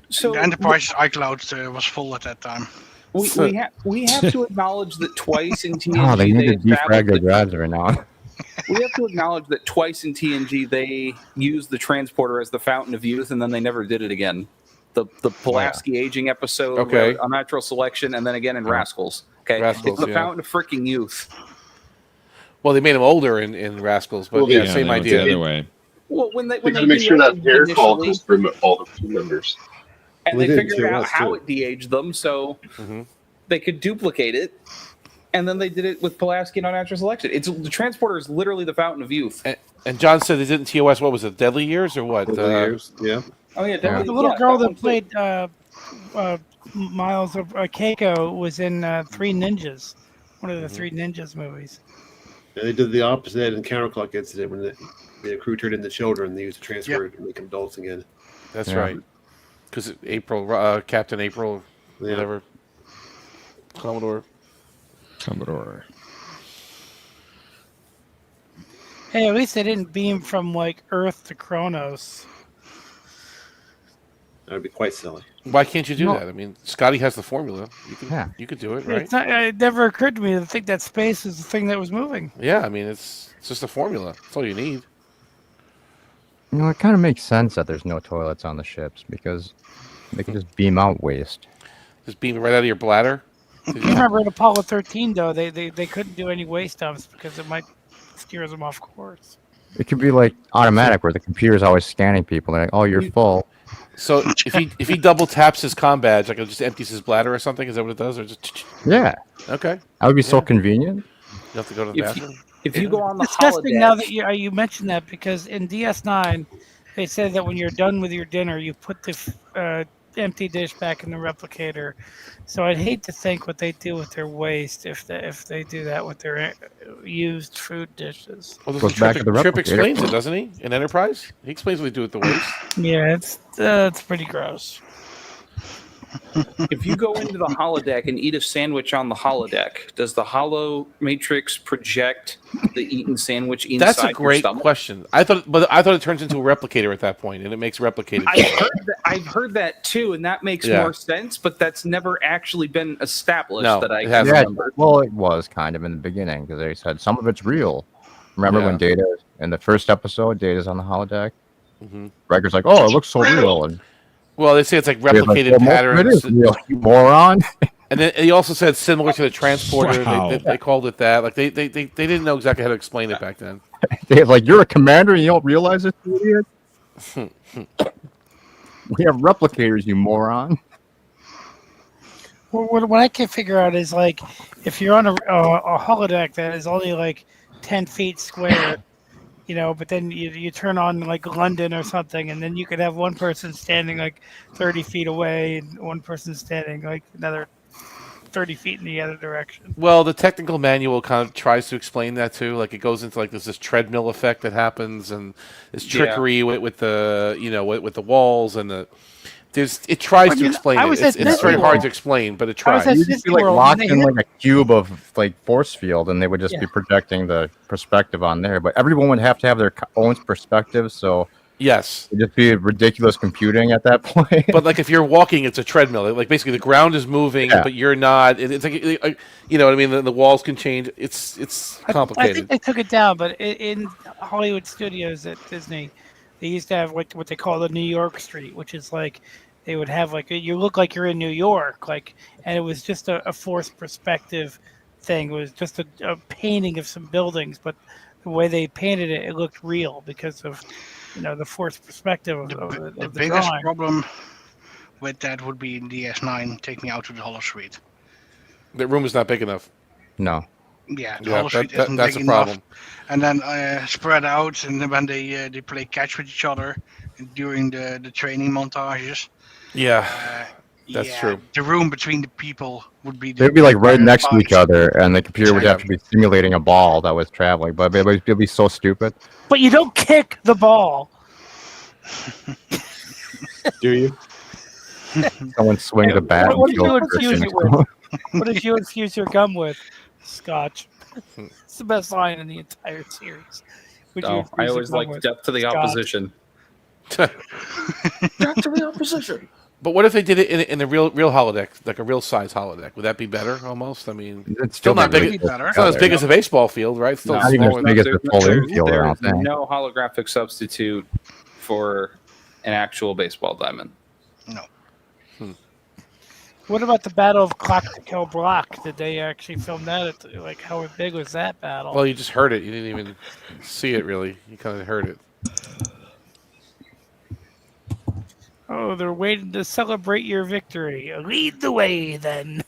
so The Enterprise's iCloud was full at that time. we have to acknowledge that twice in TNG Oh, they need to established defrag their that- drives every now. we have to acknowledge that twice in TNG they used the transporter as the fountain of youth, and then they never did it again. The Pulaski aging episode, Okay. Unnatural Selection, and then again in Rascals. Okay, Rascals, it's the yeah. fountain of freaking youth. Well, they made him older in Rascals, but Well, yeah, yeah, same they went idea. the other way. Well, when they They gotta do make sure that aging hair initially, follicles from all the crew members. and Well, they they did figured to out us, how too. it de-aged them, so Mhm. they could duplicate it. And then they did it with Pulaski and Unnatural Selection. It's the transporter is literally the fountain of youth. And John said they didn't TOS. What was it? Deadly Years or what? Over the years, yeah. Oh yeah, Yeah. definitely. The little Yeah, girl that that one too. played Miles of Keiko was in Three Ninjas, one of the Three Ninjas movies. And they did the opposite in Counterclock Incident when the crew turned into children. They used the transfer to make them adults again. That's Yeah. right. Because April, Captain April, Yeah. whatever. Commodore. Hey, at least they didn't beam from like Earth to Kronos. That would be quite silly. Why can't you do No. that? I mean, Scotty has the formula. Yeah. You could do it, right? It's not, it never occurred to me to think that space is the thing that was moving. Yeah, I mean, it's just a formula. That's all you need. You know, it kind of makes sense that there's no toilets on the ships because they can just beam out waste. Just beam it right out of your bladder. You remember in Apollo 13, though, they couldn't do any waste dumps because it might steer them off course. It could be like automatic, where the computer's always scanning people. They're like, "Oh, you're full." So if he double taps his comm badge, like it just empties his bladder or something. Is that what it does? Or just Yeah, okay? that would be so convenient. You have to go to the bathroom. If you go on the Disgusting holodeck, now that you mentioned that, because in DS9 they said that when you're done with your dinner, you put the empty dish back in the replicator. So I'd hate to think what they do with their waste if they do that with their used food dishes. Well, Goes back to the Trip replicator. explains it, doesn't he? In Enterprise, he explains what they do with the waste. Yeah, it's pretty gross. if you go into the holodeck and eat a sandwich on the holodeck, does the holo matrix project the eaten sandwich inside That's a your great stomach? question. I thought it turns into a replicator at that point, and it makes replicated. I've heard that too, and that makes Yeah. more sense. But that's never actually been established. No, that I it can hasn't. remember. Well, it was kind of in the beginning because they said some of it's real. Remember when Data in the first episode, Data's on the holodeck? Mhm. Riker's like, "Oh, it looks so real," and Well, they say it's like Dave's replicated "Well, most of it patterns. is real, you moron." And then he also said similar to the transporter. Wow. They called it that. Like they didn't know exactly how to explain it back then. Dave's like, "You're a commander and you don't realize it, you idiot." We have replicators, you moron. What I can figure out is, like, if you're on a holodeck that is only like 10 feet square, but then you turn on like London or something, and then you could have one person standing like 30 feet away and one person standing like another 30 feet in the other direction. Well, the technical manual kind of tries to explain that too. Like it goes into like there's this treadmill effect that happens, and this trickery with the with the walls and the. It tries to explain it. It's very hard to explain, but it tries. You'd just be like locked in like a cube of like force field, and they would just be projecting the perspective on there. But everyone would have to have their own perspective, so yes, it'd just be ridiculous computing at that point. But like if you're walking, it's a treadmill. Like basically the ground is moving, but you're not. It's like you know what I mean. The walls can change. It's complicated. I think they took it down, but in Hollywood studios at Disney, they used to have what they call the New York Street, which is like they would have like you look like you're in New York, and it was just a forced perspective thing. It was just a painting of some buildings, but the way they painted it, it looked real because of the forced perspective of The the biggest drawing. problem with that would be in DS9. Take me out to the Holo Suite. The room is not big enough. No. Yeah, the Holo Suite isn't that's big a problem. enough. And then spread out, and then when they play catch with each other during the training montages. Yeah, that's true. The room between the people would be. They'd be like right next to each other, and the computer would have to be simulating a ball that was traveling. But it'd be so stupid. But you don't kick the ball. Do you? Someone swings a bat. What and did you kills infuse Christian. it with? What did you infuse your gum with? Scotch. It's the best line in the entire series. I always like death to the opposition. Death to the opposition. But what if they did it in a real holodeck, like a real size holodeck? Would that be better? Almost. I mean, It's still not really big. good. It's not as big as a baseball field, right? It's still Not even as smaller. big as the full infield, I don't There's think. no holographic substitute for an actual baseball diamond. No. What about the Battle of Clactico Block? Did they actually film that? Like, how big was that battle? Well, you just heard it. You didn't even see it, really. You kind of heard it. Oh, they're waiting to celebrate your victory. Lead the way, then.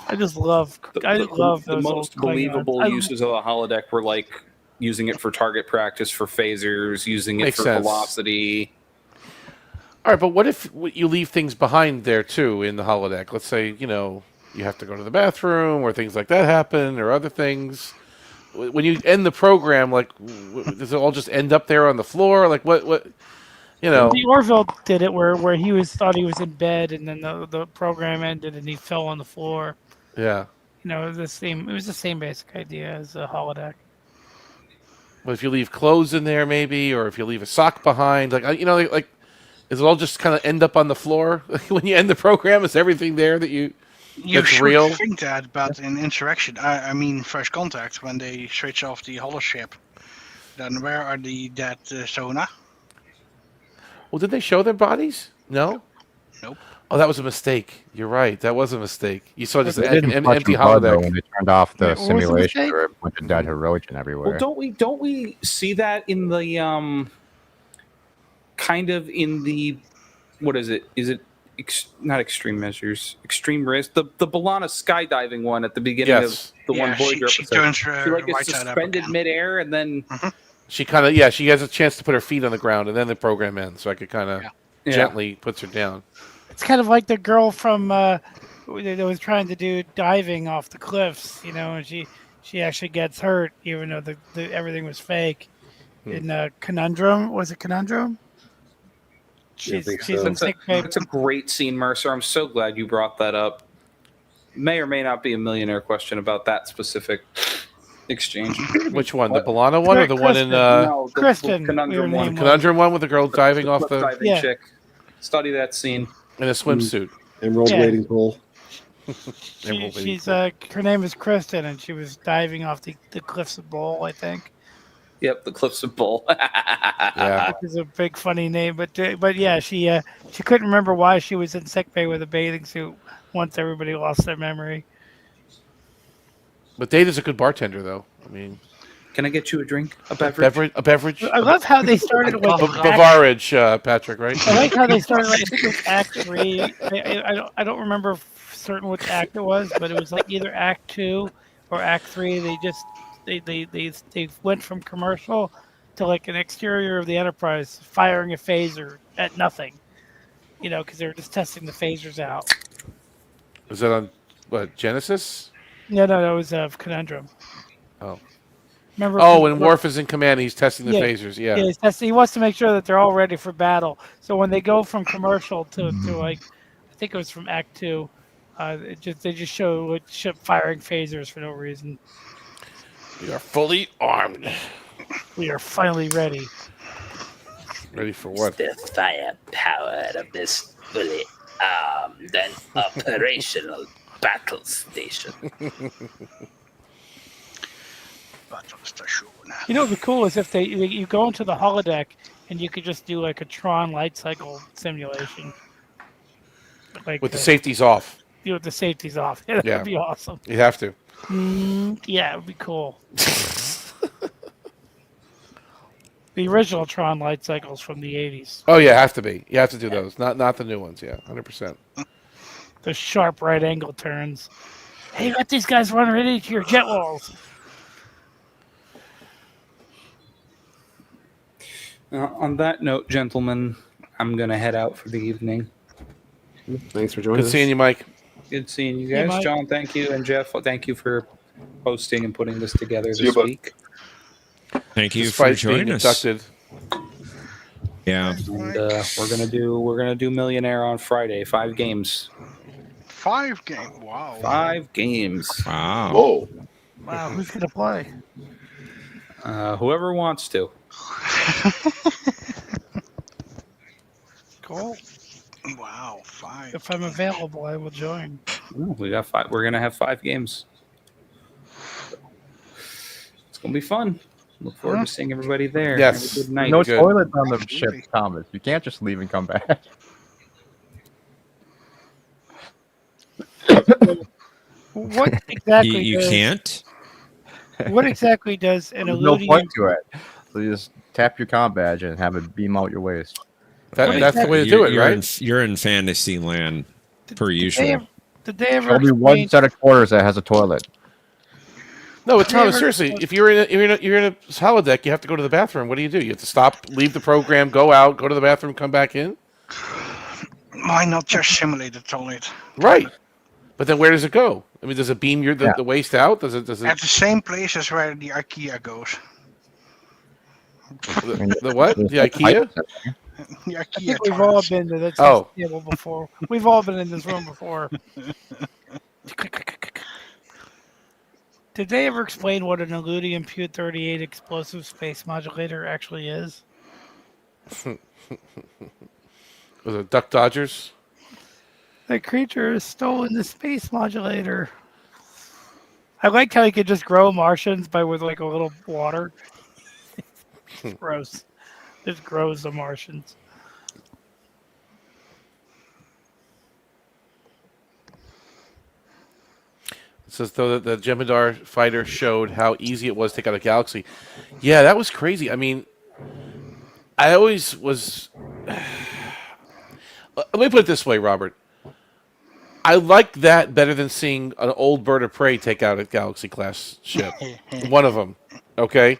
I just love. I love the those most old believable Klingons. uses of the holodeck were like using it for target practice for phasers, using it Makes for sense. velocity. All right, but what if you leave things behind there too in the holodeck? Let's say you have to go to the bathroom, or things like that happen, or other things. When you end the program, like, does it all just end up there on the floor? Like, what? The Orville did it where he thought he was in bed, and then the program ended, and he fell on the floor. Yeah. It was the same basic idea as a holodeck. But if you leave clothes in there, maybe, or if you leave a sock behind, like does it all just kind of end up on the floor when you end the program? Is everything there that You that's should real? think that, but in Insurrection, I mean First Contact, when they switch off the holoship, then where are the dead Sona? Well, did they show their bodies? No. Nope. Oh, that was a mistake. You're right. That was a mistake. You saw just They an didn't touch empty the bug, though, holodeck. when they turned off the Wait, what was the simulation. mistake? There were a bunch of dead Heroian everywhere. Well, don't we see that in the kind of in the what is it? Is it not extreme measures? Extreme risk. The Balana skydiving one at the beginning Yes. of the one Voyager she episode. turns She like is right side up suspended again. midair and then She kind of she has a chance to put her feet on the ground, and then the program ends. So I could kind of Yeah. gently puts her down. It's kind of like the girl from that was trying to do diving off the cliffs, and she actually gets hurt, even though the everything was fake. In Conundrum, was it Conundrum? She's in sick bay. It's a great scene, Mercer. I'm so glad you brought that up. May or may not be a millionaire question about that specific exchange. Which one? The Balana one or the one in No, the Kristen, Conundrum we were one. named Conundrum one with the girl diving off Cliff the diving chick. Study that scene. in a swimsuit? Emerald Yeah. wading pool. She's her name is Kristen, and she was diving off the cliffs of Bowl, I think. Yep, the Cliffs of Bull. Yeah. Which is a big funny name, but yeah, she couldn't remember why she was in sickbay with a bathing suit once everybody lost their memory. But Data's a good bartender, though. I mean, Can I get you a drink? A beverage? a beverage. I love how they started with Bavarage, Patrick, right? I like how they started. I think it was Act 3. I don't remember certain which act it was, but it was like either Act 2 or Act 3. They went from commercial to like an exterior of the Enterprise firing a phaser at nothing, because they were just testing the phasers out. Is that on what Genesis? No, it was Conundrum. Oh. Remember? Oh, when Worf is in command, he's testing the phasers. Yeah. he's testing. He wants to make sure that they're all ready for battle. So when they go from commercial to like, I think it was from Act 2, they just show ship firing phasers for no reason. We are fully armed. We are finally ready. Ready for what? The firepower of this fully armed and operational battle station. Battle station. What would be cool is if you go into the holodeck and you could just do like a Tron light cycle simulation. Like With the safeties off. With the safeties off. That'd Yeah. be awesome. You have to. Yeah, it would be cool. The original Tron light cycles from the 80s. Oh yeah, have to be. You have to do those. Not the new ones. Yeah, 100%. The sharp right angle turns. Hey, let these guys run right into your jet walls. On that note, gentlemen, I'm going to head out for the evening. Thanks for joining us. Good seeing you, Mike. Good seeing you Hey, guys. Mike. John, thank you. And Jeff, thank you for hosting and putting this together See you, this bud. week. Thank you Despite for being joining us. inducted. Yeah. And we're gonna do Millionaire on Friday. 5 games. 5 game. Wow. 5 games. Wow. Whoa. Wow, who's gonna play? Whoever wants to. Cool. Wow, 5. If I'm available, I will join. Ooh, we got 5. We're gonna have 5 games. It's gonna be fun. Look forward to seeing everybody there. Yes. Have a good night. No Good. toilets on the Absolutely. ship, Thomas. You can't just leave and come back. What exactly? You does, can't? What exactly does an There's no Eludian? point to it. So you just tap your comm badge and have it beam out your waist. That's the way to do it, right? You're in fantasy land, per usual. Did they ever There'll be one explain? set of quarters that has a toilet. No, but Thomas, Never- seriously, if you're in a holodeck, you have to go to the bathroom. What do? You have to stop, leave the program, go out, go to the bathroom, come back in. Why not just simulate the toilet? Right. But then where does it go? I mean, does it beam the waste out? Does it At the same place as where the IKEA goes. the what? The IKEA? The I IKEA think we've all toilets. been to that Oh. table before. We've all been in this room before. Did they ever explain what an Eludium Pu-38 explosive space modulator actually is? Was it Duck Dodgers? The creature has stolen the space modulator. I liked how he could just grow Martians with like a little water. It's gross. Just grows the Martians. Says though that the Jeopardar fighter showed how easy it was to take out a galaxy. Yeah, that was crazy. I mean, I always was. Let me put it this way, Robert. I like that better than seeing an old bird of prey take out a Galaxy class ship. One of them, okay?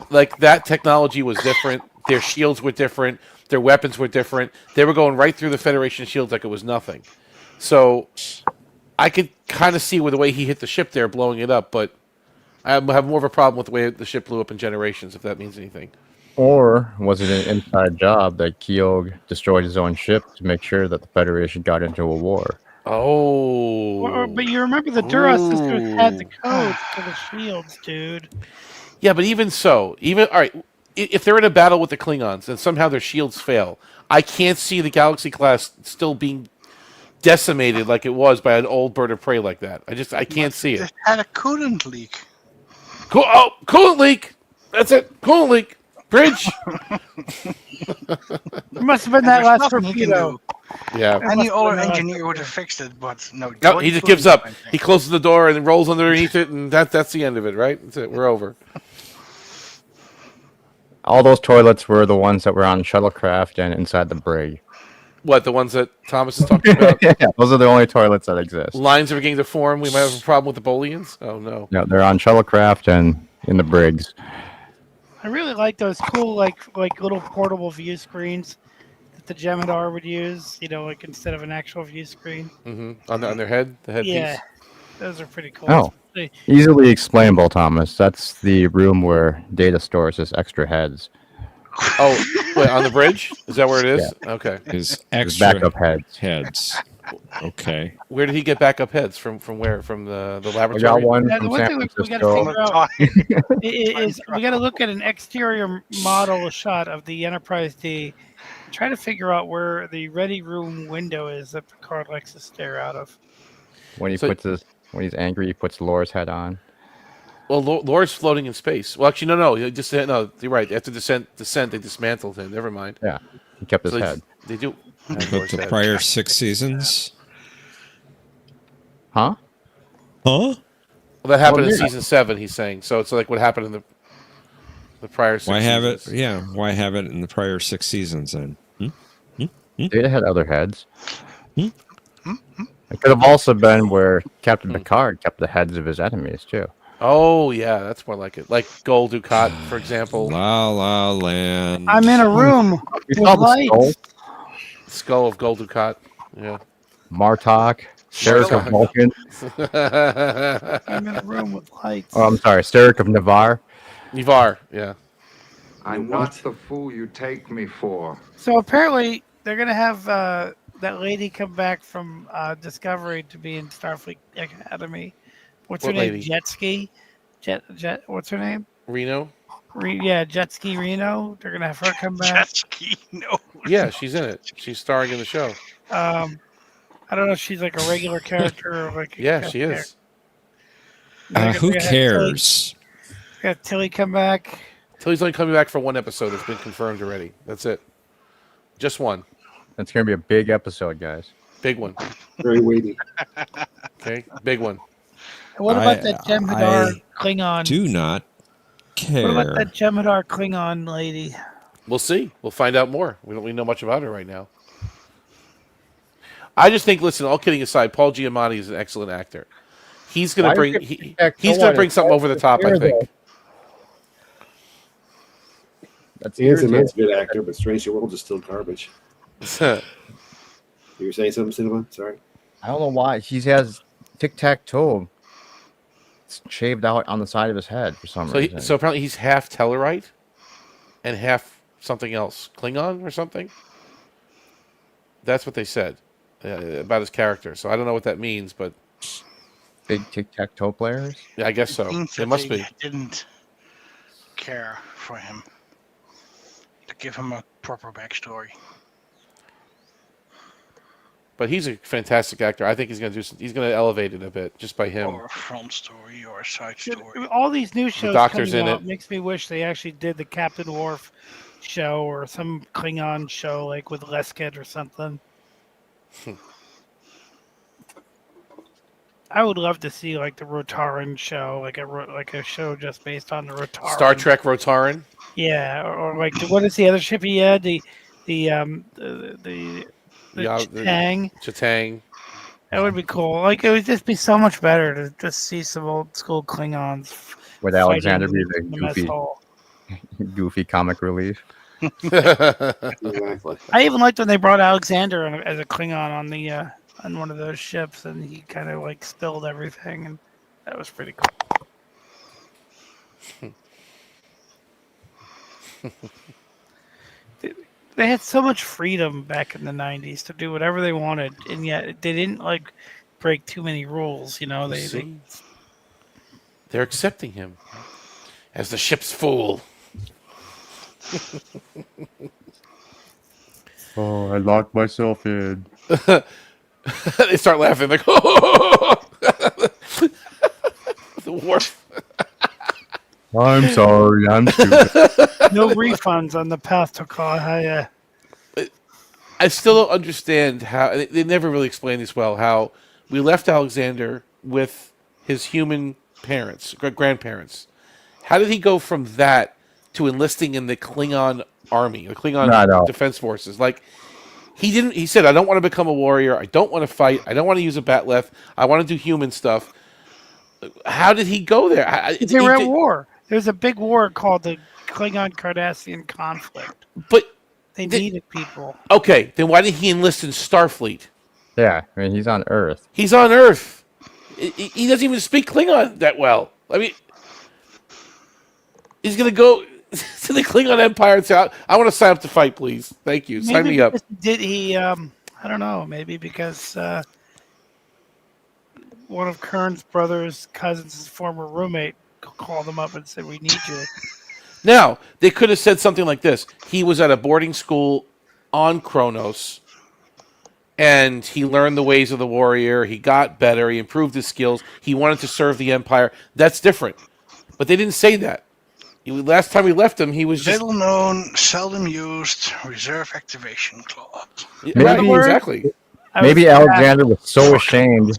Like, that technology was different. Their shields were different. Their weapons were different. They were going right through the Federation shields like it was nothing. So, I could kind of see with the way he hit the ship there, blowing it up, but I have more of a problem with the way the ship blew up in Generations, if that means anything. Or was it an inside job that Keogh destroyed his own ship to make sure that the Federation got into a war? Oh. But you remember the Dura sisters had the codes for the shields, dude. Yeah, but even so, all right, if they're in a battle with the Klingons and somehow their shields fail, I can't see the Galaxy class still being decimated like it was by an old bird of prey like that. I can't see it. It had a coolant leak. Coolant leak. That's it. Coolant leak. Bridge. It must have been that last torpedo. Yeah. Any older engineer would have fixed it, but no. No, he just gives up. He closes the door and rolls underneath it, and that's the end of it, right? That's it. We're over. All those toilets were the ones that were on shuttlecraft and inside the brig. What, the ones that Thomas is talking about? Yeah, those are the only toilets that exist. Lines are beginning to form. We might have a problem with the Bolians. Oh, no. No, they're on shuttlecraft and in the brigs. I really like those cool, like little portable view screens that the Jeopardar would use. You know, like instead of an actual view screen. Mm-hmm. On their head, the headpiece. Yeah, those are pretty cool. Oh, easily explainable, Thomas. That's the room where Data stores his extra heads. Oh, wait, on the bridge? Is that where it is? Yeah. Okay. His extra backup heads. Okay. Where did he get backup heads from? From where? From the laboratory? I got one Yeah, from the one San thing we got to Francisco. figure out is we got to look at an exterior model shot of the Enterprise D. Try to figure out where the ready room window is that Picard likes to stare out of. When he's angry, he puts Laura's head on. Well, Laura's floating in space. Well, actually, no. No, you're right. After descent, they dismantled him. Never mind. Yeah, he kept his head. They do. But the prior 6 seasons? Huh? Well, that happened in season 7. He's saying so. It's like what happened in the prior 6 Why have seasons. it? Yeah. Why have it in the prior 6 seasons then? Data had other heads. It could have also been where Captain Picard kept the heads of his enemies too. Oh yeah, that's more like it. Like Gul Dukat, for example. La La Land. I'm in a room with lights. Skull of Gul Dukat. Yeah. Martok, Steric of Vulcan. I'm in a room with lights. Oh, I'm sorry, Steric of Navarre. Nivar, yeah. I'm not the fool you take me for. So apparently they're gonna have that lady come back from Discovery to be in Starfleet Academy. What's her name? lady? Jet Ski. Jet. What's her name? Reno. Jet Ski Reno. They're gonna have her come back. Jet ski, no. Yeah, she's in it. She's starring in the show. I don't know if she's like a regular character or like. Yeah, she is. Who cares? Got Tilly come back. Tilly's only coming back for one episode. It's been confirmed already. That's it. Just one. That's gonna be a big episode, guys. Big one. Very weighty. Okay, big one. And what about that Jeopardar Klingon? Do not care. What about that Jeopardar Klingon lady? We'll see. We'll find out more. We don't really know much about her right now. I just think, listen, all kidding aside, Paul Giamatti is an excellent actor. He's going to bring he's going to bring something over the top, I think. He is a immense good actor, but Strange New World is still garbage. You were saying something, Cinnabon? Sorry. I don't know why he has tic-tac-toe shaved out on the side of his head for some reason. So apparently he's half Tellarite and half something else, Klingon or something. That's what they said about his character. So I don't know what that means, but big tic-tac-toe players. Yeah, I guess so. It must be. Didn't care for him to give him a proper backstory. But he's a fantastic actor. I think he's going to do. He's going to elevate it a bit just by him. Or a front story or a side story. All these new shows Doctor's coming in out it. makes me wish they actually did the Captain Worf show or some Klingon show like with Lesket or something. I would love to see like the Rotaran show, like a show just based on the Rotaran. Star Trek Rotaran. Yeah, or like what is the other ship he had? The Chitang. Chitang. That would be cool. Like it would just be so much better to just see some old school Klingons Would fighting Alexander be in the the mess hall. goofy comic relief? Exactly. I even liked when they brought Alexander as a Klingon on one of those ships, and he kind of like spilled everything, and that was pretty cool. They had so much freedom back in the '90s to do whatever they wanted, and yet they didn't like break too many rules. You know, They're accepting him as the ship's fool. Oh, I locked myself in. They start laughing like, oh, the wharf. I'm sorry, I'm stupid. No refunds on the path to Kalahaya. I still don't understand how they never really explained this well. How we left Alexander with his human parents, grandparents. How did he go from that to enlisting in the Klingon army, the Klingon defense forces? Like he didn't. He said, "I don't want to become a warrior. I don't want to fight. I don't want to use a batleth. I want to do human stuff." How did he go there? They were at war. There's a big war called the Klingon-Cardassian conflict. But they needed people. Okay, then why did he enlist in Starfleet? Yeah, I mean, he's on Earth. He's on Earth. He doesn't even speak Klingon that well. I mean, he's going to go to the Klingon Empire and say, I want to sign up to fight, please. Thank you. Sign me up. Did he, I don't know, maybe because one of Kern's brother's cousins' former roommate called him up and said, we need you. Now, they could have said something like this. He was at a boarding school on Kronos, and he learned the ways of the warrior. He got better. He improved his skills. He wanted to serve the Empire. That's different. But they didn't say that. Last time we left him, he was just... Little known, seldom used, reserve activation clause. Maybe, exactly. Maybe Alexander was so ashamed...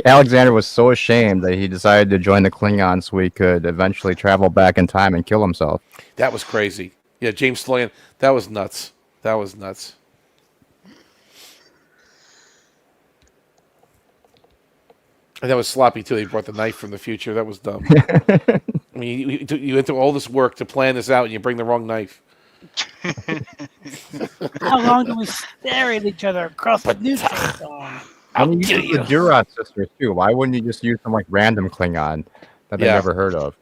Alexander was so ashamed that he decided to join the Klingons so he could eventually travel back in time and kill himself. That was crazy. Yeah, James Sloyan, that was nuts. That was nuts. And that was sloppy, too. They brought the knife from the future. That was dumb. I mean, you went through all this work to plan this out, and you bring the wrong knife. How long do we stare at each other across the newspaper? And you use the Duras sisters too. Why wouldn't you just use some like random Klingon that they never heard of?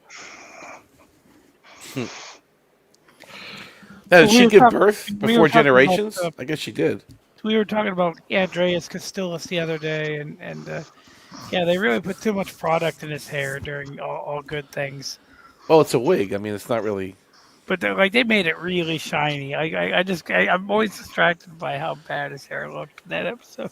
Now, did she give birth before generations? I guess she did. We were talking about Andreas Castellus the other day, and yeah, they really put too much product in his hair during all good things. Well, it's a wig. I mean, it's not really. But they made it really shiny. I'm always distracted by how bad his hair looked in that episode.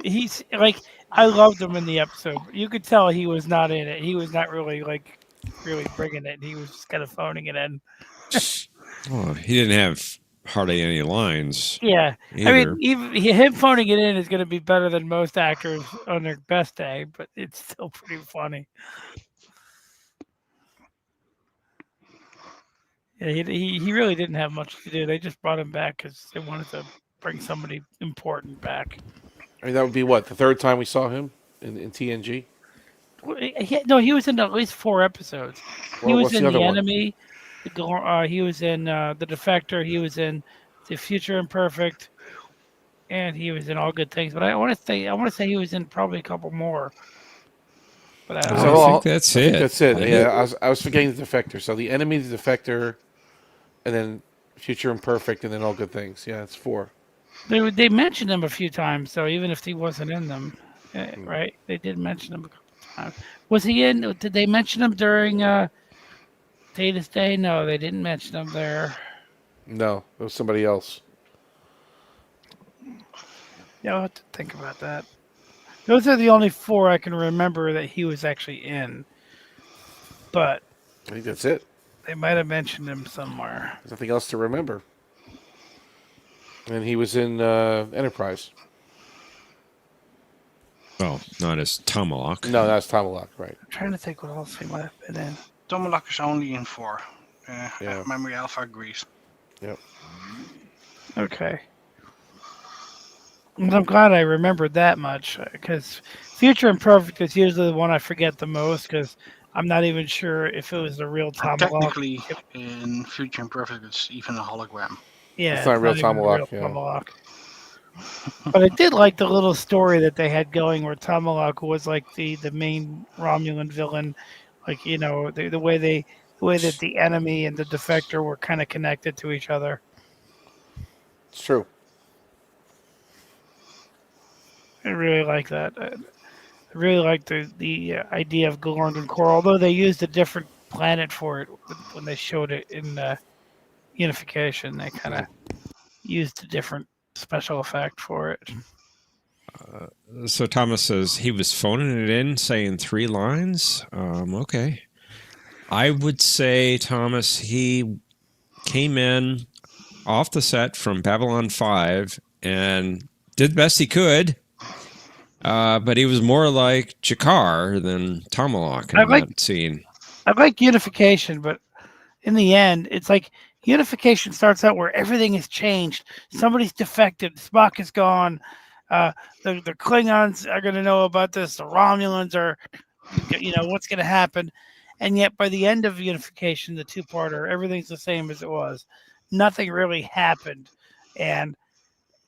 He's like, I loved him in the episode. You could tell he was not in it. He was not really bringing it. He was just kind of phoning it in. Oh, he didn't have hardly any lines. Yeah, either. I mean, even him phoning it in is going to be better than most actors on their best day, but it's still pretty funny. Yeah, he really didn't have much to do. They just brought him back because they wanted to bring somebody important back. I mean, that would be what, the third time we saw him in TNG? No, he was in at least 4 episodes. He was in The Enemy. He was in The Defector. He was in The Future Imperfect, and he was in All Good Things. But I want to say he was in probably a couple more. But I think that's it. That's it. Yeah, I was forgetting The Defector. So The Enemy, The Defector, and then Future Imperfect, and then All Good Things. Yeah, it's 4. They mentioned him a few times, so even if he wasn't in them, right? They did mention him a couple times. Was he in? Did they mention him during Data's Day? No, they didn't mention him there. No, it was somebody else. Yeah, I'll have to think about that. Those are the only 4 I can remember that he was actually in. But I think that's it. They might have mentioned him somewhere. There's nothing else to remember. And he was in Enterprise. Well, not as Tomalak. No, that's Tomalak, right? I'm trying to think what else he might have been in. Tomalak is only in 4. Yeah. Memory Alpha agrees. Yep. Okay. I'm glad I remembered that much because Future Imperfect is usually the one I forget the most because I'm not even sure if it was the real Tomalak. Technically, in Future Imperfect, it's even a hologram. Yeah, It's not real even the Tomalak, real yeah. Tomalak. But I did like the little story that they had going where Tomalak was like the main Romulan villain, like the way that the enemy and the defector were kind of connected to each other. It's true. I really like that. I really like the idea of Gorn and Core, although they used a different planet for it when they showed it in Unification. They kind of used a different special effect for it. So Thomas says he was phoning it in, saying 3 lines. Okay. I would say, Thomas, he came in off the set from Babylon 5 and did the best he could. But he was more like Jakar than Tomalak in that scene. I like Unification, but in the end, it's like Unification starts out where everything has changed. Somebody's defected. Spock is gone. The Klingons are going to know about this. The Romulans are, what's going to happen. And yet by the end of Unification, the 2-parter, everything's the same as it was. Nothing really happened. And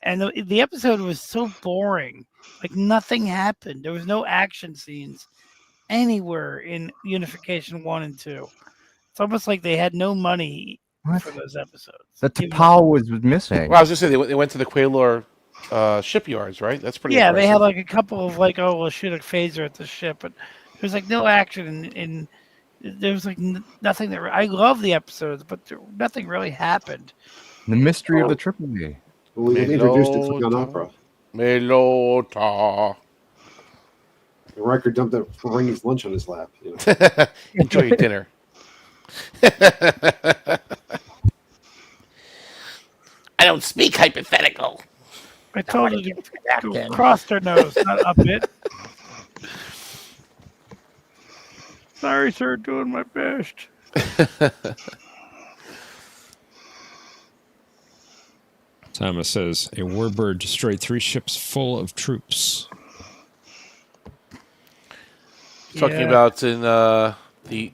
the episode was so boring. Like nothing happened. There was no action scenes anywhere in Unification 1 and 2. It's almost like they had no money for those episodes. The T'Pau was missing. Well, I was just saying they went to the Quaylor shipyards, right? That's pretty. Yeah, impressive. they had like a couple of we'll shoot a phaser at the ship, but there was like no action and there was like nothing that I love the episodes, but nothing really happened. The mystery of the Triple A. Well, we introduced it to Opera. Melota. Riker dumped that Ferengis lunch on his lap. Enjoy your dinner. I don't speak hypothetical. I told you to cross their nose, not up it. Sorry, sir, doing my best. Thomas says a warbird destroyed 3 ships full of troops. Talking about in the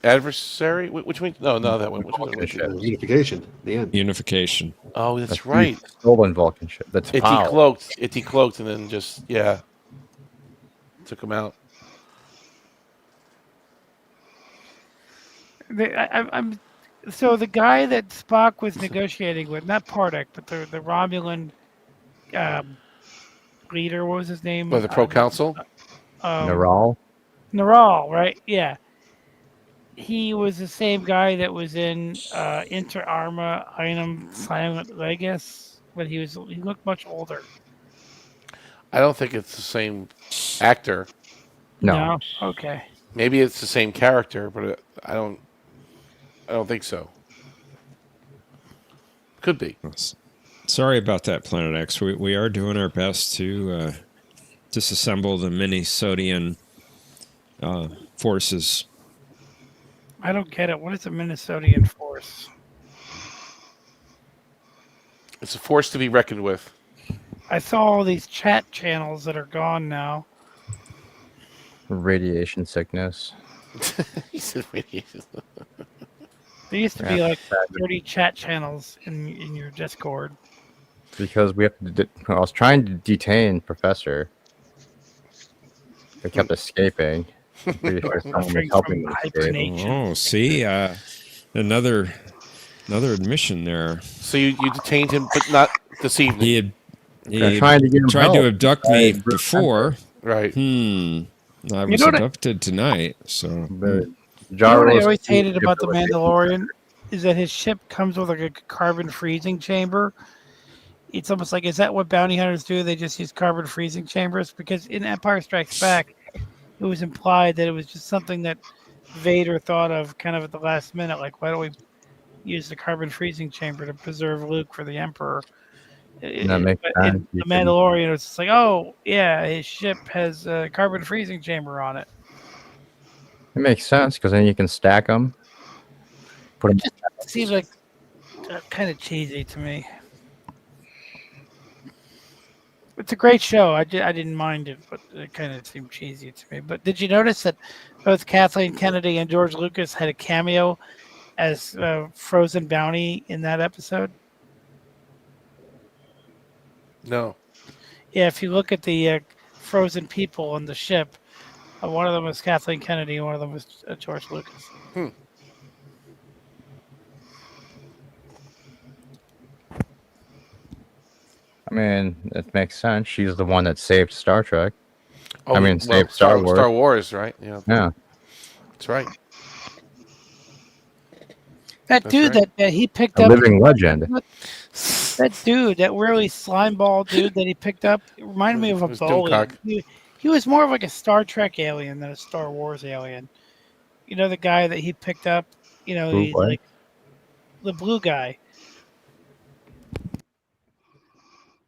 adversary. Which one? No, that one. Which one? Unification. The end. Unification. Oh, that's right. Stolen Vulcan ship. That's It decloaked, and then just took him out. So the guy that Spock was negotiating with, not Pardek, but the Romulan leader, what was his name? The Pro-Council? Naral, right? Yeah. He was the same guy that was in Inter Arma Einem Silent Legis, but he looked much older. I don't think it's the same actor. No? Okay. Maybe it's the same character, but I don't think so. Could be. Sorry about that, Planet X. We are doing our best to disassemble the Minnesotian forces. I don't get it. What is a Minnesotian force? It's a force to be reckoned with. I saw all these chat channels that are gone now. radiation sickness. He said radiation. There used to be like 30 chat channels in your Discord. Because we have to. I was trying to detain Professor. They kept escaping. Pretty sure someone was helping them escape. Oh, see, another admission there. So you detained him, but not this evening. He tried to abduct me before. Right. I was abducted tonight. So. You know what I always hated about the Mandalorian is that his ship comes with like a carbon freezing chamber. It's almost like, is that what bounty hunters do? They just use carbon freezing chambers? Because in Empire Strikes Back, it was implied that it was just something that Vader thought of kind of at the last minute. Like, why don't we use the carbon freezing chamber to preserve Luke for the Emperor. That makes But sense. in The Mandalorian, it's like, oh yeah, his ship has a carbon freezing chamber on it. It makes sense because then you can stack them. Put them. It seems like kind of cheesy to me. It's a great show. I didn't mind it, but it kind of seemed cheesy to me. But did you notice that both Kathleen Kennedy and George Lucas had a cameo as Frozen Bounty in that episode? No. Yeah, if you look at the frozen people on the ship, one of them was Kathleen Kennedy, and one of them was George Lucas. I mean, it makes sense. She's the one that saved Star Trek. Oh, saved Star Wars. Star Wars, right? Yeah. Yeah. That's right. That dude that he picked A up. living legend. That dude, that really slimeball dude that he picked up, it reminded me of a Bolian. He was more of like a Star Trek alien than a Star Wars alien. You know, the guy that he picked up, you know, he's like the blue guy.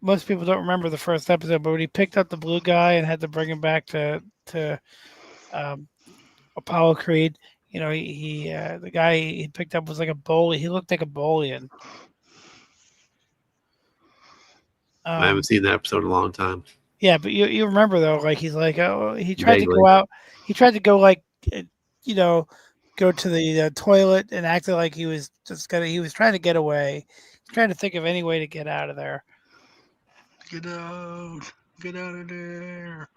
Most people don't remember the first episode, but when he picked up the blue guy and had to bring him back to Apollo Creed, you know, he the guy he picked up was like a Bolian. He looked like a Bolian. I haven't seen that episode in a long time. Yeah, but you remember though, like he's like, oh, he tried to go out. He tried to go like, you know, go to the toilet and acted like he was just gonna. He was trying to get away. He's trying to think of any way to get out of there. Get out of there.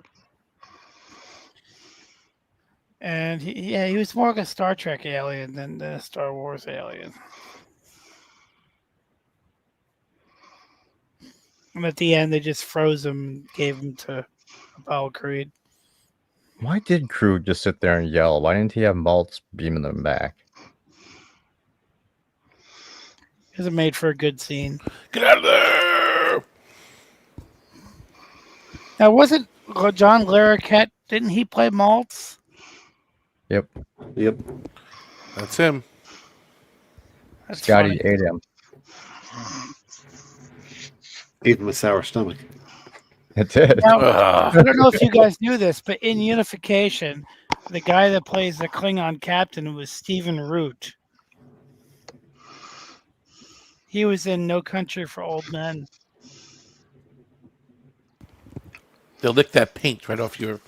And he was more like a Star Trek alien than a Star Wars alien. And at the end, they just froze him and gave him to Apollo Creed. Why did Crew just sit there and yell? Why didn't he have Maltz beaming them back? It was made for a good scene. Get out of there! Now, wasn't John Larroquette, didn't he play Maltz? Yep. That's him. That's Scotty funny. ate him. Gave him a sour stomach. It did. Now, I don't know if you guys knew this, but in Unification, the guy that plays the Klingon captain was Stephen Root. He was in No Country for Old Men. They'll lick that paint right off your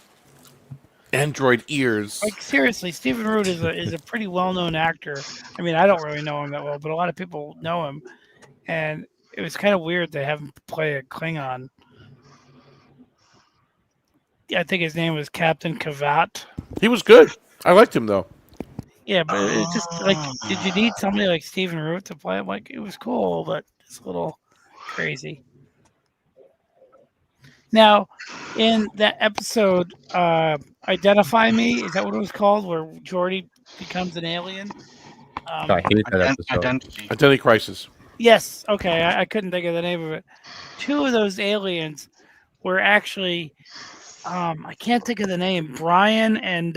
android ears. Like seriously, Stephen Root is a pretty well-known actor. I mean, I don't really know him that well, but a lot of people know him. And it was kind of weird to have him play a Klingon. I think his name was Captain Kavat. He was good. I liked him though. Yeah, but it's just like, did you need somebody like Stephen Root to play him? Like, it was cool, but it's a little crazy. Now, in that episode, Identify Me, is that what it was called, where Geordi becomes an alien? I hate that episode. Identity Crisis. Yes, okay, I couldn't think of the name of it. Two of those aliens were actually, I can't think of the name, Brian and,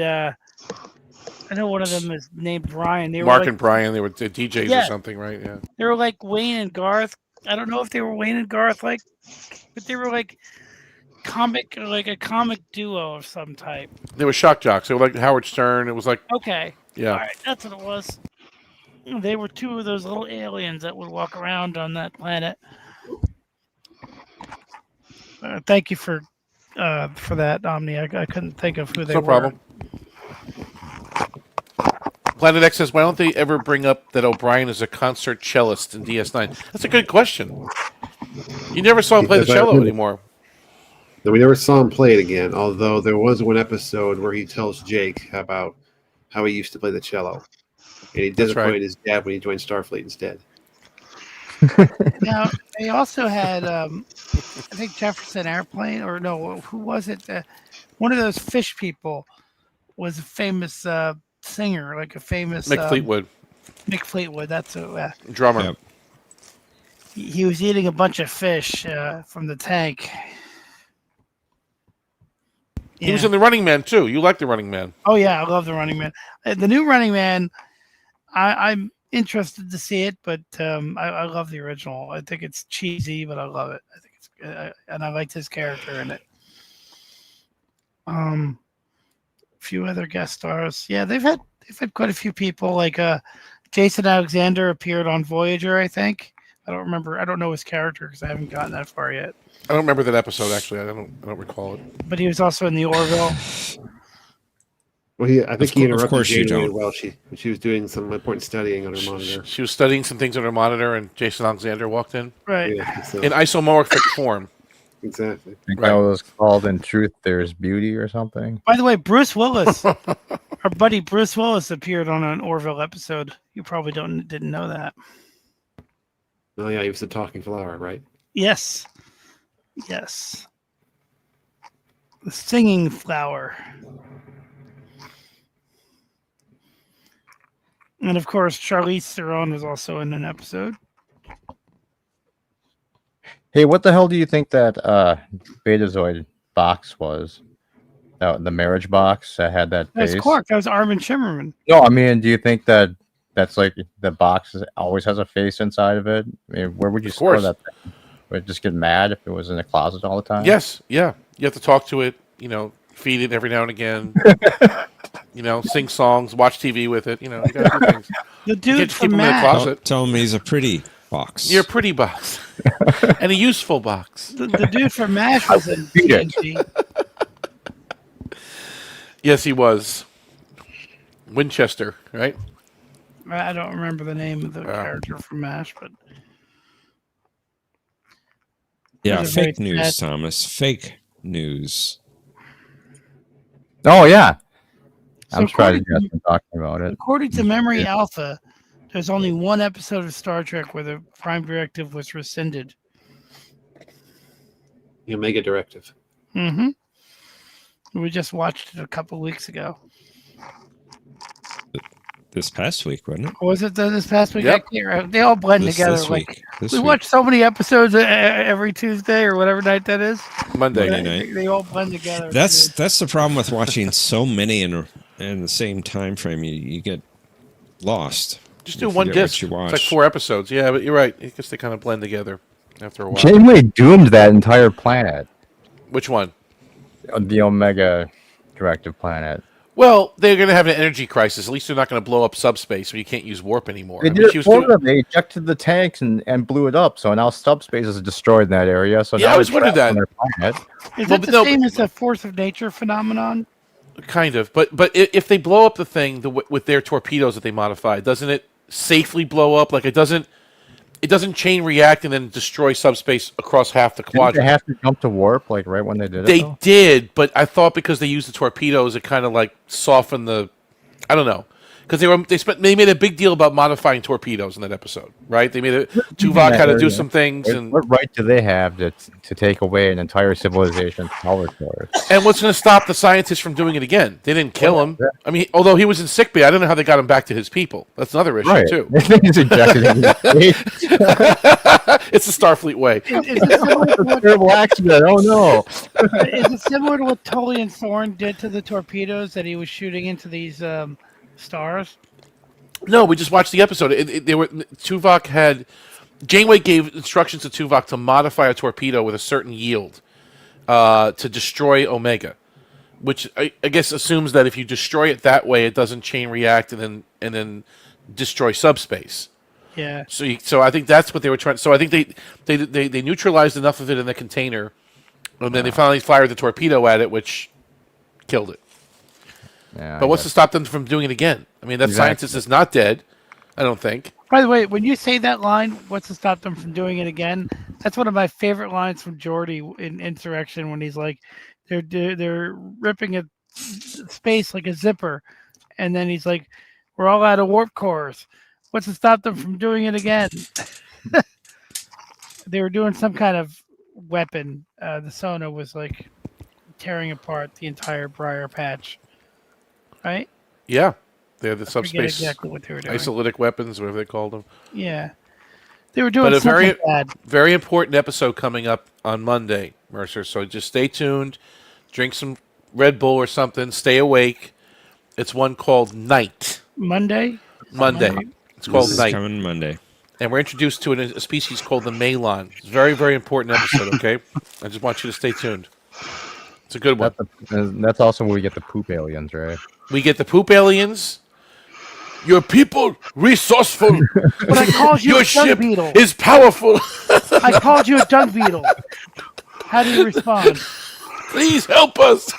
I know one of them is named Brian. They Mark were and Brian, they were DJs or something, right? Yeah. They were like Wayne and Garth. I don't know if they were Wayne and Garth, like, but they were like a comic duo of some type. They were shock jocks. They were like Howard Stern. It was like, okay, yeah, all right, that's what it was. They were two of those little aliens that would walk around on that planet. Thank you for that, Omni. I couldn't think of who they were. No problem. Planet X says, why don't they ever bring up that O'Brien is a concert cellist in DS9? That's a good question. You never saw him play the cello anymore. No, we never saw him play it again, although there was one episode where he tells Jake about how he used to play the cello. And he disappointed his dad when he joined Starfleet instead. Now, they also had, I think Jefferson Airplane, or no, who was it? One of those fish people was a famous singer, like a famous... Mick Fleetwood. Mick Fleetwood, that's a... drummer. Yep. He was eating a bunch of fish from the tank. He was in The Running Man, too. You like The Running Man. Oh, yeah, I love The Running Man. The new Running Man, interested to see it, but I love the original. I think it's cheesy, but I love it. I think it's and I liked his character in it. A few other guest stars. Yeah, they've had quite a few people. Like Jason Alexander appeared on Voyager, I think. I don't remember. I don't know his character because I haven't gotten that far yet. I don't remember that episode actually. I don't recall it. But he was also in the Orville. Well, I think he interrupted you Janeway don't. while she was doing some important studying on her monitor. She was studying some things on her monitor, and Jason Alexander walked in. Right. Yeah, so, In isomorphic form. exactly. I think that was called "In Truth There's Beauty" or something. By the way, Bruce Willis, our buddy Bruce Willis, appeared on an Orville episode. You probably didn't know that. Oh yeah, he was the talking flower, right? Yes. Yes. The singing flower. And of course, Charlize Theron was also in an episode. Hey, what the hell do you think that Betazoid box was? The marriage box that had that That was face? Quark. That was Armin Shimmerman. No, I mean, do you think that's like the box always has a face inside of it? I mean, where would you store that thing? Would it just get mad if it was in the closet all the time? Yes, yeah. You have to talk to it, feed it every now and again. Sing songs, watch TV with it. You gotta do things. The dude keep from him in the MASH. closet. Tell him he's a pretty box. You're a pretty box. And a useful box. The dude from MASH was in TNG. Yes, he was. Winchester, right? I don't remember the name of the character from MASH, but Yeah, Those are very fake news, sad. Thomas. Fake news. Oh yeah, So I'm surprised you according guys been talking about it. according to Memory Alpha, there's only one episode of Star Trek where the Prime Directive was rescinded. The Omega Directive. Mm-hmm. We just watched it a couple weeks ago. This past week, wasn't it? Was it this past week? Yep. I can't remember. They all blend This together. week. This we week. watch so many episodes every Tuesday or whatever night that is. Monday They, they all blend together. That's the problem with watching so many in the same time frame. You get lost. Just do You one forget what disc. you It's watch. like 4 episodes. Yeah, but you're right. I guess they kind of blend together after a while. Janeway doomed that entire planet, Which one? the Omega Directive planet. Well, they're going to have an energy crisis. At least they're not going to blow up subspace where you can't use warp anymore. They I mean, did she it was for doing- them. They ejected the tanks and blew it up. So now subspace is destroyed in that area. So Yeah, now I always it's wondered trapped that. on their planet. Is Well, it but the no, same as a force of nature phenomenon? Kind of, but if they blow up the thing with their torpedoes that they modified, doesn't it safely blow up? Like it doesn't chain react and then destroy subspace across half the Didn't they quadrant. have to jump to warp like right when they did it? They though? did, but I thought because they used the torpedoes, it kind of like softened the. I don't know, because they made a big deal about modifying torpedoes in that episode, right? They made it. Tuvok had to do some things, and What right do they have to take away an entire civilization's power source? and what's going to stop the scientists from doing it again? They didn't kill him. I mean, although he was in sickbay, I don't know how they got him back to his people. That's another issue Right. too. He's ejected in his face. It's the Starfleet way. Is it similar to what, Terrible accident. Oh no. is it similar to what Tully and Thorne did to the torpedoes that he was shooting into these stars? No, we just watched the episode. Tuvok had Janeway gave instructions to Tuvok to modify a torpedo with a certain yield to destroy Omega, which I guess assumes that if you destroy it that way, it doesn't chain react and then destroy subspace. Yeah. So I think that's what they were trying. So I think they neutralized enough of it in the container, and then they finally fired the torpedo at it, which killed it. Yeah, But what's to stop them from doing it again? I mean, that scientist is not dead, I don't think. By the way, when you say that line, what's to stop them from doing it again? That's one of my favorite lines from Geordi in Insurrection when he's like, they're ripping a space like a zipper, and then he's like, "We're all out of warp cores. What's to stop them from doing it again?" They were doing some kind of weapon. The Sona was like tearing apart the entire Briar Patch, right? Yeah, they're the forget subspace exactly what they were doing. isolytic weapons, whatever they called them. Yeah, they were doing But a something bad. very important episode coming up on Monday, Mercer. So just stay tuned, drink some Red Bull or something, stay awake. It's one called Night. Monday. Monday. It's called This is Night. coming Monday. And we're introduced to a species called the Malon. It's a very, very important episode, okay? I just want you to stay tuned. It's a good one. That's also where we get the poop aliens, right? We get the poop aliens. Your people resourceful. But I called you Your a dung ship beetle. is powerful. I called you a dung beetle. How do you respond? Please help us.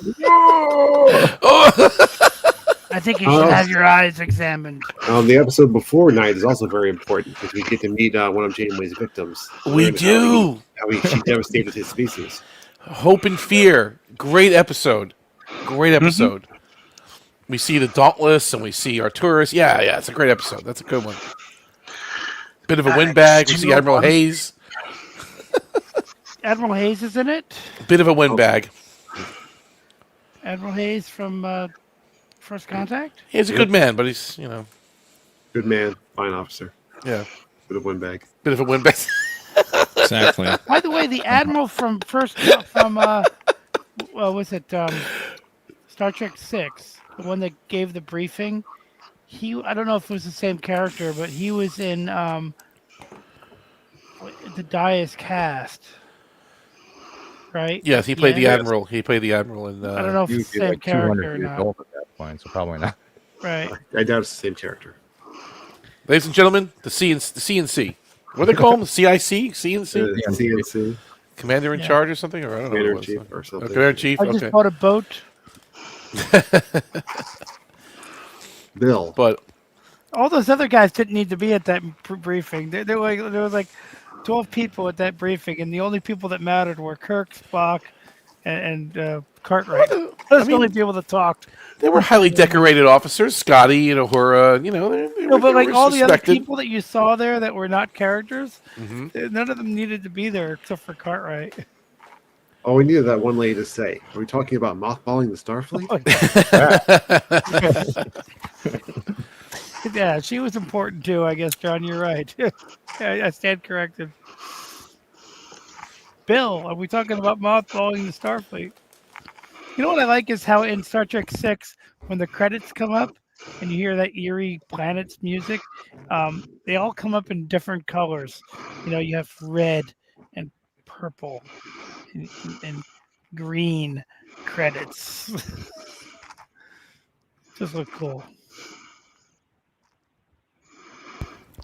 I think you should have your eyes examined. The episode before Night is also very important because we get to meet one of Janeway's victims. We do. She devastated his species. Hope and Fear. Great episode. Great episode. We see the Dauntless and we see Arturus. Yeah, it's a great episode. That's a good one. Bit of a windbag. We see Admiral Hayes. Admiral Hayes is in it. Bit of a windbag. Admiral Hayes from First Contact. He's a good man, but he's good man, fine officer. Yeah, bit of windbag. Bit of a windbag. Exactly. By the way, the Admiral from what's it? Star Trek 6, the one that gave the briefing. I don't know if it was the same character, but he was in the Dias cast. Right? Yes, he played the Admiral. He played the Admiral in. I don't know if it's the same character or not. Old at that point, so probably not. Right. I doubt it's the same character. Ladies and gentlemen, the CNC. What do they call them? CIC? CNC? CNC. Commander in charge or something? Or I don't know. Commander in Chief or something. Commander in Chief. I just bought a boat. Bill. But all those other guys didn't need to be at that briefing. There was like 12 people at that briefing, and the only people that mattered were Kirk, Spock, and Cartwright. Those are the only people that talked. They were highly decorated officers. Scotty and Uhura, they No, but like all the other respected. people that you saw there that were not characters, none of them needed to be there except for Cartwright. Oh, we needed that one lady to say. Are we talking about mothballing the Starfleet? Yeah, she was important too, I guess, John. You're right. I stand corrected. Bill, are we talking about mothballing the Starfleet? You know what I like is how in Star Trek 6, when the credits come up and you hear that eerie planets music, they all come up in different colors. You have red and purple and green credits. Just look cool.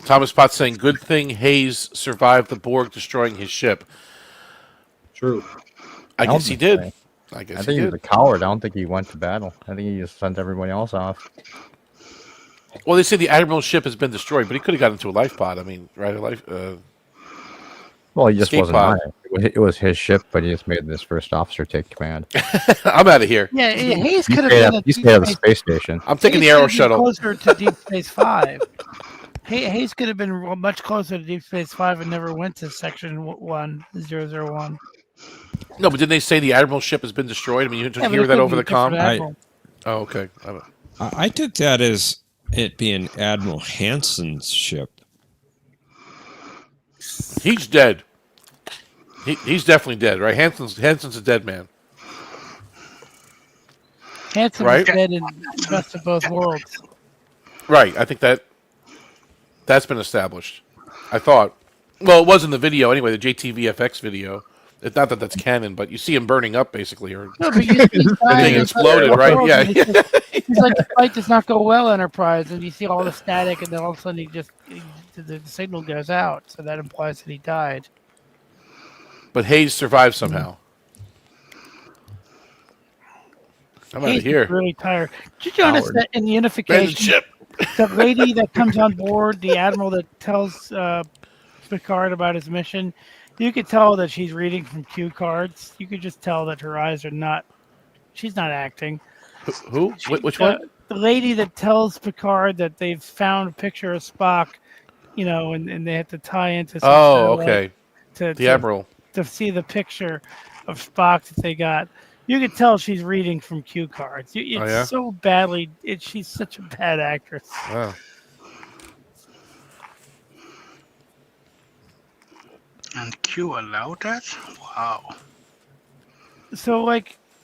Thomas Potts saying, "Good thing Hayes survived the Borg destroying his ship." True. I guess he did. I think he was a coward. I don't think he went to battle. I think he just sent everybody else off. Well, they say the Admiral's ship has been destroyed, but he could have got into a life pod. I mean, right? Well, he just escape wasn't pod. on it. It was his ship, but he just made this first officer take command. I'm out of here. Yeah, Hayes could have been He stayed at the space station. I'm taking the Hayes Arrow could have been shuttle. closer to Deep Space 5. Hayes could have been much closer to Deep Space 5 and never went to Section 1-001. No, but didn't they say the Admiral's ship has been destroyed? I mean, you didn't hear that over the comm? Oh, okay. I took that as it being Admiral Hanson's ship. He's dead. He's definitely dead, right? Hanson's a dead man. Hanson Right? was dead in Best of Both Worlds. Right. I think that's been established. I thought. Well, it was in the video anyway, the JTVFX video. It's not that that's canon, but you see him burning up basically, or No, but you see the thing exploded, right? Yeah. He's like, the fight does not go well, Enterprise, and you see all the static, and then all of a sudden the signal goes out, so that implies that he died. But Hayes survived somehow. I'm out of He's here. really tired. Did you notice that in the unification, the lady that comes on board, the admiral that tells Picard about his mission, you could tell that she's reading from cue cards. You could just tell that her eyes are not. She's not acting. Who? Which one? The lady that tells Picard that they've found a picture of Spock, and they have to tie into. Oh, okay. The Admiral. To see the picture of Spock that they got. You could tell she's reading from cue cards. It's so badly. She's such a bad actress. Wow. And Q allowed that? Wow. So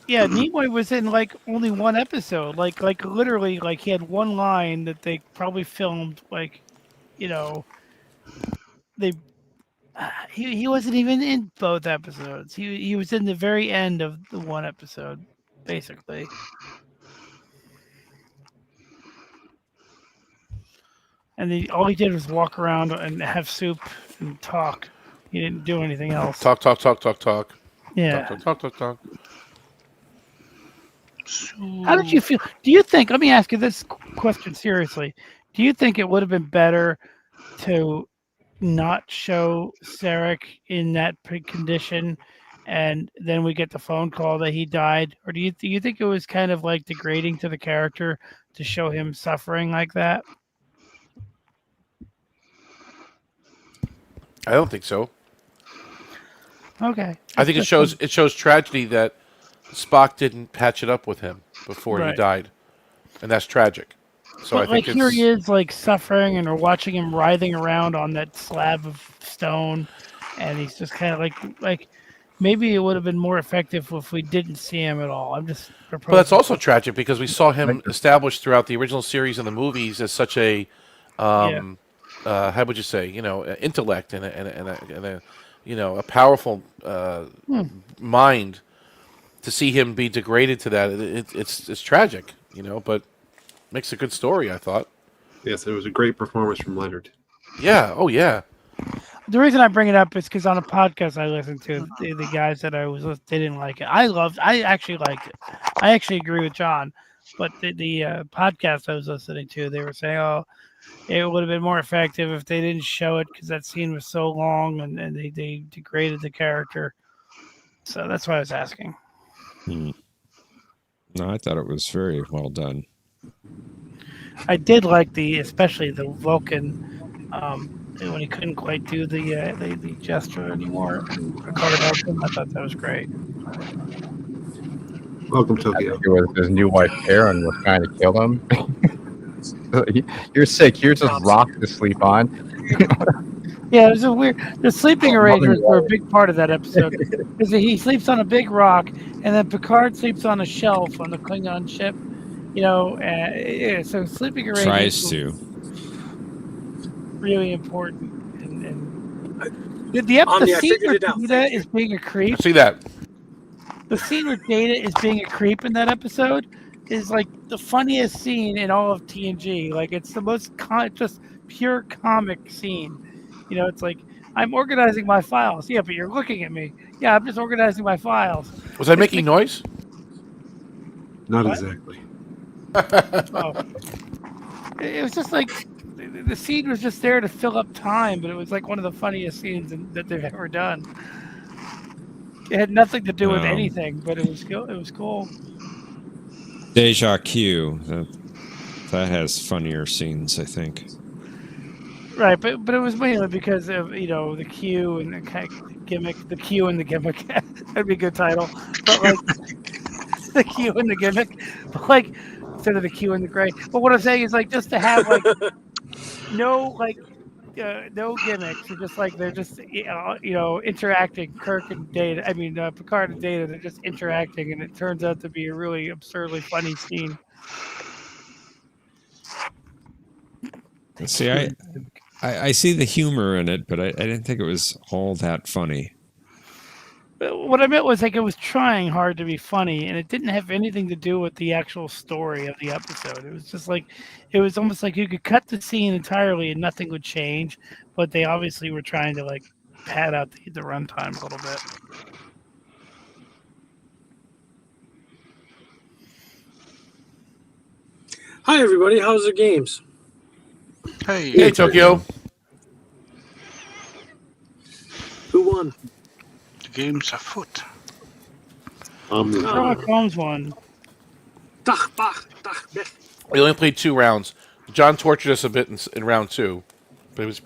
Nimoy was in only one episode. Literally, he had one line that they probably filmed they he wasn't even in both episodes. He was in the very end of the one episode, basically. And all he did was walk around and have soup and talk. He didn't do anything else. Talk. Yeah. Talk. How did you feel? Do you think? Let me ask you this question seriously. Do you think it would have been better to not show Sarek in that condition, and then we get the phone call that he died, or do you think it was kind of like degrading to the character to show him suffering like that? I don't think so. Okay. I think it shows tragedy that Spock didn't patch it up with him before he died, and that's tragic. So but I think here he is, like suffering, and we're watching him writhing around on that slab of stone, and he's just kind of like maybe it would have been more effective if we didn't see him at all. I'm just proposing. But that's also tragic because we saw him established throughout the original series and the movies as such a, how would you say, intellect and a powerful mind. To see him be degraded to that, it's tragic, but makes a good story, I thought. Yes, it was a great performance from Leonard. Yeah. Oh, yeah. The reason I bring it up is because on a podcast I listened to, the guys that I was with, they didn't like it. I actually liked it. I actually agree with John, but the podcast I was listening to, they were saying, oh, it would have been more effective if they didn't show it because that scene was so long and they degraded the character. So that's why I was asking. No, I thought it was very well done. I did like especially the Vulcan, when he couldn't quite do the gesture anymore. Picard helped him. I thought that was great. Welcome, Tokyo. It was his new wife Karen was trying to kill him. You're sick. Here's a rock to sleep on. Yeah, it was a weird. The sleeping arrangements were a big part of that episode because he sleeps on a big rock, and then Picard sleeps on a shelf on the Klingon ship. So sleeping arrangements tries to really important. And the scene where Data is being a creep. I see that. The scene where Data is being a creep in that episode is like the funniest scene in all of TNG. Like it's the most just pure comic scene. It's like, I'm organizing my files. Yeah, but you're looking at me. Yeah, I'm just organizing my files. Was I making noise? Not exactly. Oh. It was just like, the scene was just there to fill up time, but it was like one of the funniest scenes that they've ever done. It had nothing to do with anything, but it was cool. Deja Q. That has funnier scenes, I think. Right, but it was mainly because of the Q and the kind of gimmick, the Q and the gimmick. That'd be a good title. But like the Q and the gimmick, but like instead of the Q and the gray. But what I'm saying is like just to have like no gimmicks. They're just interacting. Kirk and Data. I mean Picard and Data. They're just interacting, and it turns out to be a really absurdly funny scene. See, I see the humor in it, but I didn't think it was all that funny. What I meant was like it was trying hard to be funny, and it didn't have anything to do with the actual story of the episode. It was just like, it was almost like you could cut the scene entirely and nothing would change, but they obviously were trying to like pad out the runtime a little bit. Hi everybody, how's the games? Hey, Tokyo. Who won? The game's afoot. Sherlock Holmes won. We only played 2 rounds. John tortured us a bit in round 2, but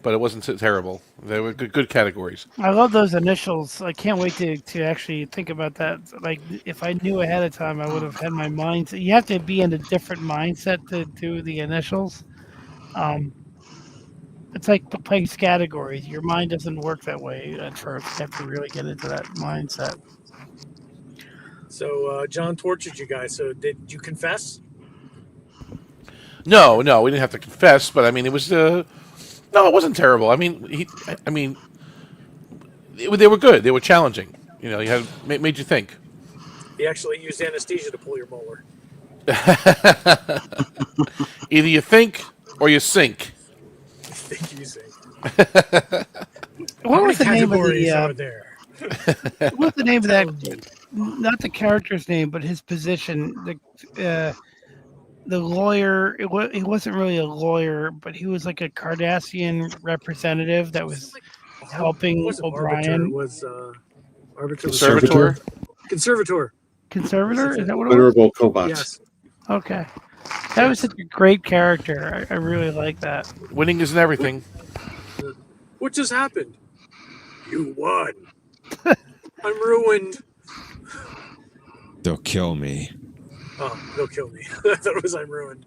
it wasn't terrible. They were good categories. I love those initials. I can't wait to actually think about that. Like, if I knew ahead of time, I would have had my mindset. You have to be in a different mindset to do the initials. It's like playing categories. Your mind doesn't work that way at first. You have to really get into that mindset. So John tortured you guys. So did you confess? No, we didn't have to confess, but I mean, it was no, it wasn't terrible. I mean, they were good. They were challenging. You know, you had made you think. He actually used anesthesia to pull your molar. Either you think or you sink. Think you sink. What was the name of are the? there? What was the name of that? Not the character's name, but his position. The lawyer. He wasn't really a lawyer, but he was like a Cardassian representative that was helping O'Brien. Arbiter was Conservator. Conservator. Conservator? Is that what it was? Venerable Kovacs. Yes. Okay. That was such a great character. I really like that. Winning isn't everything. What just happened? You won. I'm ruined. They'll kill me. Oh, they'll kill me. I thought it was I'm ruined.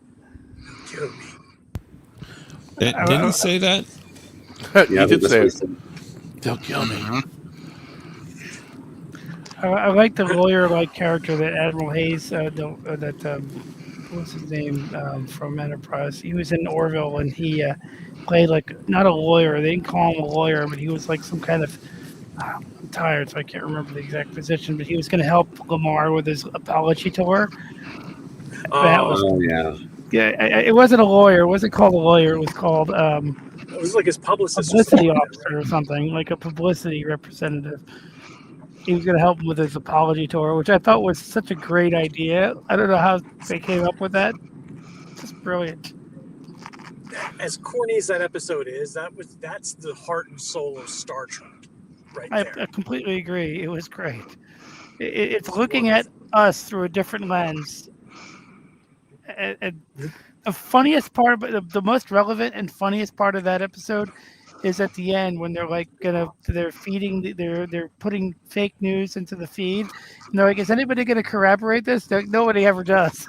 They'll kill me. Didn't he say that? You did say it. They'll kill me. I like the lawyer-like character that Admiral Hayes, what's his name, from Enterprise. He was in Orville, and he played like, not a lawyer, they didn't call him a lawyer, but he was like some kind of, I'm tired, so I can't remember the exact position, but he was going to help Lamar with his apology tour. Yeah. Yeah, it wasn't a lawyer. It wasn't called a lawyer. It was called It was like his publicist. publicity officer or something, like a publicity representative. He was going to help him with his apology tour, which I thought was such a great idea. I don't know how they came up with that. Just brilliant. As corny as that episode is, that's the heart and soul of Star Trek, right there. I completely agree. It was great. It's looking at us through a different lens. And the funniest part, the most relevant and funniest part of that episode is at the end when they're like they're putting fake news into the feed, and they're like, is anybody gonna corroborate this? Nobody ever does.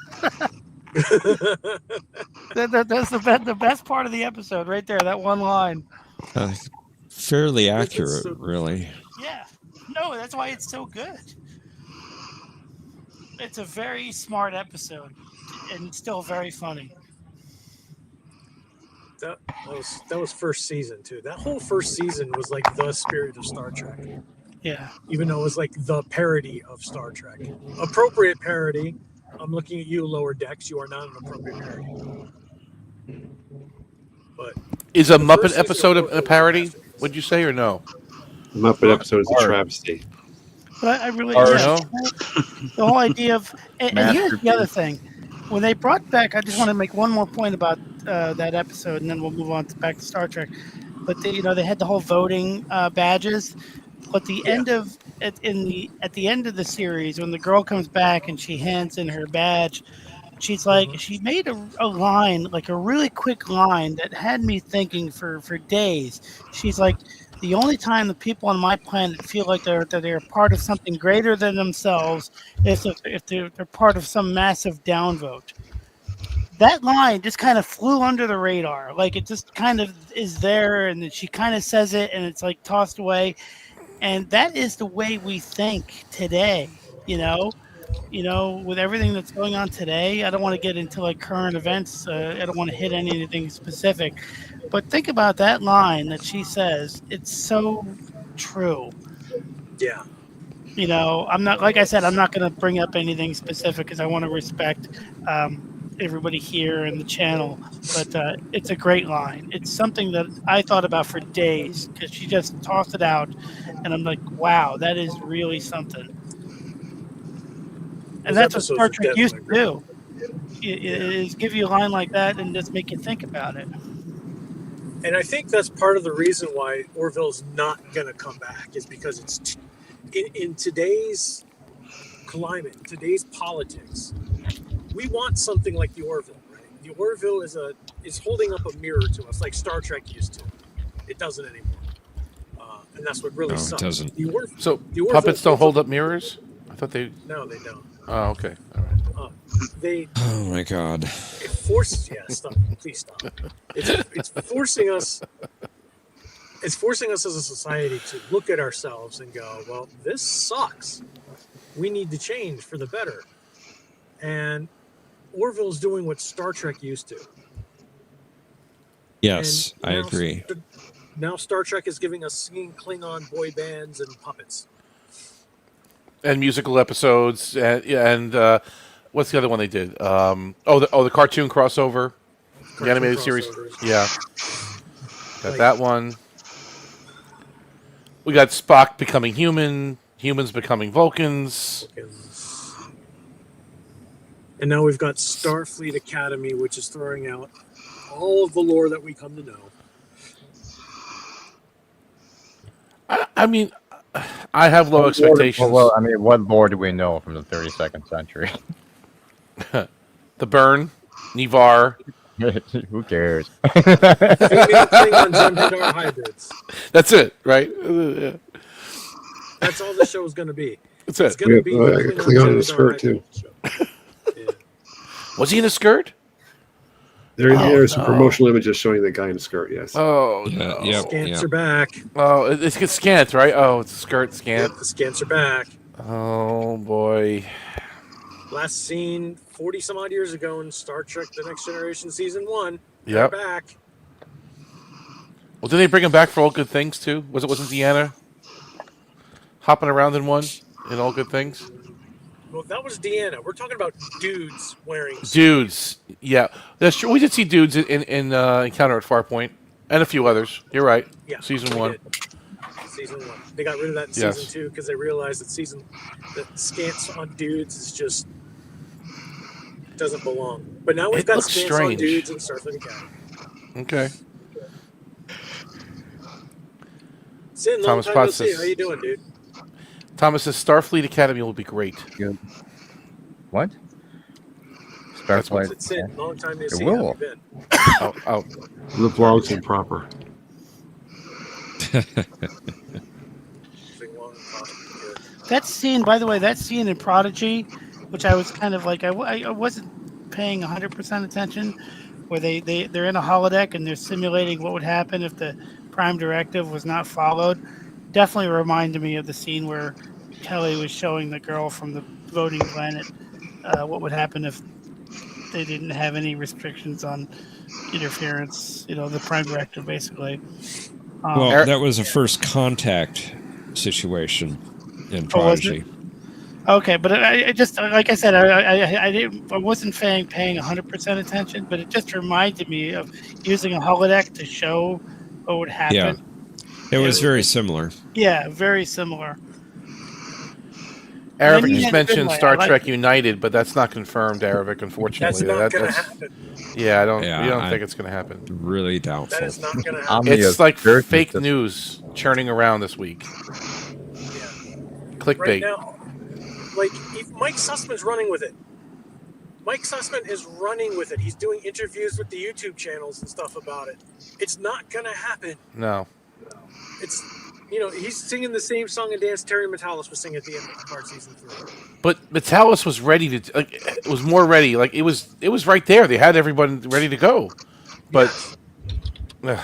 That's the best part of the episode right there, that one line. Fairly accurate, really. Yeah, no, that's why it's so good. It's a very smart episode and still very funny. That was first season too. That whole first season was like the spirit of Star Trek. Yeah. Even though it was like the parody of Star Trek. Appropriate parody. I'm looking at you, Lower Decks. You are not an appropriate parody. But is a Muppet episode a parody? Would you say or no? The Muppet episode is a travesty. But I really the whole idea of and here's the other thing. When they brought back, I just want to make one more point about that episode, and then we'll move on back to Star Trek. But they had the whole voting badges. But the end of at the end of the series, when the girl comes back and she hands in her badge, she's like, she made a line, like a really quick line that had me thinking for days. She's like, the only time the people on my planet feel like they're part of something greater than themselves is if they're part of some massive downvote. That line just kind of flew under the radar. Like, it just kind of is there, and then she kind of says it, and it's like tossed away. And that is the way we think today, you know, with everything that's going on today. I don't want to get into like current events. I don't want to hit anything specific, but think about that line that she says. It's so true. Yeah. I'm not, like I said, I'm not going to bring up anything specific because I want to respect everybody here in the channel, but it's a great line. It's something that I thought about for days because she just tossed it out, and I'm like, wow, that is really something. And that's what Star Trek used to do. Is give you a line like that and just make you think about it. And I think that's part of the reason why Orville's not going to come back is because it's in today's climate, today's politics. We want something like the Orville, right? The Orville is holding up a mirror to us, like Star Trek used to. It doesn't anymore, and that's what really sucks. It doesn't. The Orville puppets don't hold up mirrors? I thought they. No, they don't. Oh, okay. All right. Oh my God. It forces. Yeah, stop. Please stop. It's forcing us. It's forcing us as a society to look at ourselves and go, well, this sucks. We need to change for the better. And Orville's doing what Star Trek used to. Yes, I now agree. Now Star Trek is giving us singing Klingon boy bands and puppets. And musical episodes, and what's the other one they did? The cartoon crossover, the animated series. Yeah, got that one. We got Spock becoming human, humans becoming Vulcans. And now we've got Starfleet Academy, which is throwing out all of the lore that we come to know. I mean, I have low expectations. Well, I mean, what lore do we know from the 32nd century? The Burn, Nivar. Who cares? Hybrids. That's it, right? Yeah. That's all the show is going to be. That's it. It's going to be Klingon in a skirt too. Was he in a skirt? There's some promotional images showing the guy in a skirt. Yes. Oh, no. Scants are back. Oh, it's scant, right? Oh, it's a skirt scant. Yep, the scants are back. Oh boy. Last seen 40 some odd years ago in Star Trek: The Next Generation season 1. Yep. They're back. Well, did they bring him back for All Good Things too? Wasn't Deanna hopping around in All Good Things? Well, that was Deanna. We're talking about dudes wearing Dudes, yeah, that's true. We did see dudes in Encounter at Farpoint and a few others. You're right. Yeah, season we 1. did. Season 1. They got rid of that in Yes. season 2 because they realized that the scants on dudes is just doesn't belong. But now we've It got looks scants on strange. dudes in Starfleet Academy. Okay. Sin, long Thomas time no Potts see. says- How you doing, dude? Thomas says Starfleet Academy will be great. Good. What? That's what- It's Sin. Long time no It see. will. How you been? Oh. The vlog's improper. That scene, by the way, that scene in Prodigy, which I was kind of like, I wasn't paying 100% attention, where they're in a holodeck and they're simulating what would happen if the Prime Directive was not followed. Definitely reminded me of the scene where Kelly was showing the girl from the voting planet what would happen if they didn't have any restrictions on interference. The Prime Directive, basically. Well, that was a first contact situation in Prodigy. Okay, but I just, like I said, I wasn't paying 100% attention, but it just reminded me of using a holodeck to show what would happen. Yeah, it was very similar. Yeah, very similar. Aravic just mentioned Star Trek United, but that's not confirmed, Aravic, unfortunately. That's not going to happen. Yeah, we don't I think it's going to happen. Really doubtful. That is not going to happen. It's like fake news churning around this week. Clickbait. Right now, like, Mike Sussman's running with it. Mike Sussman is running with it. He's doing interviews with the YouTube channels and stuff about it. It's not going to happen. No. It's, he's singing the same song and dance Terry Metalis was singing at the end of Picard season 3. But Metalis was ready to, it was more ready. Like, it was right there. They had everyone ready to go. But, and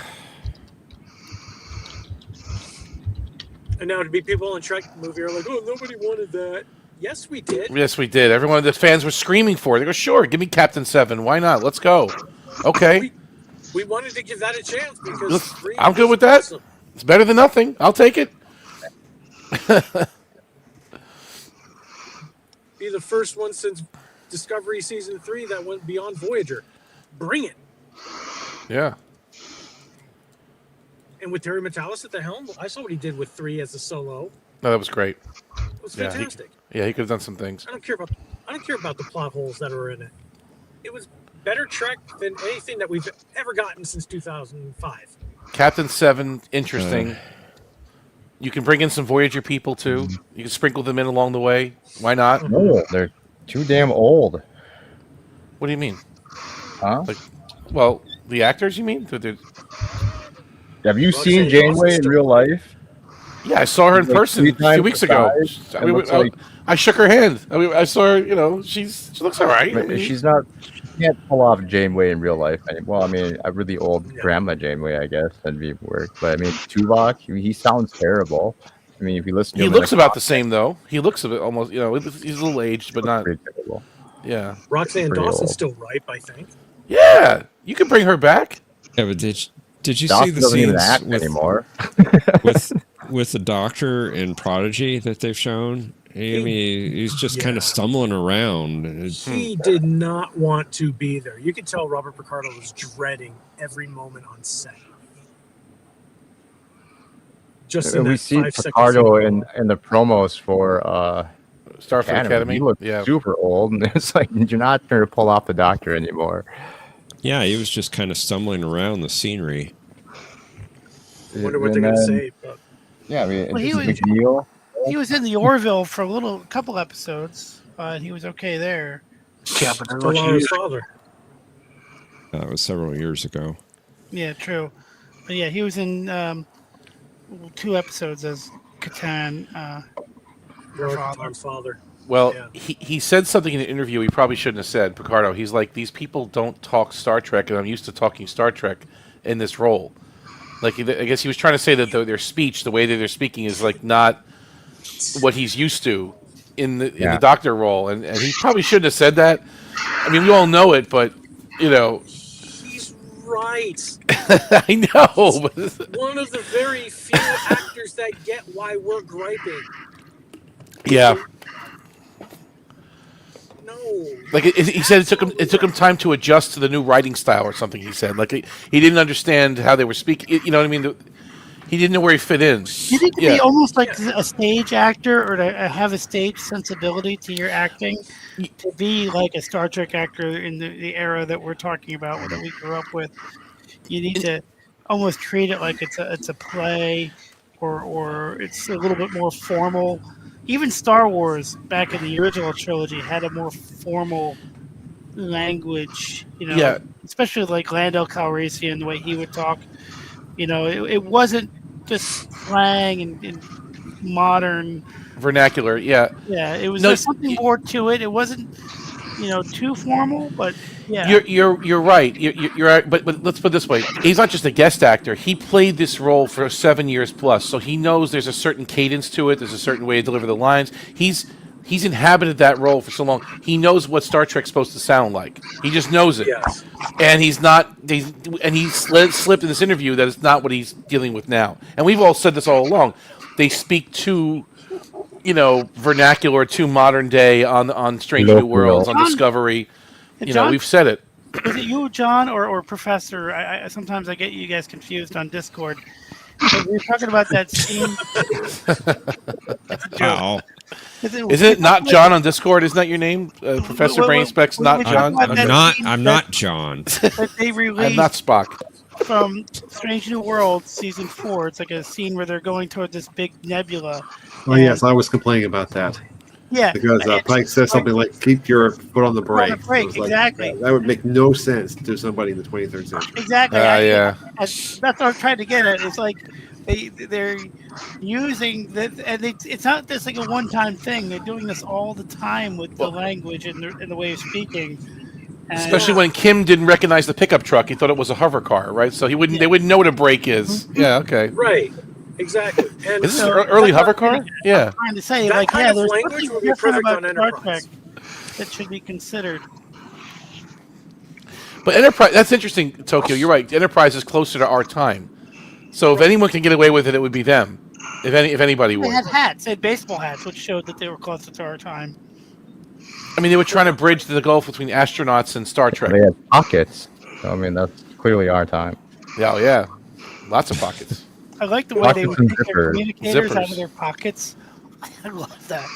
now to be people in Trek movie are like, oh, nobody wanted that. Yes, we did. Yes, we did. Everyone, the fans were screaming for it. They go, sure, give me Captain 7. Why not? Let's go. Okay. We wanted to give that a chance because I'm good with that. Awesome. It's better than nothing. I'll take it. Be the first one since Discovery season 3 that went beyond Voyager. Bring it. Yeah. And with Terry Metalis at the helm, I saw what he did with 3 as a solo. No, that was great. It was fantastic. He could have done some things. I don't care about the plot holes that are in it. It was better Trek than anything that we've ever gotten since 2005. Captain 7, interesting. You can bring in some Voyager people too. You can sprinkle them in along the way. Why not? No, they're too damn old. What do you mean? Huh? Well, the actors, you mean? Have you seen Janeway in real life? Yeah, I saw her in person a few weeks ago. I shook her hand. I saw her. She looks all right. She's not. She can't pull off Janeway in real life. Well, I mean, a really old grandma Janeway, I guess that'd be work. But I mean, Tuvok, he sounds terrible. I mean, if you listen to him, he looks about the same though. He looks a bit almost. He's a little aged, but not. Yeah. Roxanne Pretty Dawson's old. still ripe, I think. Yeah, you can bring her back. Yeah, but did you see Dawson the doesn't even scenes act with anymore. with the Doctor and Prodigy that they've shown? I mean, he's just kind of Yeah. stumbling around. He did not want to be there. You could tell Robert Picardo was dreading every moment on set. Just in we that see 5 seconds. Picardo in the promos for Starfleet Academy. He looks Yeah. super old, and it's like you're not going to pull off the Doctor anymore. Yeah, he was just kind of stumbling around the scenery. I wonder what they're going to say. But... Yeah, I mean, Well, it's a big deal. He was in the Orville for a couple episodes, and he was okay there. Yeah, but that To was Laura's years. father. That was several years ago. Yeah, true. But yeah, he was in 2 episodes as Catan. Tom's father. Well, Yeah. he said something in an interview he probably shouldn't have said, Picardo. He's like, these people don't talk Star Trek, and I'm used to talking Star Trek in this role. Like, I guess he was trying to say that their speech, the way that they're speaking, is like not what he's used to in the Doctor role, and he probably shouldn't have said that. I mean, we all know it, but you know, He's right. I know. But One of the very few actors that get why we're griping. yeah. No. Like he said, it took him time to adjust to the new writing style or something. He said, like he didn't understand how they were speaking. You know what I mean? He didn't know where he fit in. You need to be almost like a stage actor, or to have a stage sensibility to your acting, to be like a Star Trek actor in the era that we're talking about, that we grew up with. You need to almost treat it like it's a play, or it's a little bit more formal. Even Star Wars back in the original trilogy had a more formal language, especially like Lando Calrissian, the way he would talk. It wasn't just slang and modern vernacular. Yeah. Yeah, it was there's something more to it. It wasn't, too formal, but yeah. You're right. You're right. But let's put it this way: he's not just a guest actor. He played this role for 7 years plus, so he knows there's a certain cadence to it. There's a certain way to deliver the lines. He's inhabited that role for so long. He knows what Star Trek's supposed to sound like. He just knows it. Yes. And he slipped in this interview that it's not what he's dealing with now. And we've all said this all along. They speak too, vernacular, too modern day on Strange New Worlds, on Discovery. John, we've said it. Was it you, John, or Professor? I sometimes I get you guys confused on Discord. But we were talking about that scene. Wow. Isn't it not John on Discord? Isn't that your name? Professor Brainy Specs, not John? I'm not John. That they released I'm not Spock. From Strange New Worlds season 4. It's like a scene where they're going toward this big nebula. Oh, yes, I was complaining about that. Yeah. Because Pike says something like, keep your foot on the brake. On the brake, So exactly. That would make no sense to somebody in the 23rd century. Exactly. Yeah. That's what I'm trying to get at. It's like they're using that, and it's not just like a one-time thing. They're doing this all the time with the language and the way of speaking. And especially when Kim didn't recognize the pickup truck, he thought it was a hover car, right? So they wouldn't know what a brake is. Yeah, okay. Right. Exactly. And is this an early hover car? Yeah. I'm trying to say, that kind of there's language something would be different perfect about on Star Trek Enterprise. that should be considered. But Enterprise, that's interesting, Tokyo. You're right. Enterprise is closer to our time. So if anyone can get away with it, it would be them. If anybody would. They had hats. They had baseball hats, which showed that they were closer to our time. I mean, they were trying to bridge the gulf between astronauts and Star Trek. They had pockets. So, I mean, that's clearly our time. Oh, yeah. Lots of pockets. I like the way they would take their zippers. communicators out of their pockets. I love that.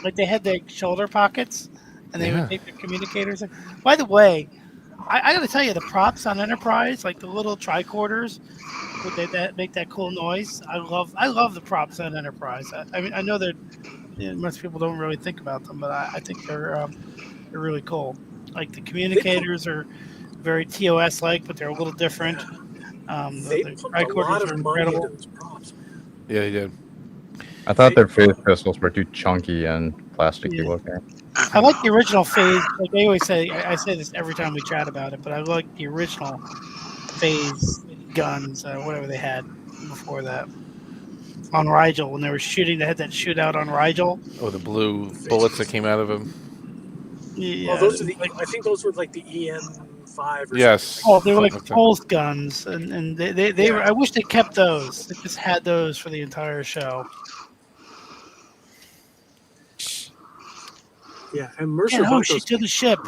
Like they had their shoulder pockets, and they would take their communicators. By the way, I got to tell you, the props on Enterprise, like the little tricorders, that make that cool noise. I love the props on Enterprise. I mean, I know that most people don't really think about them, but I think they're really cool. Like the communicators are very TOS-like, but they're a little different. They The put a lot tricorders are of money into incredible. those props. Yeah, he did. I thought their phase crystals were too chunky and plasticky looking. I like the original phase. Like they always say, I say this every time we chat about it, but I like the original phase guns, whatever they had before that. On Rigel, when they were shooting, they had that shootout on Rigel. Oh, the blue bullets that came out of him. Yeah, Oh, those are I think those were like the EM5 or Yes. something. Oh, they were like Okay. pulse guns, and they were. Yeah. I wish they kept those. They just had those for the entire show. Yeah, and Mercer And oh, bought she those to the ship.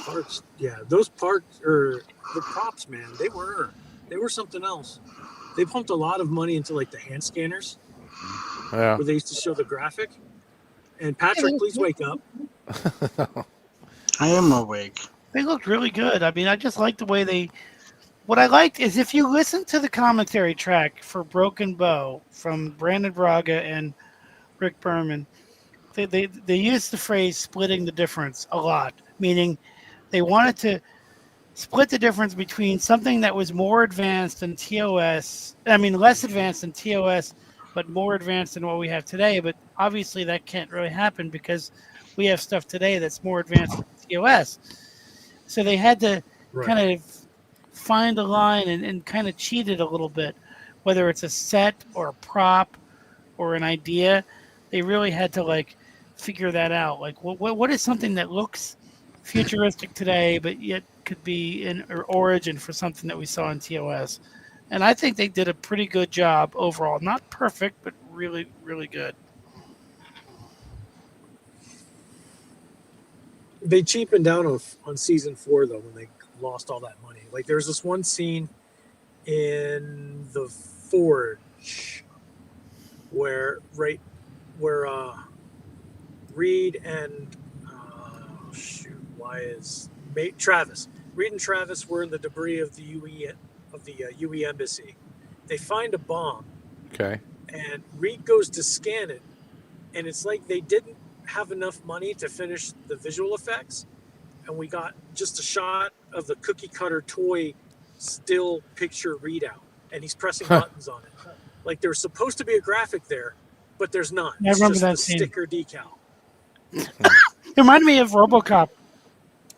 parts. Yeah, those parts or the props, man, they were something else. They pumped a lot of money into like the hand scanners Yeah. where they used to show the graphic. And Yeah, Patrick, please wake up. I am awake. They looked really good. I mean, I just liked the way they. What I liked is if you listen to the commentary track for Broken Bow from Brandon Braga and Rick Berman, they used the phrase "splitting the difference" a lot, meaning they wanted to split the difference between something that was more advanced than TOS. I mean, less advanced than TOS, but more advanced than what we have today. But obviously, that can't really happen because we have stuff today that's more advanced than TOS. So they had to kind of find a line and kind of cheat it a little bit, whether it's a set or a prop or an idea. They really had to like figure that out. Like, what is something that looks futuristic today, but yet could be an origin for something that we saw in TOS? And I think they did a pretty good job overall. Not perfect, but really, really good. They cheapened down on season 4 though when they lost all that money. Like there's this one scene in the Forge where Reed and Travis. Reed and Travis were in the debris of the UE embassy. They find a bomb. Okay. And Reed goes to scan it, and it's like they didn't have enough money to finish the visual effects, and we got just a shot of the cookie cutter toy still picture readout, and he's pressing buttons on it. Like there's supposed to be a graphic there, but there's not. I It's remember just that the scene. sticker decal. It reminded me of RoboCop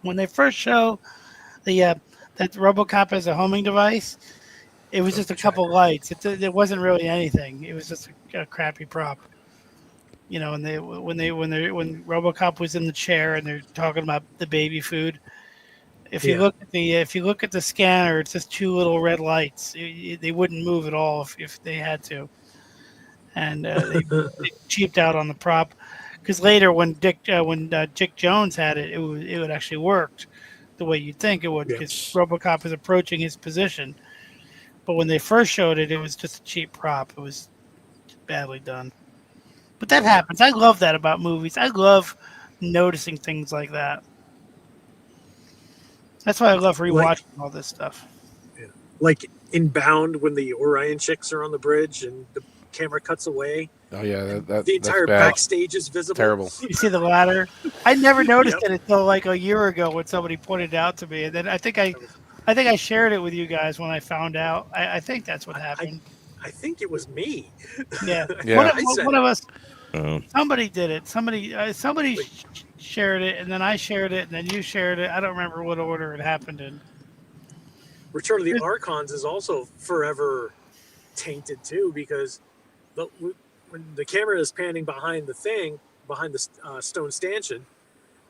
when they first show that RoboCop as a homing device. It was just a couple lights. It wasn't really anything. It was just a crappy prop. You know, and when RoboCop was in the chair and they're talking about the baby food. If you look at the scanner, it's just two little red lights. They wouldn't move at all if they had to. And they cheaped out on the prop because later when Dick Jones had it, it would actually worked the way you'd think it would because RoboCop is approaching his position. But when they first showed it, it was just a cheap prop. It was badly done. But that happens. I love that about movies. I love noticing things like that. That's why I love rewatching all this stuff. Yeah. Like in Bound when the Orion chicks are on the bridge and the camera cuts away. Oh yeah, the entire backstage is visible. Terrible. You see the ladder? I never noticed it until like a year ago when somebody pointed it out to me, and then I think I shared it with you guys when I found out. I think that's what happened. I think it was me. Yeah. Yeah. One of us. Somebody did it. Somebody shared it, and then I shared it, and then you shared it. I don't remember what order it happened in. Return of the Archons is also forever tainted too, because when the camera is panning behind the stone stanchion,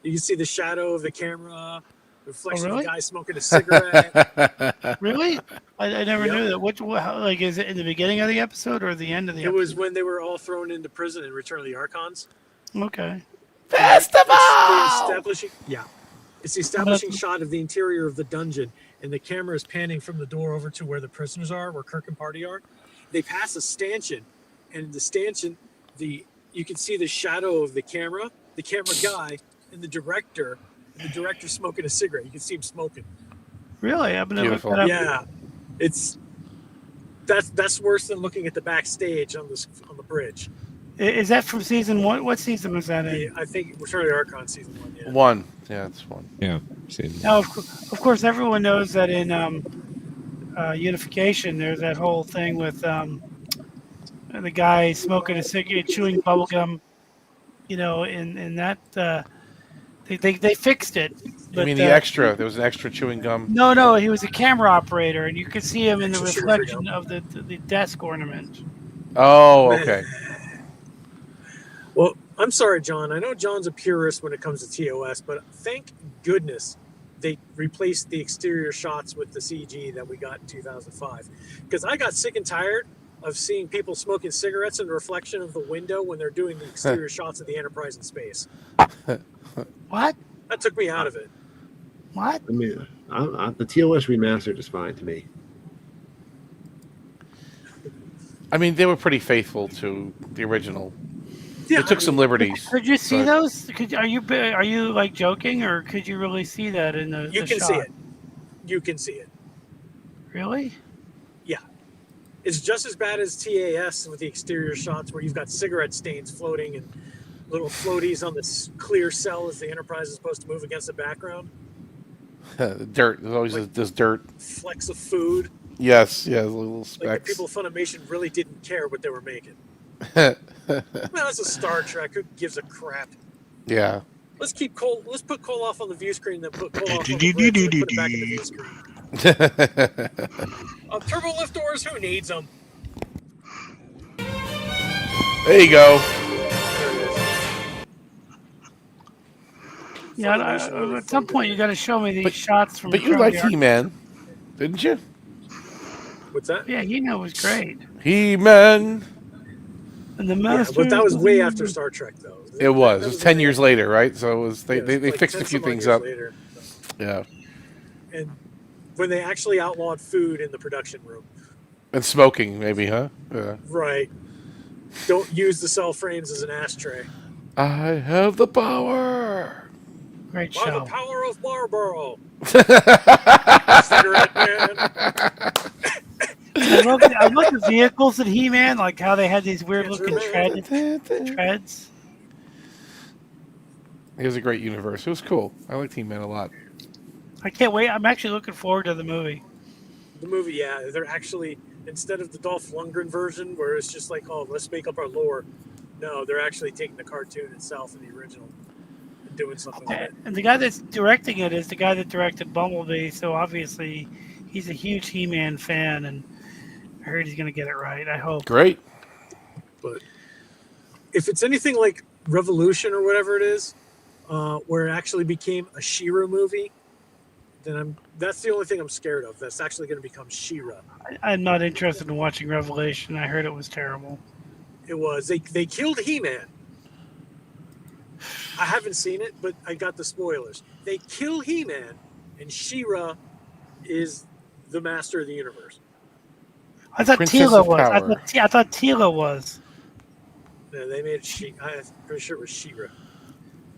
you can see the shadow of the camera, the reflection of the guy smoking a cigarette. Really? I never knew that. Is it in the beginning of the episode or the end of the episode? It was when they were all thrown into prison in Return of the Archons. Okay. Festival! It's the establishing shot of the interior of the dungeon, and the camera is panning from the door over to where the prisoners are, where Kirk and Party are. They pass a stanchion, and the stanchion, you can see the shadow of the camera guy, and the director smoking a cigarette. You can see him smoking. Really? I'm gonna look Beautiful. that up. Yeah, that's worse than looking at the backstage on the bridge. Is that from season 1? What season was that in? Yeah, I think Return of the Archon season 1. Yeah. 1. Yeah, it's 1. Yeah. Now, of course, everyone knows that in Unification, there's that whole thing with the guy smoking a cigarette, chewing bubble gum. You know, in that they fixed it. You mean the extra? There was an extra chewing gum. No, he was a camera operator, and you could see him in the reflection of the desk ornament. Oh, okay. Well, I'm sorry, John. I know John's a purist when it comes to TOS, but thank goodness they replaced the exterior shots with the CG that we got in 2005. Because I got sick and tired of seeing people smoking cigarettes in the reflection of the window when they're doing the exterior shots of the Enterprise in space. What? That took me out of it. What? I mean, the TOS remastered is fine to me. I mean, they were pretty faithful to the original. Yeah, they took some liberties. Could you see but- those? Are you like joking, or could you really see that in the? You the can shot? see it. You can see it. Really? Yeah. It's just as bad as TAS with the exterior shots where you've got cigarette stains floating and little floaties on this clear cell as the Enterprise is supposed to move against the background. The dirt. There's always this dirt. Flecks of food. Yes, little Like the specks. people of Funimation really didn't care what they were making. Well, it's a Star Trek. Who gives a crap? Yeah. Let's put Koloff on the view screen, then put Koloff on the bridge, and put it back in the view screen. Turbo lift doors, who needs them? There you go. Yeah, at some point you got to show me these shots from. But you liked He-Man, didn't you? What's that? Yeah, He-Man was great. He-Man. And the Yeah, Master. but that was way after Star Trek, though. It was. It was 10 years later, right? So it was. They like fixed a 10 few some odd things years up. later. Yeah. And when they actually outlawed food in the production room. And smoking, maybe, huh? Yeah. Right. Don't use the cell frames as an ashtray. I have the power. Great By show. the power of Marlboro. Cigarette man. I love the vehicles in He-Man, like how they had these weird looking treads. It was a great universe. It was cool. I liked He-Man a lot. I can't wait. I'm actually looking forward to the movie. The movie, yeah, they're actually, instead of the Dolph Lundgren version where it's just like, oh, let's make up our lore. No, they're actually taking the cartoon itself and the original and doing something with it. And the guy that's directing it is the guy that directed Bumblebee, so obviously he's a huge He-Man fan, and I heard he's going to get it right. I hope. Great. But if it's anything like Revolution or whatever it is, where it actually became a She-Ra movie, then that's the only thing I'm scared of. That's actually going to become She-Ra. I'm not interested in watching Revelation. I heard it was terrible. It was. They killed He-Man. I haven't seen it, but I got the spoilers. They kill He-Man, and She-Ra is the master of the universe. I thought Princess Tila of was. Power. I thought Tila was. No, they made I'm pretty sure it was She-Ra.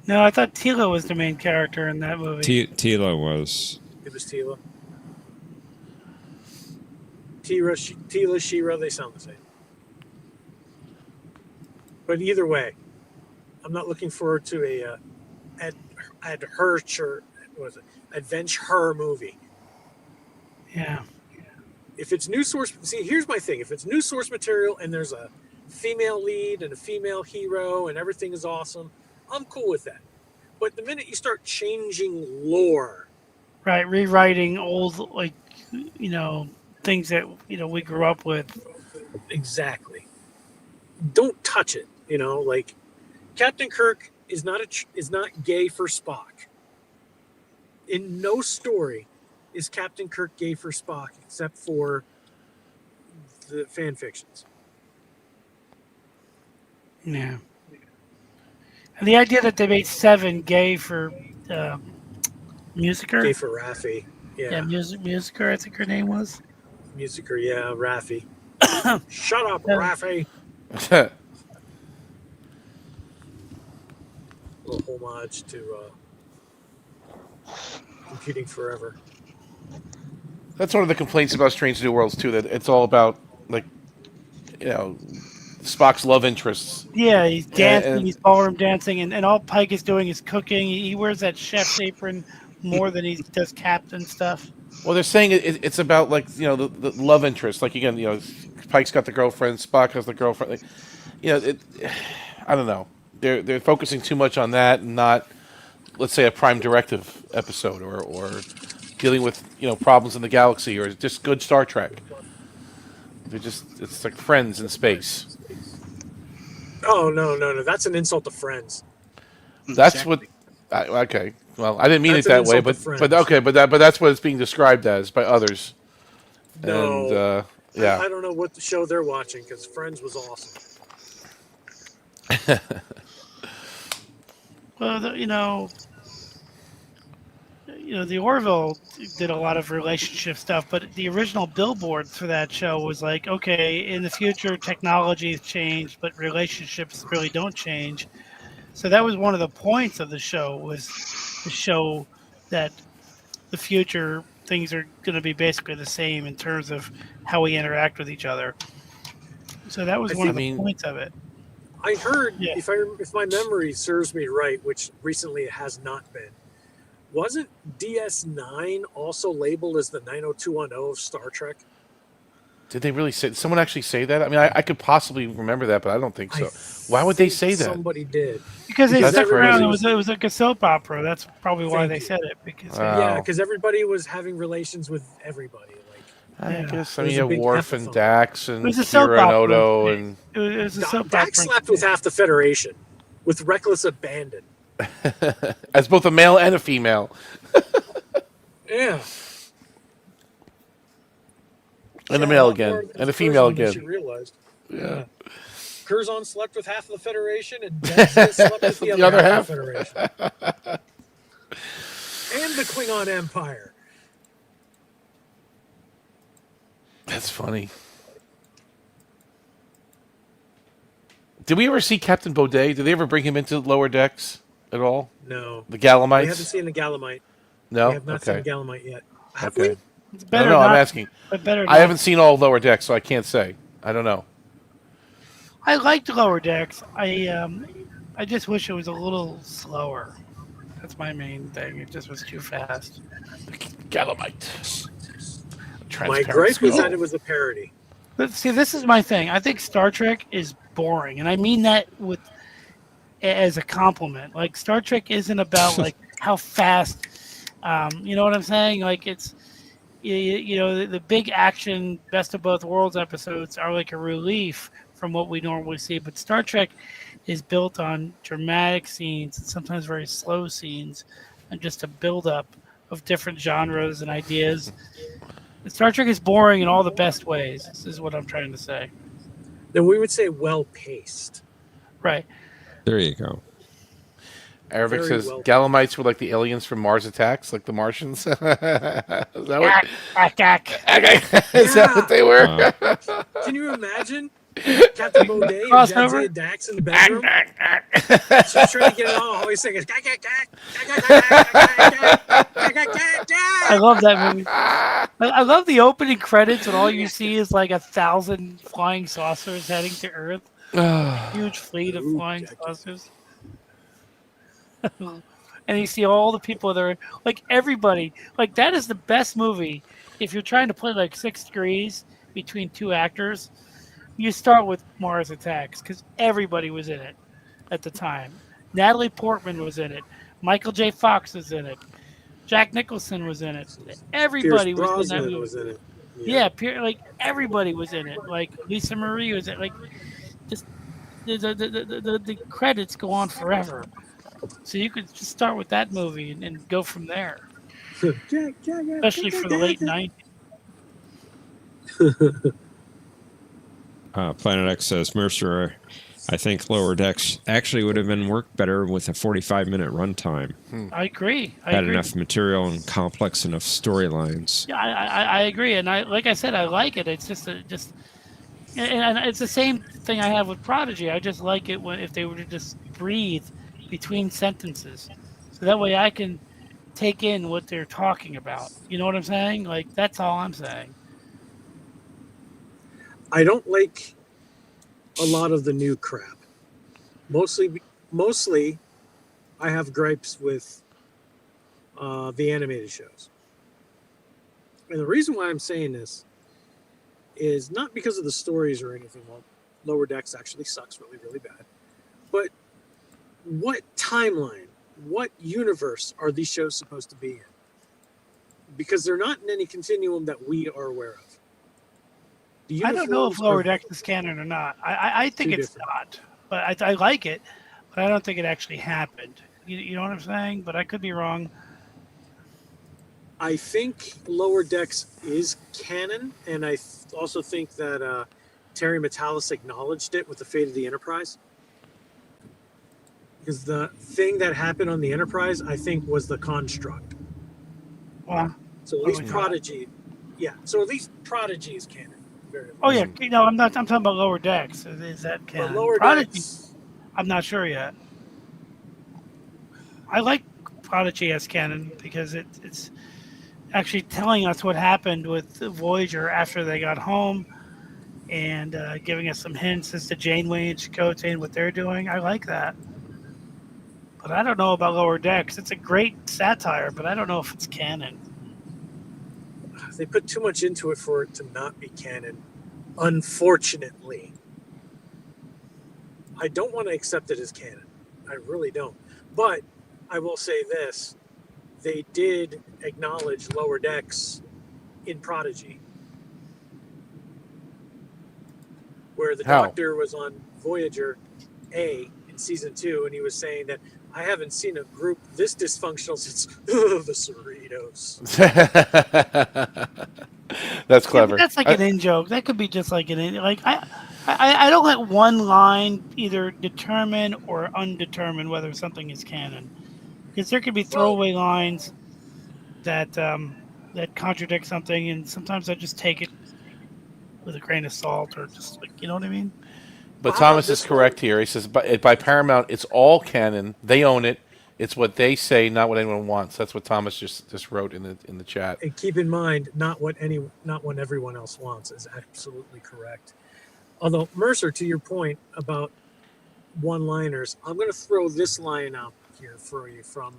No, I thought Tila was the main character in that movie. Tila was. It was Tila. Tila, She-Ra, they sound the same. But either way, I'm not looking forward to a adventure movie. Yeah. If it's new source, see, here's my thing. If it's new source material and there's a female lead and a female hero and everything is awesome, I'm cool with that. But the minute you start changing lore, Right, rewriting old, things that, we grew up with. exactly, don't touch it. Like Captain Kirk is not gay for Spock. In no story is Captain Kirk gay for Spock except for the fan fictions. Yeah. And the idea that they made Seven gay for Musiker. Gay for Raffi. Yeah. Musiker, I think her name was. Musiker, yeah, Raffi. Shut up, Raffi. A little homage to Computing Forever. That's one of the complaints about Strange New Worlds too. That it's all about Spock's love interests. Yeah, he's dancing, And- he's ballroom dancing, and all Pike is doing is cooking. He wears that chef's apron more than he does captain stuff. Well, they're saying it's about the love interest. Like again, Pike's got the girlfriend, Spock has the girlfriend. I don't know. They're focusing too much on that and not, let's say, a Prime Directive episode or dealing with problems in the galaxy or just good Star Trek. It's like friends in space. Oh no! That's an insult to Friends. That's what. Okay. Well, I didn't mean That's it an that way, insult to but Friends. okay, but that's what it's being described as by others. No, And yeah. I don't know what the show they're watching because Friends was awesome. Well, the Orville did a lot of relationship stuff, but the original billboard for that show was like, okay, in the future, technology has changed, but relationships really don't change. So that was one of the points of the show, was to show that the future things are going to be basically the same in terms of how we interact with each other. So that was one of the points of it. I heard, Yeah. if my memory serves me right, which recently it has not been, wasn't DS9 also labeled as the 90210 of Star Trek? Did they really say? Did someone actually say that? I mean, I could possibly remember that, but I don't think so. Why would they say that? Somebody did. Because That's crazy. it was like a soap opera. That's probably why they said it. Because yeah, because everybody was having relations with everybody. I guess. I It was mean, a you big have Worf and epiphone. Dax and It was a soap Kira and opera. Odo and it was a soap Dax opera. slept with half the Federation with reckless abandon. as both a male and a female. Yeah. And a male again. And a female again. She realized. Yeah. Curzon slept with half of the Federation, and Dempsey slept with the other half of the Federation. And the Klingon Empire. That's funny. Did we ever see Captain Baudet? Did they ever bring him into Lower Decks at all? No. The Gallamites? We haven't seen the Gallamite. No? We have not seen the Gallamite yet. Have Okay. we? It's better No, I'm not, asking. but better I not. haven't seen all Lower Decks, so I can't say. I don't know. I liked Lower Decks. I just wish it was a little slower. That's my main thing. It just was too fast. Gallamite. My gripe was that it was a parody. But see, this is my thing. I think Star Trek is boring, and I mean that as a compliment. Like, Star Trek isn't about like how fast. You know what I'm saying? Like, it's the big action, best of both worlds episodes are like a relief from what we normally see. But Star Trek is built on dramatic scenes and sometimes very slow scenes, and just a build-up of different genres and ideas. Star Trek is boring in all the best ways. This is what I'm trying to say. Then we would say well-paced. Right. There you go. Arabic says Gallamites were like the aliens from Mars Attacks, like the Martians. Is that what? Is that what they were? Can you imagine Captain Baudet and Jadzia Dax in the bedroom? She's trying to get it all. Always singing. I love that movie. I love the opening credits, and all you see is like 1,000 flying saucers heading to Earth. Huge fleet of flying saucers. And you see all the people that are like everybody. Like, that is the best movie. If you're trying to play like 6 degrees between two actors, you start with Mars Attacks because everybody was in it at the time. Natalie Portman was in it. Michael J. Fox was in it. Jack Nicholson was in it. Everybody was in that movie. Was in it. Yeah, like everybody was in it. Like Lisa Marie was in it. Like, just the credits go on forever. So you could just start with that movie and go from there. Especially for the late 90s. Planet X says, Mercer, I think Lower Decks actually would have been worked better with a 45-minute runtime. I agree. Had enough material and complex enough storylines. Yeah, I agree, and like I said, I like it. It's just and it's the same thing I have with Prodigy. I just like it if they were to just breathe between sentences, so that way I can take in what they're talking about. You know what I'm saying? Like, that's all I'm saying. I don't like a lot of the new crap. Mostly, I have gripes with the animated shows. And the reason why I'm saying this is not because of the stories or anything. Well, Lower Decks actually sucks really, really bad. But what timeline, what universe are these shows supposed to be in? Because they're not in any continuum that we are aware of. I don't know if Lower Decks is canon or not. I think it's not. But I like it, but I don't think it actually happened. You know what I'm saying? But I could be wrong. I think Lower Decks is canon, and I also think that Terry Metalis acknowledged it with the fate of the Enterprise. Because the thing that happened on the Enterprise, I think, was the construct. Well, so at least Prodigy, yeah. So at least Prodigy is canon. Oh yeah, no, I'm not. I'm talking about Lower Decks. Is that canon? Lower Prodigy, Decks, I'm not sure yet. I like Prodigy as canon because it's actually telling us what happened with Voyager after they got home, and giving us some hints as to Janeway and Chakotay and what they're doing. I like that. But I don't know about Lower Decks. It's a great satire, but I don't know if it's canon. they put too much into it for it to not be canon. Unfortunately, I don't want to accept it as canon. I really don't. But I will say this: they did acknowledge Lower Decks in Prodigy, where the Doctor was on Voyager A in season 2, and he was saying that I haven't seen a group this dysfunctional since the Cerritos. That's clever. Yeah, that's like an in joke. That could be just like an in. Like I don't let one line either determine or undetermine whether something is canon, because there could be throwaway lines that that contradict something, and sometimes I just take it with a grain of salt, or just like, you know what I mean. But Thomas is correct here. He says by Paramount, it's all canon. They own it. It's what they say, not what anyone wants. That's what Thomas just wrote in the chat. And keep in mind, not what everyone else wants is absolutely correct. Although Mercer, to your point about one-liners, I'm going to throw this line out here for you from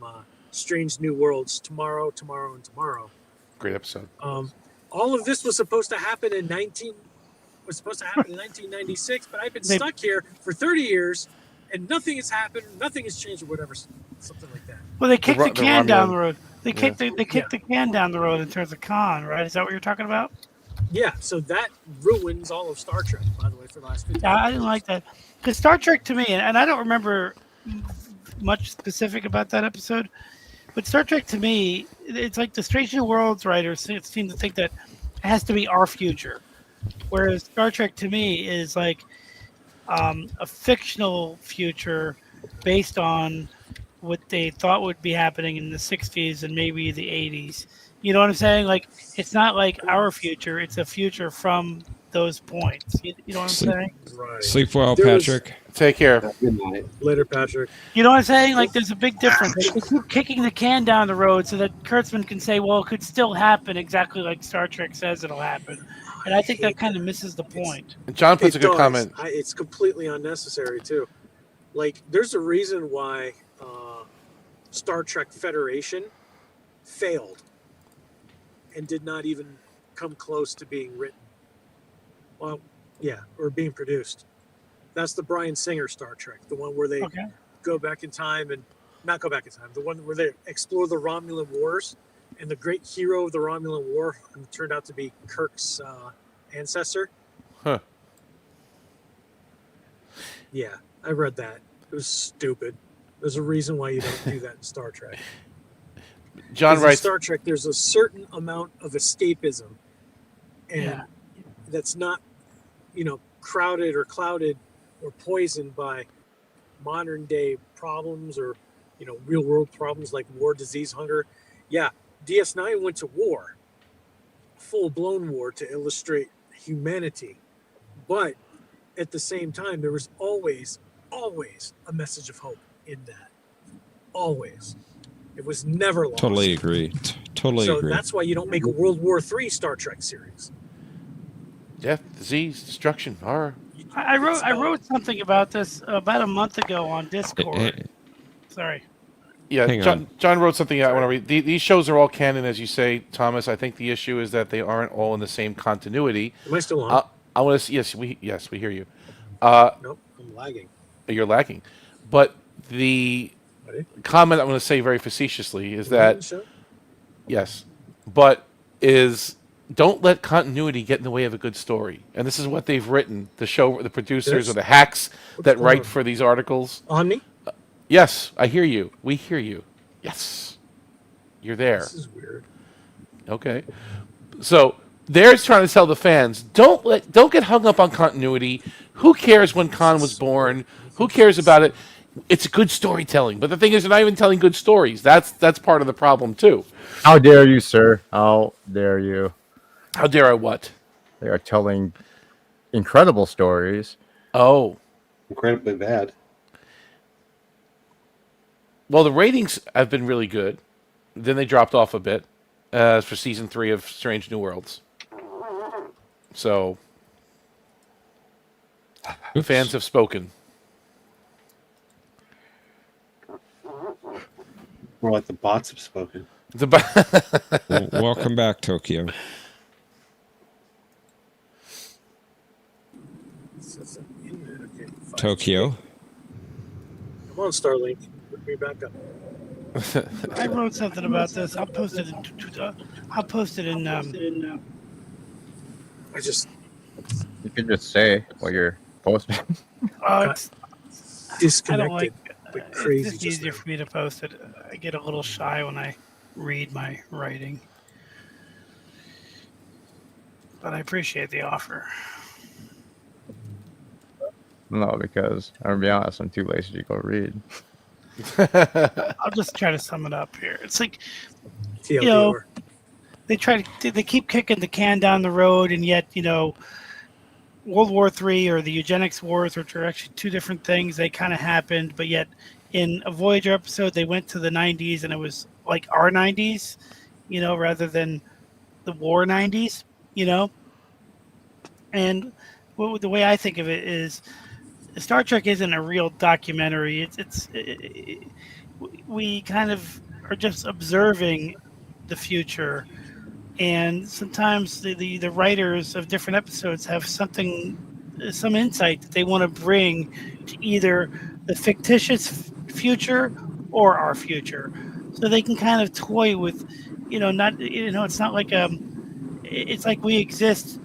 Strange New Worlds: Tomorrow, Tomorrow, and Tomorrow. Great episode. All of this was supposed to happen in 1996, but I've been stuck here for 30 years, and nothing has happened, nothing has changed, or whatever, something like that. Well, they kicked the can down the road. They kicked the can down the road in terms of Khan, right? Is that what you're talking about? Yeah, so that ruins all of Star Trek, by the way, for the last 50 years. I didn't like that. Because Star Trek, to me, and I don't remember much specific about that episode, but Star Trek, to me, it's like the Strange New Worlds writers seem to think that it has to be our future. Whereas Star Trek, to me, is like a fictional future based on what they thought would be happening in the 60s and maybe the 80s. You know what I'm saying? Like, it's not like our future. It's a future from those points. You know what I'm saying? Right. Sleep well, Patrick. Take care. Good night. Later, Patrick. You know what I'm saying? Like, there's a big difference. They keep kicking the can down the road so that Kurtzman can say, well, it could still happen exactly like Star Trek says it'll happen. And I think that kind of misses the point. John puts a good comment. It's completely unnecessary, too. Like, there's a reason why Star Trek Federation failed and did not even come close to being written. Well, yeah, or being produced. That's the Bryan Singer Star Trek, the one where they go back in time and not go back in time, the one where they explore the Romulan Wars, and the great hero of the Romulan War who turned out to be Kirk's ancestor. Huh. Yeah, I read that. It was stupid. There's a reason why you don't do that in Star Trek. John writes, in Star Trek, there's a certain amount of escapism, and that's not, crowded or clouded or poisoned by modern day problems or, real world problems like war, disease, hunger. Yeah, DS9 went to war, full blown war, to illustrate humanity, but at the same time, there was always a message of hope in that. Always. It was never lost. Totally agree. Totally agree. So that's why you don't make a World War III Star Trek series. Death, disease, destruction, horror. I wrote something about this about a month ago on Discord. Sorry. Yeah, John wrote something I want to read. These shows are all canon, as you say, Thomas. I think the issue is that they aren't all in the same continuity. Am I still on? I want to. Yes, we hear you. Nope, I'm lagging. You're lagging, but the comment I'm going to say very facetiously is that yes, but is don't let continuity get in the way of a good story. And this is what they've written. The producers or the hacks that write for these articles. Omni? Yes, I hear you. We hear you. Yes. You're there. This is weird. Okay. So they're trying to tell the fans, don't get hung up on continuity. Who cares when Khan was born? Who cares about it? It's good storytelling. But the thing is, they're not even telling good stories. That's part of the problem too. How dare you, sir? How dare you? How dare I what? They are telling incredible stories. Oh. Incredibly bad. Well, the ratings have been really good. Then they dropped off a bit for season 3 of Strange New Worlds. So, fans have spoken. More like the bots have spoken. Welcome back, Tokyo. Tokyo. Come on, Starlink. Put me back up. I wrote something about this. I'll post it in. I just. You could just say what you're posting. It's disconnected. I don't like. Crazy. It's just easier for me to post it. I get a little shy when I read my writing, but I appreciate the offer. No, because I'm gonna be honest, I'm too lazy to go read. I'll just try to sum it up here. It's like, you know, they keep kicking the can down the road, and yet, you know, World War III or the eugenics wars, which are actually two different things, they kind of happened, but yet in a Voyager episode, they went to the 90s, and it was like our 90s, you know, rather than the war 90s, you know. And the way I think of it is, Star Trek isn't a real documentary. We kind of are just observing the future, and sometimes the writers of different episodes have some insight that they want to bring to either the fictitious future or our future, so they can kind of toy with, it's not like it's like we exist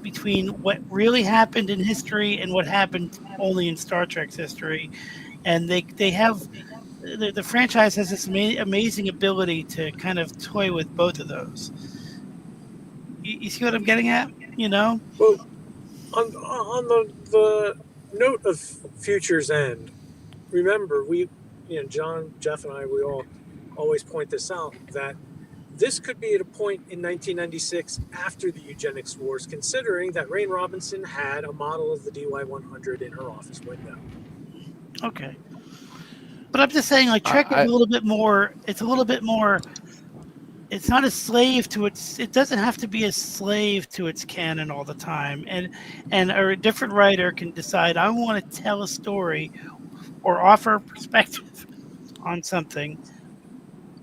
between what really happened in history and what happened only in Star Trek's history, and they have the franchise has this amazing ability to kind of toy with both of those. You see what I'm getting at? You know. Well, on the note of Future's End, remember John, Jeff, and I, we all always point this out, that this could be at a point in 1996 after the eugenics wars, considering that Rain Robinson had a model of the DY-100 in her office window. Okay. But I'm just saying, like, Trek is a little bit more, it's not a slave to it doesn't have to be a slave to its canon all the time. And a different writer can decide, I want to tell a story or offer a perspective on something,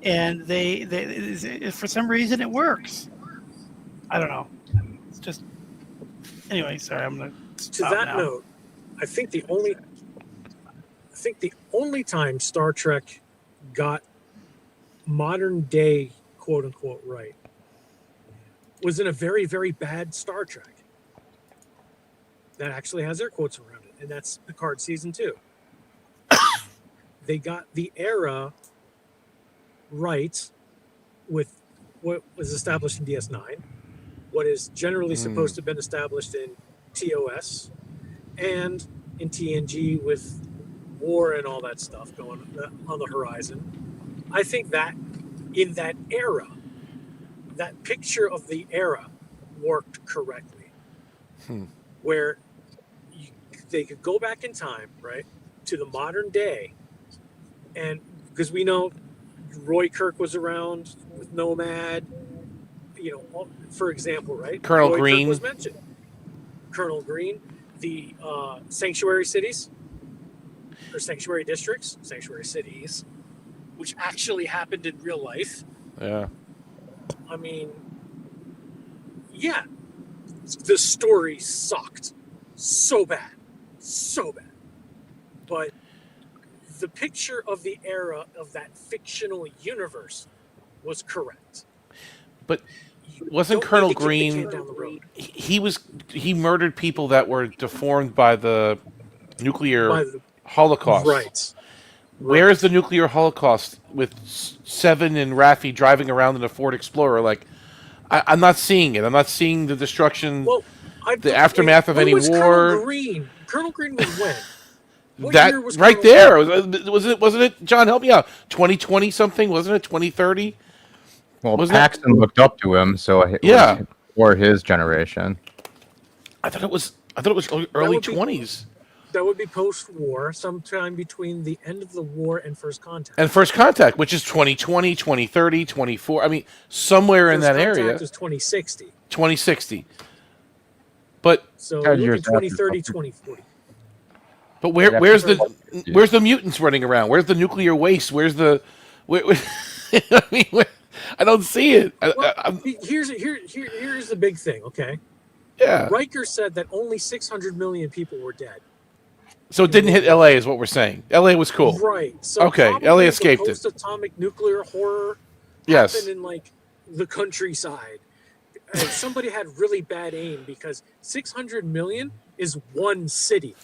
and they for some reason it works. I don't know. It's just, anyway, sorry, I'm going to that note, I think the only time Star Trek got modern day quote unquote right was in a very, very bad Star Trek that actually has air quotes around it, and that's Picard season 2. They got the era right with what was established in DS9, what is generally supposed to have been established in TOS, and in TNG with war and all that stuff going on the horizon. I think that in that era, that picture of the era worked correctly, where they could go back in time, right, to the modern day, and because we know Roy Kirk was around with Nomad, for example, right? Colonel Roy Green Kirk was mentioned. Colonel Green, the sanctuary cities, or sanctuary districts, sanctuary cities, which actually happened in real life. Yeah. I mean, yeah, the story sucked so bad. But the picture of the era of that fictional universe was correct. But wasn't don't Colonel need to kick the Green? can down the road. He murdered people that were deformed by the nuclear By the- holocaust. Right. Where is the nuclear holocaust with Seven and Raffi driving around in a Ford Explorer? Like, I'm not seeing it. I'm not seeing the destruction, Well, the aftermath of when any was war. Colonel Green? Colonel Green was when? What That year was right Colonel there Green? wasn't it? John, help me out. 2020 something, wasn't it? 2030. Well, Wasn't Paxton looked up to him, so it Yeah. was for his generation. I thought it was early 20s. That would be post-war, sometime between the end of the war and First Contact. And First Contact, which is 2020, 2030, 24. I mean, somewhere in First that area. Contact is 2060. 2060. But So we're looking 2030, 2040. But where's the mutants running around? Where's the nuclear waste? Where's the I mean, I don't see it. Here's the big thing, okay? Yeah. Riker said that only 600 million people were dead. So it didn't hit LA, is what we're saying. LA was cool. Right. So okay, probably LA the escaped it. Post-atomic nuclear horror Yes. happened in like the countryside. And somebody had really bad aim because 600 million is one city.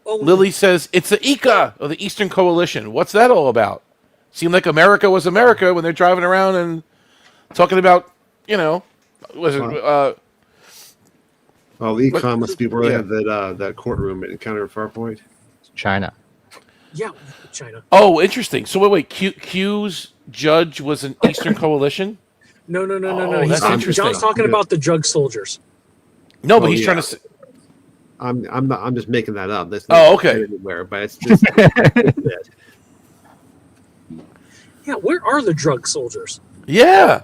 Only. Lily says it's the ECA, or the Eastern Coalition. What's that all about? Seemed like America was America when they're driving around and talking about, was it? Well, the econ must be where they have that courtroom at Encounter at Farpoint. China. Yeah, China. Oh, interesting. So wait. Q's judge was an Eastern Coalition? No. That's interesting. John's talking about the drug soldiers. No, but he's trying to. I'm just making that up. That's okay. Anywhere, but it's just. Yeah, where are the drug soldiers? Yeah,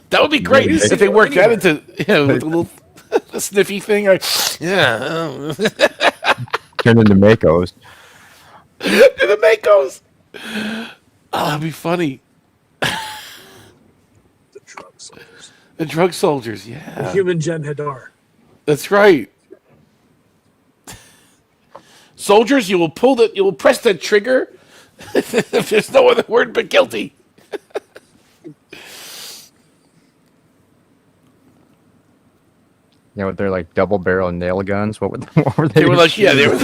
that would be great if they worked that into with a little sniffy thing. Yeah, Turn into Makos. the Makos. Oh, that'd be funny. The drug soldiers. The drug soldiers. Yeah. The human Jeopnerdy. That's right. Soldiers, you will press the trigger if there's no other word but guilty. Yeah, with their like double barrel nail guns. What were they? They were like, yeah, they were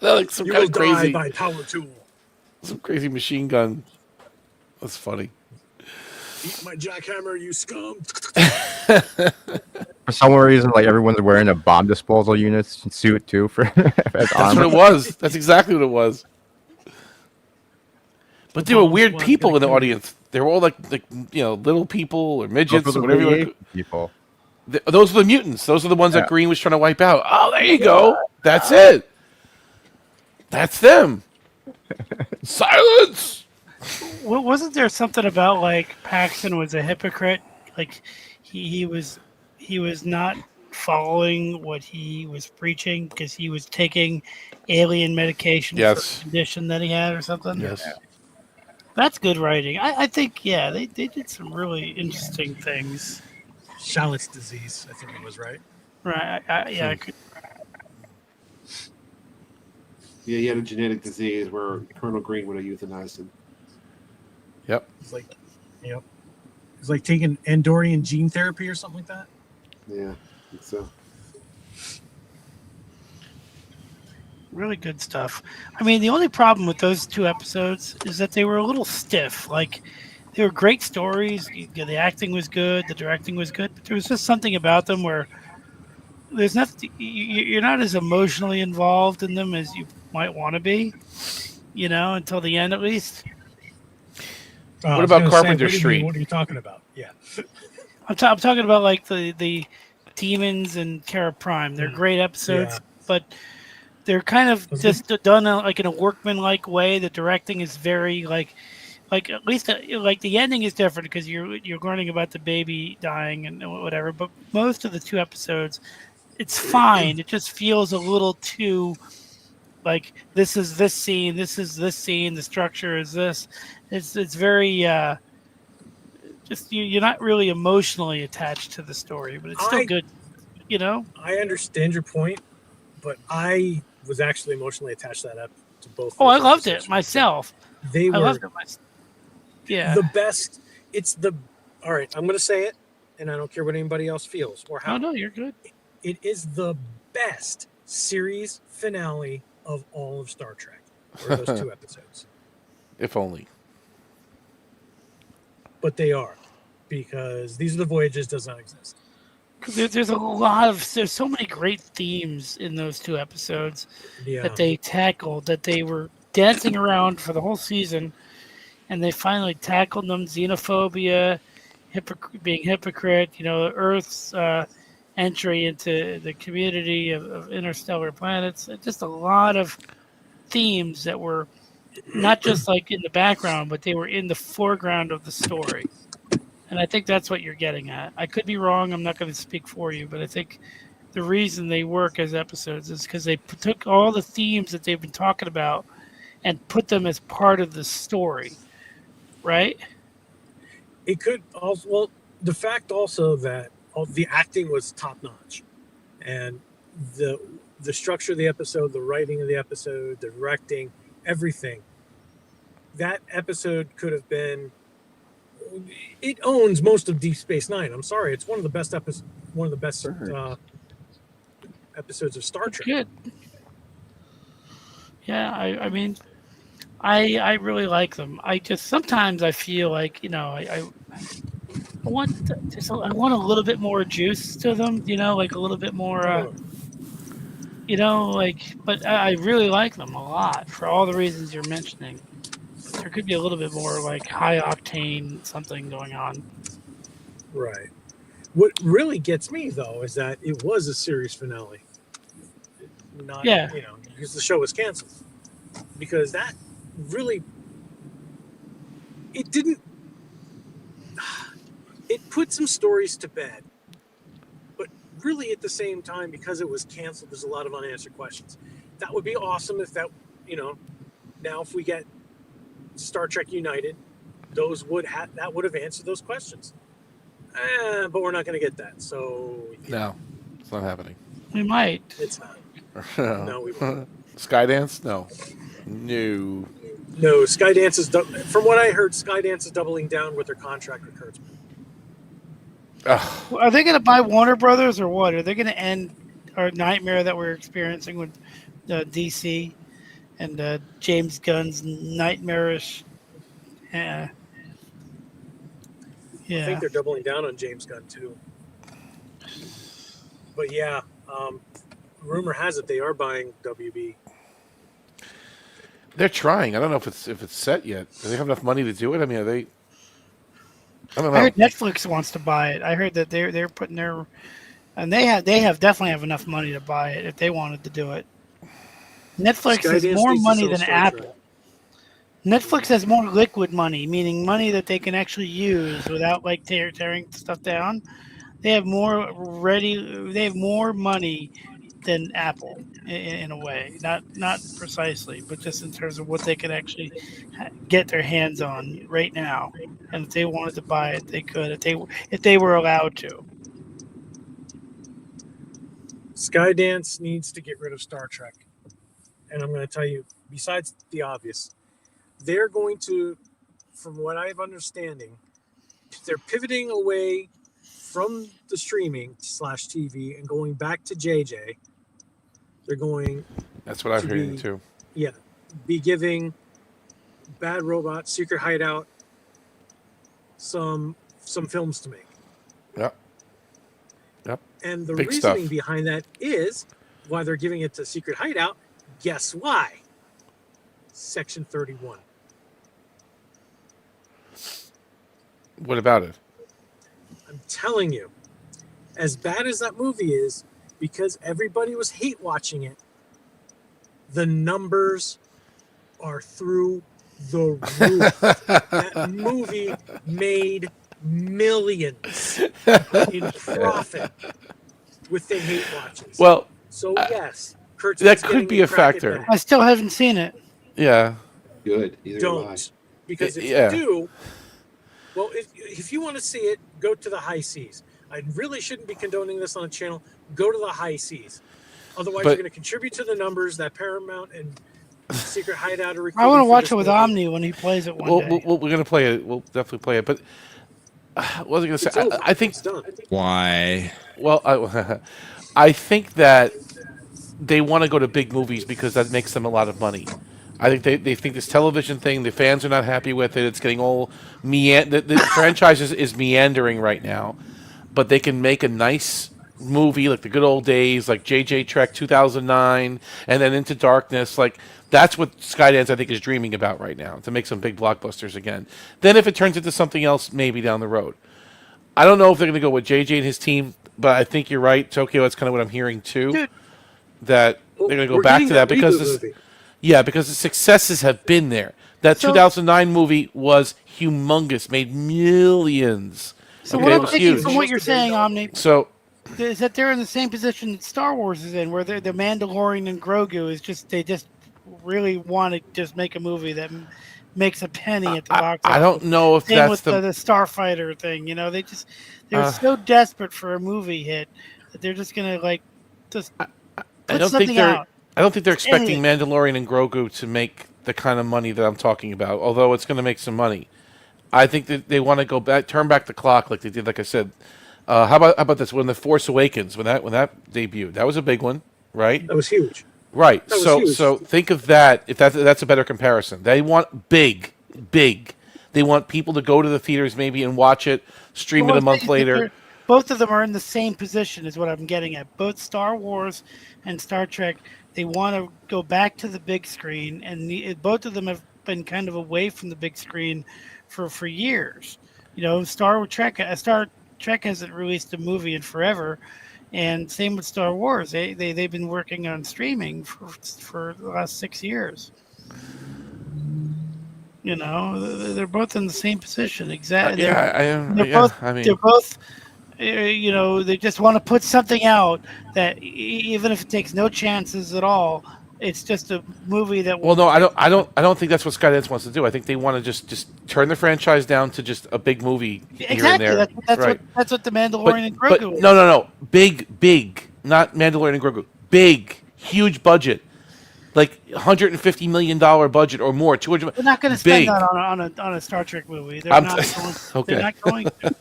they're like some You kind will of crazy die by power tool. some crazy machine gun. That's funny. Eat my jackhammer, you scum. For some reason, like everyone's wearing a bomb disposal unit suit too. That's what it was. That's exactly what it was. But there were weird people in the audience. They were all like little people or midgets or whatever you want to people. Those are the mutants. Those are the ones that Green was trying to wipe out. Oh, there you go. That's it. That's them. Silence. Well, wasn't there something about like Paxton was a hypocrite? Like he was not following what he was preaching because he was taking alien medication for a condition that he had or something. Yes. That's good writing. I think, they did some really interesting things. Charlotte's disease, I think it was, right? Right. I could. Yeah, he had a genetic disease where Colonel Green would have euthanized him. Yep. It's like, it's like taking Andorian gene therapy or something like that. Yeah, I think so. Really good stuff. I mean, the only problem with those two episodes is that they were a little stiff. Like, they were great stories. The acting was good. The directing was good. But there was just something about them where there's nothing. You're not as emotionally involved in them as you might want to be. Until the end at least. What about Carpenter Street? What are you talking about? Yeah. I'm talking about like the Demons and Kara Prime. They're great episodes, but they're kind of just done in a workmanlike way. The directing is very like at least the ending is different because you're learning about the baby dying and whatever. But most of the two episodes, it's fine. It just feels a little too like this is this scene, this is this scene. The structure is this. It's very just you're not really emotionally attached to the story, but it's still good. I understand your point, but I was actually emotionally attached to that up to both. Oh, I loved it myself. They were. I loved it myself. Yeah. The best. It's the All right, I'm going to say it, and I don't care what anybody else feels or how. Oh, no, you're good. It is the best series finale of all of Star Trek, or those 2 episodes. If only. But they are, because These Are the Voyages does not exist. There's so many great themes in those 2 episodes that they tackled, that they were dancing around for the whole season, and they finally tackled them. Xenophobia, being hypocrite, Earth's entry into the community of interstellar planets. Just a lot of themes that were not just like in the background, but they were in the foreground of the story. And I think that's what you're getting at. I could be wrong. I'm not going to speak for you, but I think the reason they work as episodes is because they took all the themes that they've been talking about and put them as part of the story, right? It could also, well, the fact also that the acting was top notch, and the structure of the episode, the writing of the episode, the directing, everything. That episode could have been. It owns most of Deep Space Nine. I'm sorry, it's one of the best episodes of Star Trek. Good. Yeah, I mean, I really like them. I just sometimes I feel like I want I want a little bit more juice to them. Like a little bit more. But I really like them a lot for all the reasons you're mentioning. There could be a little bit more like high octane something going on. Right. What really gets me though is that it was a series finale. Not, because the show was canceled. Because that really, it put some stories to bed. But really at the same time, because it was canceled, there's a lot of unanswered questions. That would be awesome if that, now if we get Star Trek United, that would have answered those questions. But we're not going to get that. So no, it's not happening. We might. It's not. No, we won't. Skydance? No. No, Skydance is from what I heard. Skydance is doubling down with their contract with Kurtzman. Are they going to buy Warner Brothers or what? Are they going to end our nightmare that we're experiencing with DC and James Gunn's nightmarish? Yeah. I think they're doubling down on James Gunn too. But yeah, rumor has it they are buying WB. They're trying. I don't know if it's set yet. Do they have enough money to do it? I mean, are they? I don't know. I heard Netflix wants to buy it. I heard that they're putting their, and they definitely have enough money to buy it if they wanted to do it. Netflix has more money than Apple. Netflix has more liquid money, meaning money that they can actually use without like tearing stuff down. They have more They have more money than Apple in a way, not precisely, but just in terms of what they can actually get their hands on right now. And if they wanted to buy it, they could. If they were allowed to. Skydance needs to get rid of Star Trek, and I'm going to tell you. Besides the obvious, they're going to, from what I have understanding, they're pivoting away from the streaming / TV and going back to JJ. They're going. That's what I've heard too. Yeah, be giving Bad Robot, Secret Hideout, some films to make. Yep. And the Big reasoning stuff. behind that is why they're giving it to Secret Hideout. Guess why? Section 31. What about it? I'm telling you, as bad as that movie is, because everybody was hate watching it, the numbers are through the roof. That movie made millions in profit with the hate watches. Well, so yes, Kurtzman's that could getting be a crack at factor. that. I still haven't seen it. Yeah. Good. Either Don't. Because if Yeah. you do, well, if you want to see it, go to the high seas. I really shouldn't be condoning this on the channel. Go to the high seas. Otherwise, you're going to contribute to the numbers that Paramount and Secret Hideout are recruiting. I want to for watch this it with movie. Omni when he plays it one day. We're going to play it. We'll definitely play it. But what was I going to say? It's over. I think. It's done. Why? Well, I think that they want to go to big movies because that makes them a lot of money. I think they think this television thing, the fans are not happy with it. It's getting all the franchise is meandering right now, but they can make a nice movie like the good old days, like JJ Trek 2009, and then Into Darkness. Like that's what Skydance I think is dreaming about right now, to make some big blockbusters again. Then if it turns into something else, maybe down the road. I don't know if they're going to go with JJ and his team, but I think you're right, Tokyo. That's kind of what I'm hearing too. Dude. That they're going to go We're back getting to that because reboot movie. because the successes have been there. That 2009 movie was humongous, made millions. So Okay, what it I'm was thinking huge. from what you're saying, Omni, So is that they're in the same position that Star Wars is in, where they're the Mandalorian and Grogu is just they just really want to just make a movie that makes a penny at the box office. I don't know if Same that's with the Starfighter thing. You know, they're so desperate for a movie hit that they're just gonna just I don't think they're expecting Mandalorian and Grogu to make the kind of money that I'm talking about. Although it's going to make some money, I think that they want to go back, turn back the clock, like they did. Like I said, how about this? When the Force Awakens, when that debuted, that was a big one, right? That was huge. Right. That was huge. So think of that. If that's a better comparison, they want big. They want people to go to the theaters maybe and watch it, stream it a month later. Both of them are in the same position, is what I'm getting at. Both Star Wars and Star Trek, they want to go back to the big screen, and both of them have been kind of away from the big screen for years. You know, Star Trek hasn't released a movie in forever, and same with Star Wars. They've been working on streaming for the last 6 years. You know, they're both in the same position. Exactly. They're both. You know, they just want to put something out that even if it takes no chances at all, it's just a movie that. Well, no, I don't think that's what Skydance wants to do. I think they want to just turn the franchise down to just a big movie here and there. That's what the Mandalorian and Grogu is. No, big, not Mandalorian and Grogu. Big, huge budget, like $150 million budget or more. 200. They're not going to spend that on a Star Trek movie. They're not going. Okay. They're not going to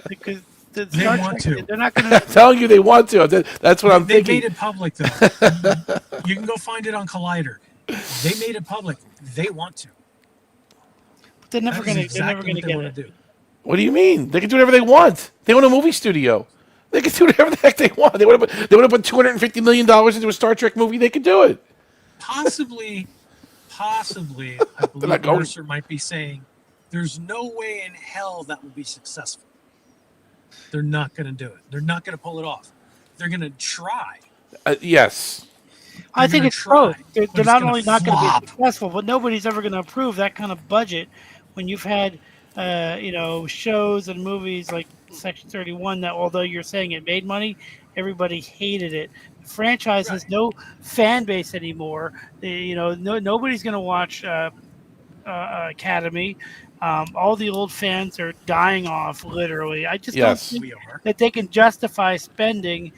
because. They want to. They're not going to. I'm telling you, they want to. That's what I'm thinking. They made it public, though. You can go find it on Collider. They made it public. They want to. But they're never going to. They're never going to get it. Do. What do you mean? They can do whatever they want. They own a movie studio. They can do whatever the heck they want. They want to put $250 million into a Star Trek movie. They can do it. Possibly, I believe Mercer might be saying, "There's no way in hell that will be successful." They're not going to do it. They're not going to pull it off. They're going to try. Yes. I think it's both. They're not only not going to be successful, but nobody's ever going to approve that kind of budget when you've had, shows and movies like Section 31 that, although you're saying it made money, everybody hated it. The franchise has no fan base anymore. Nobody's going to watch Academy. All the old fans are dying off, literally. I just don't think that they can justify spending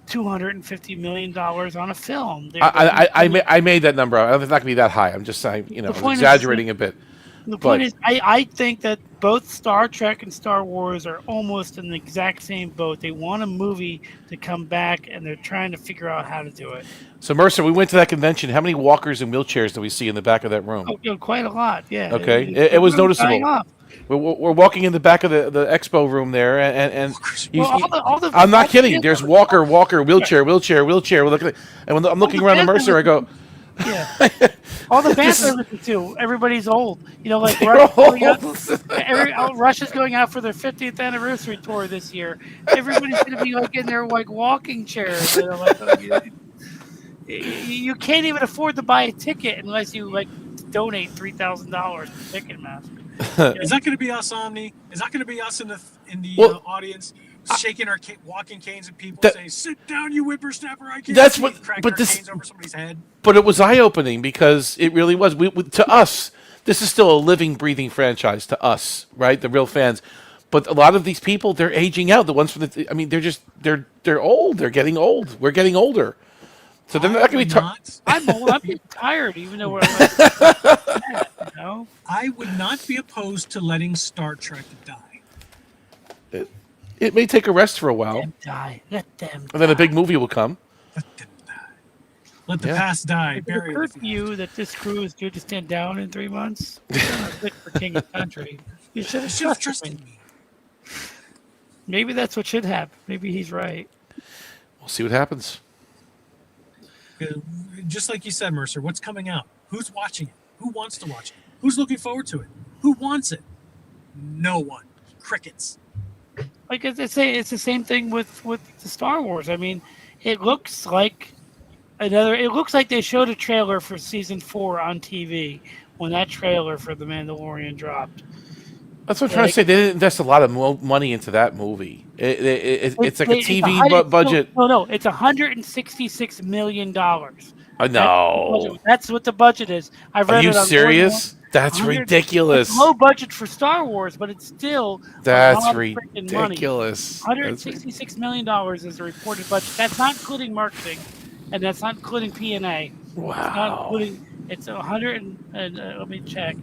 $250 million on a film. I made that number. It's not going to be that high. I'm just saying, I'm exaggerating a bit. The point is, I think that both Star Trek and Star Wars are almost in the exact same boat. They want a movie to come back, and they're trying to figure out how to do it. So, Mercer, we went to that convention. How many walkers and wheelchairs do we see in the back of that room? Oh, quite a lot, yeah. Okay, it was noticeable. We're walking in the back of the expo room there, and I'm not kidding. There's walker, wheelchair. We're looking at, and when I'm looking around at Mercer, I go, yeah. All the bands I listen to, everybody's old. Like Rush is going out for their 50th anniversary tour this year. Everybody's going to be in their walking chairs. You can't even afford to buy a ticket unless you donate $3,000 to Ticketmaster. Is that going to be us, Omni? Is that going to be us in the audience? Shaking our walking canes at people, saying, "Sit down, you whippersnapper!" I can't. That's what. But this canes over somebody's head. But it was eye-opening because it really was. To us, this is still a living, breathing franchise. To us, right, the real fans. But a lot of these people, they're aging out. The ones from they're old. They're getting old. We're getting older. So they're not going to be. I'm old. I'm getting tired, even though we're. I would not be opposed to letting Star Trek die. It may take a rest for a while. Let them die. Let them. And then a big movie will come. Let the past die. If it Bury occurred the to you that this crew is due to stand down in 3 months, you're not fit for king of country. You should have trusted me. Maybe that's what should happen. Maybe he's right. We'll see what happens. Just like you said, Mercer, what's coming out? Who's watching it? Who wants to watch it? Who's looking forward to it? Who wants it? No one. Crickets. Like I say, it's the same thing with the Star Wars. I mean, it looks like It looks like they showed a trailer for season 4 on TV when that trailer for The Mandalorian dropped. That's what I'm trying to say. They didn't invest a lot of money into that movie. It's like a TV budget. No, it's $166 million. No. That's what the budget is. Are you serious? That's ridiculous. It's low budget for Star Wars, but it's still that's ridiculous. $166 million is the reported budget. That's not including marketing, and that's not including P&A. Wow. It's not including. It's 100 and let me check.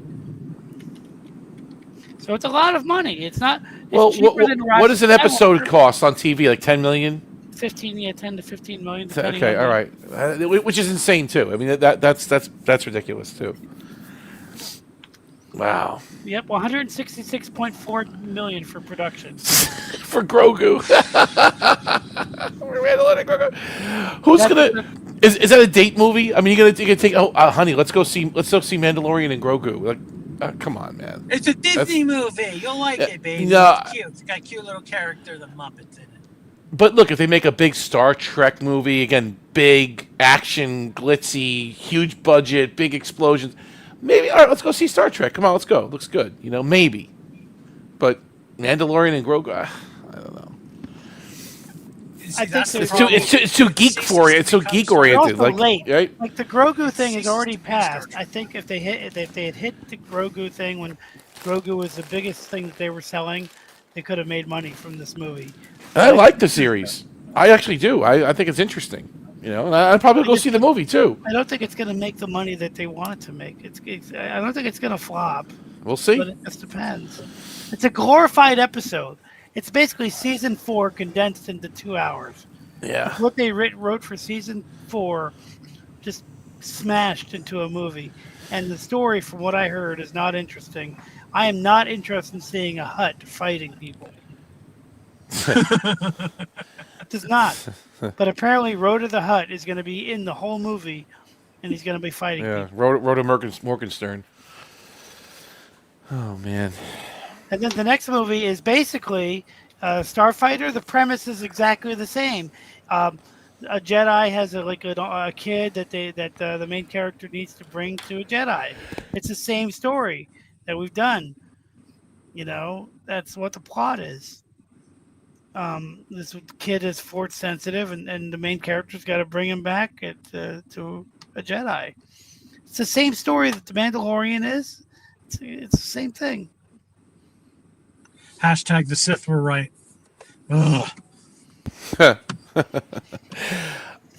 So it's a lot of money. It's not. It's what does an episode cost on TV? Like 10 million? 10 to 15 million. Okay, all right. Which is insane too. I mean that's ridiculous too. Wow. Yep, 166.4 million for production. For Grogu. Who's gonna? Is that a date movie? I mean, you're gonna take? Oh, honey, let's go see Mandalorian and Grogu. Like, come on, man. It's a Disney movie. You'll like it, baby. No, it's cute. It's got a cute little character, the Muppets in it. But look, if they make a big Star Trek movie, again, big action, glitzy, huge budget, big explosions, maybe, all right, let's go see Star Trek. Come on, let's go. Looks good. Maybe. But Mandalorian and Grogu, I don't know. See, I think It's too geek for you. It's so geek oriented. Like late. Right? Like the Grogu thing is already passed. I think if they had hit the Grogu thing when Grogu was the biggest thing that they were selling, they could have made money from this movie. I like the series. I actually do. I think it's interesting. And I'd probably go see the movie too. I don't think it's going to make the money that they want it to make. I don't think it's going to flop. We'll see. But it just depends. It's a glorified episode. It's basically season 4 condensed into 2 hours. Yeah. It's what they wrote for season 4, just smashed into a movie. And the story, from what I heard, is not interesting. I am not interested in seeing a Hutt fighting people. It does not. But apparently, Rhoda the Hutt is going to be in the whole movie, and he's going to be fighting people. Rhoda Morgenstern. Oh, man. And then the next movie is basically Starfighter. The premise is exactly the same. A Jedi has a kid that the main character needs to bring to a Jedi. It's the same story that we've done. That's what the plot is. This kid is force sensitive, and the main character's got to bring him back to a Jedi. It's the same story that The Mandalorian is. It's the same thing. Hashtag the Sith were right. Ugh.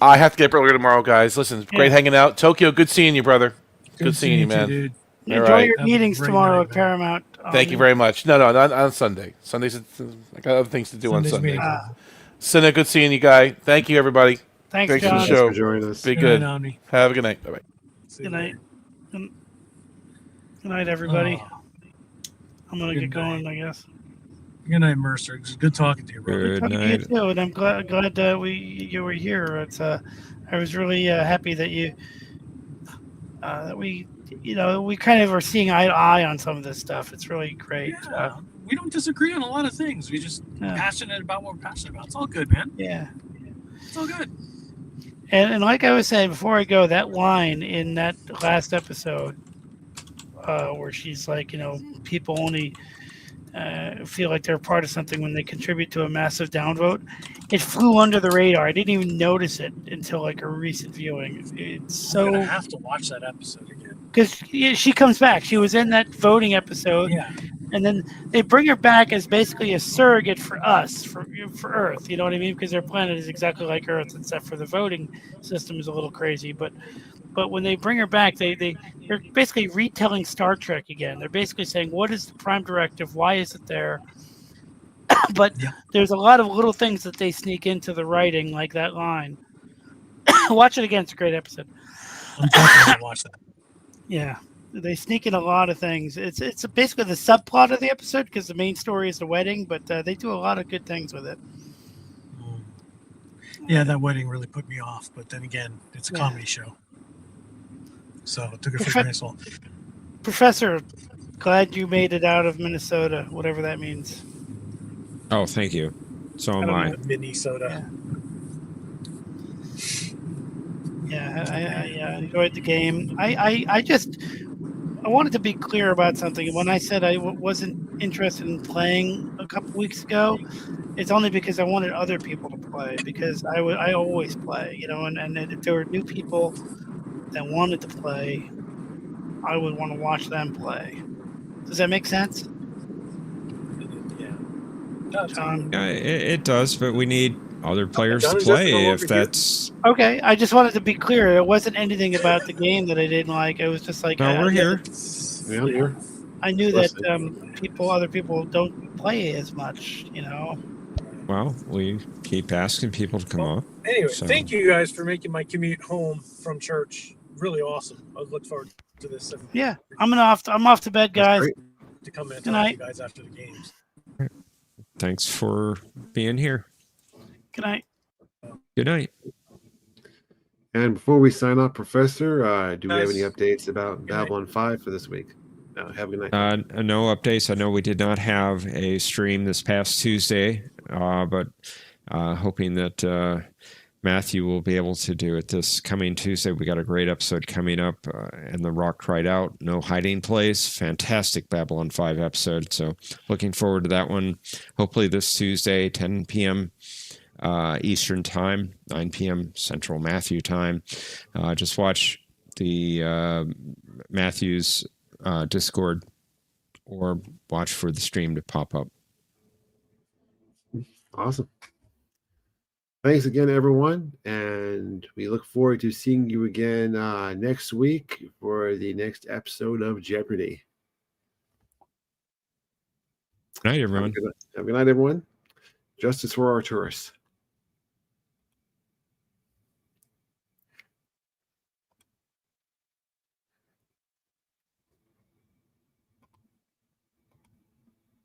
I have to get up earlier tomorrow, guys. Listen, great hanging out. Tokyo, good seeing you, brother. Good seeing you, man. Dude. Enjoy your meetings tomorrow at Paramount. Thank you very much. No, not on Sunday. Sundays, I got other things to do on Sunday. Cinna, good seeing you, guy. Thank you, everybody. Thanks for John. the show. Thanks for joining us. Be good. Have a good night. Bye-bye. Good night. Good night, everybody. I'm going to get going, I guess. Good night, Mercer. It's good talking to you, brother. Good night. You too, and I'm glad you were here. It's I was really happy that we kind of are seeing eye to eye on some of this stuff. It's really great. Yeah, we don't disagree on a lot of things. We just passionate about what we're passionate about. It's all good, man. Yeah, it's all good. And like I was saying before I go, that line in that last episode where she's like, people only feel like they're part of something when they contribute to a massive downvote. It flew under the radar. I didn't even notice it until like a recent viewing. It's so. I'm gonna have to watch that episode again. Because she comes back. She was in that voting episode. Yeah. And then they bring her back as basically a surrogate for us, for Earth. You know what I mean? Because their planet is exactly like Earth, except for the voting system is a little crazy. But when they bring her back, they're basically retelling Star Trek again. They're basically saying, what is the Prime Directive? Why is it there? But there's a lot of little things that they sneak into the writing, like that line. Watch it again; it's a great episode. I'm definitely gonna watch that. Yeah, they sneak in a lot of things. It's basically the subplot of the episode because the main story is the wedding, but they do a lot of good things with it. Yeah, that wedding really put me off. But then again, it's a comedy show, so it took it for grain of salt. Professor, glad you made it out of Minnesota, whatever that means. Oh, thank you. So am I. Minnesota. Yeah, I enjoyed the game. I wanted to be clear about something. When I said I wasn't interested in playing a couple weeks ago, it's only because I wanted other people to play. Because I always play, and if there were new people that wanted to play, I would want to watch them play. Does that make sense? John? Yeah, it does, but we need other players John to is definitely play no if longer here. that's. Okay, I just wanted to be clear. It wasn't anything about the game that I didn't like. It was just like No, we're here. Yeah, I'm here. I knew Just that other people don't play as much. Well, we keep asking people to come up. Anyway, so. thank you guys for making my commute home from church really awesome. I look forward to this. Yeah, I'm off to bed, guys. To come in and Good talk to night. you guys after the games. Thanks for being here. Good night. Good night. And before we sign off, Professor, do we have any Guys, updates about Babylon 5 for this week? Have a good night. No updates. I know we did not have a stream this past Tuesday, but hoping that Matthew will be able to do it this coming Tuesday. We got a great episode coming up, and The Rock Cried Out, No Hiding Place. Fantastic Babylon 5 episode. So looking forward to that one. Hopefully this Tuesday, 10 p.m. Eastern Time, 9 p.m. Central Matthew Time. Just watch the Matthew's Discord or watch for the stream to pop up. Awesome. Thanks again, everyone. And we look forward to seeing you again next week for the next episode of Jeopardy. Good night, everyone. Have a good night, everyone. Justice for Arturus.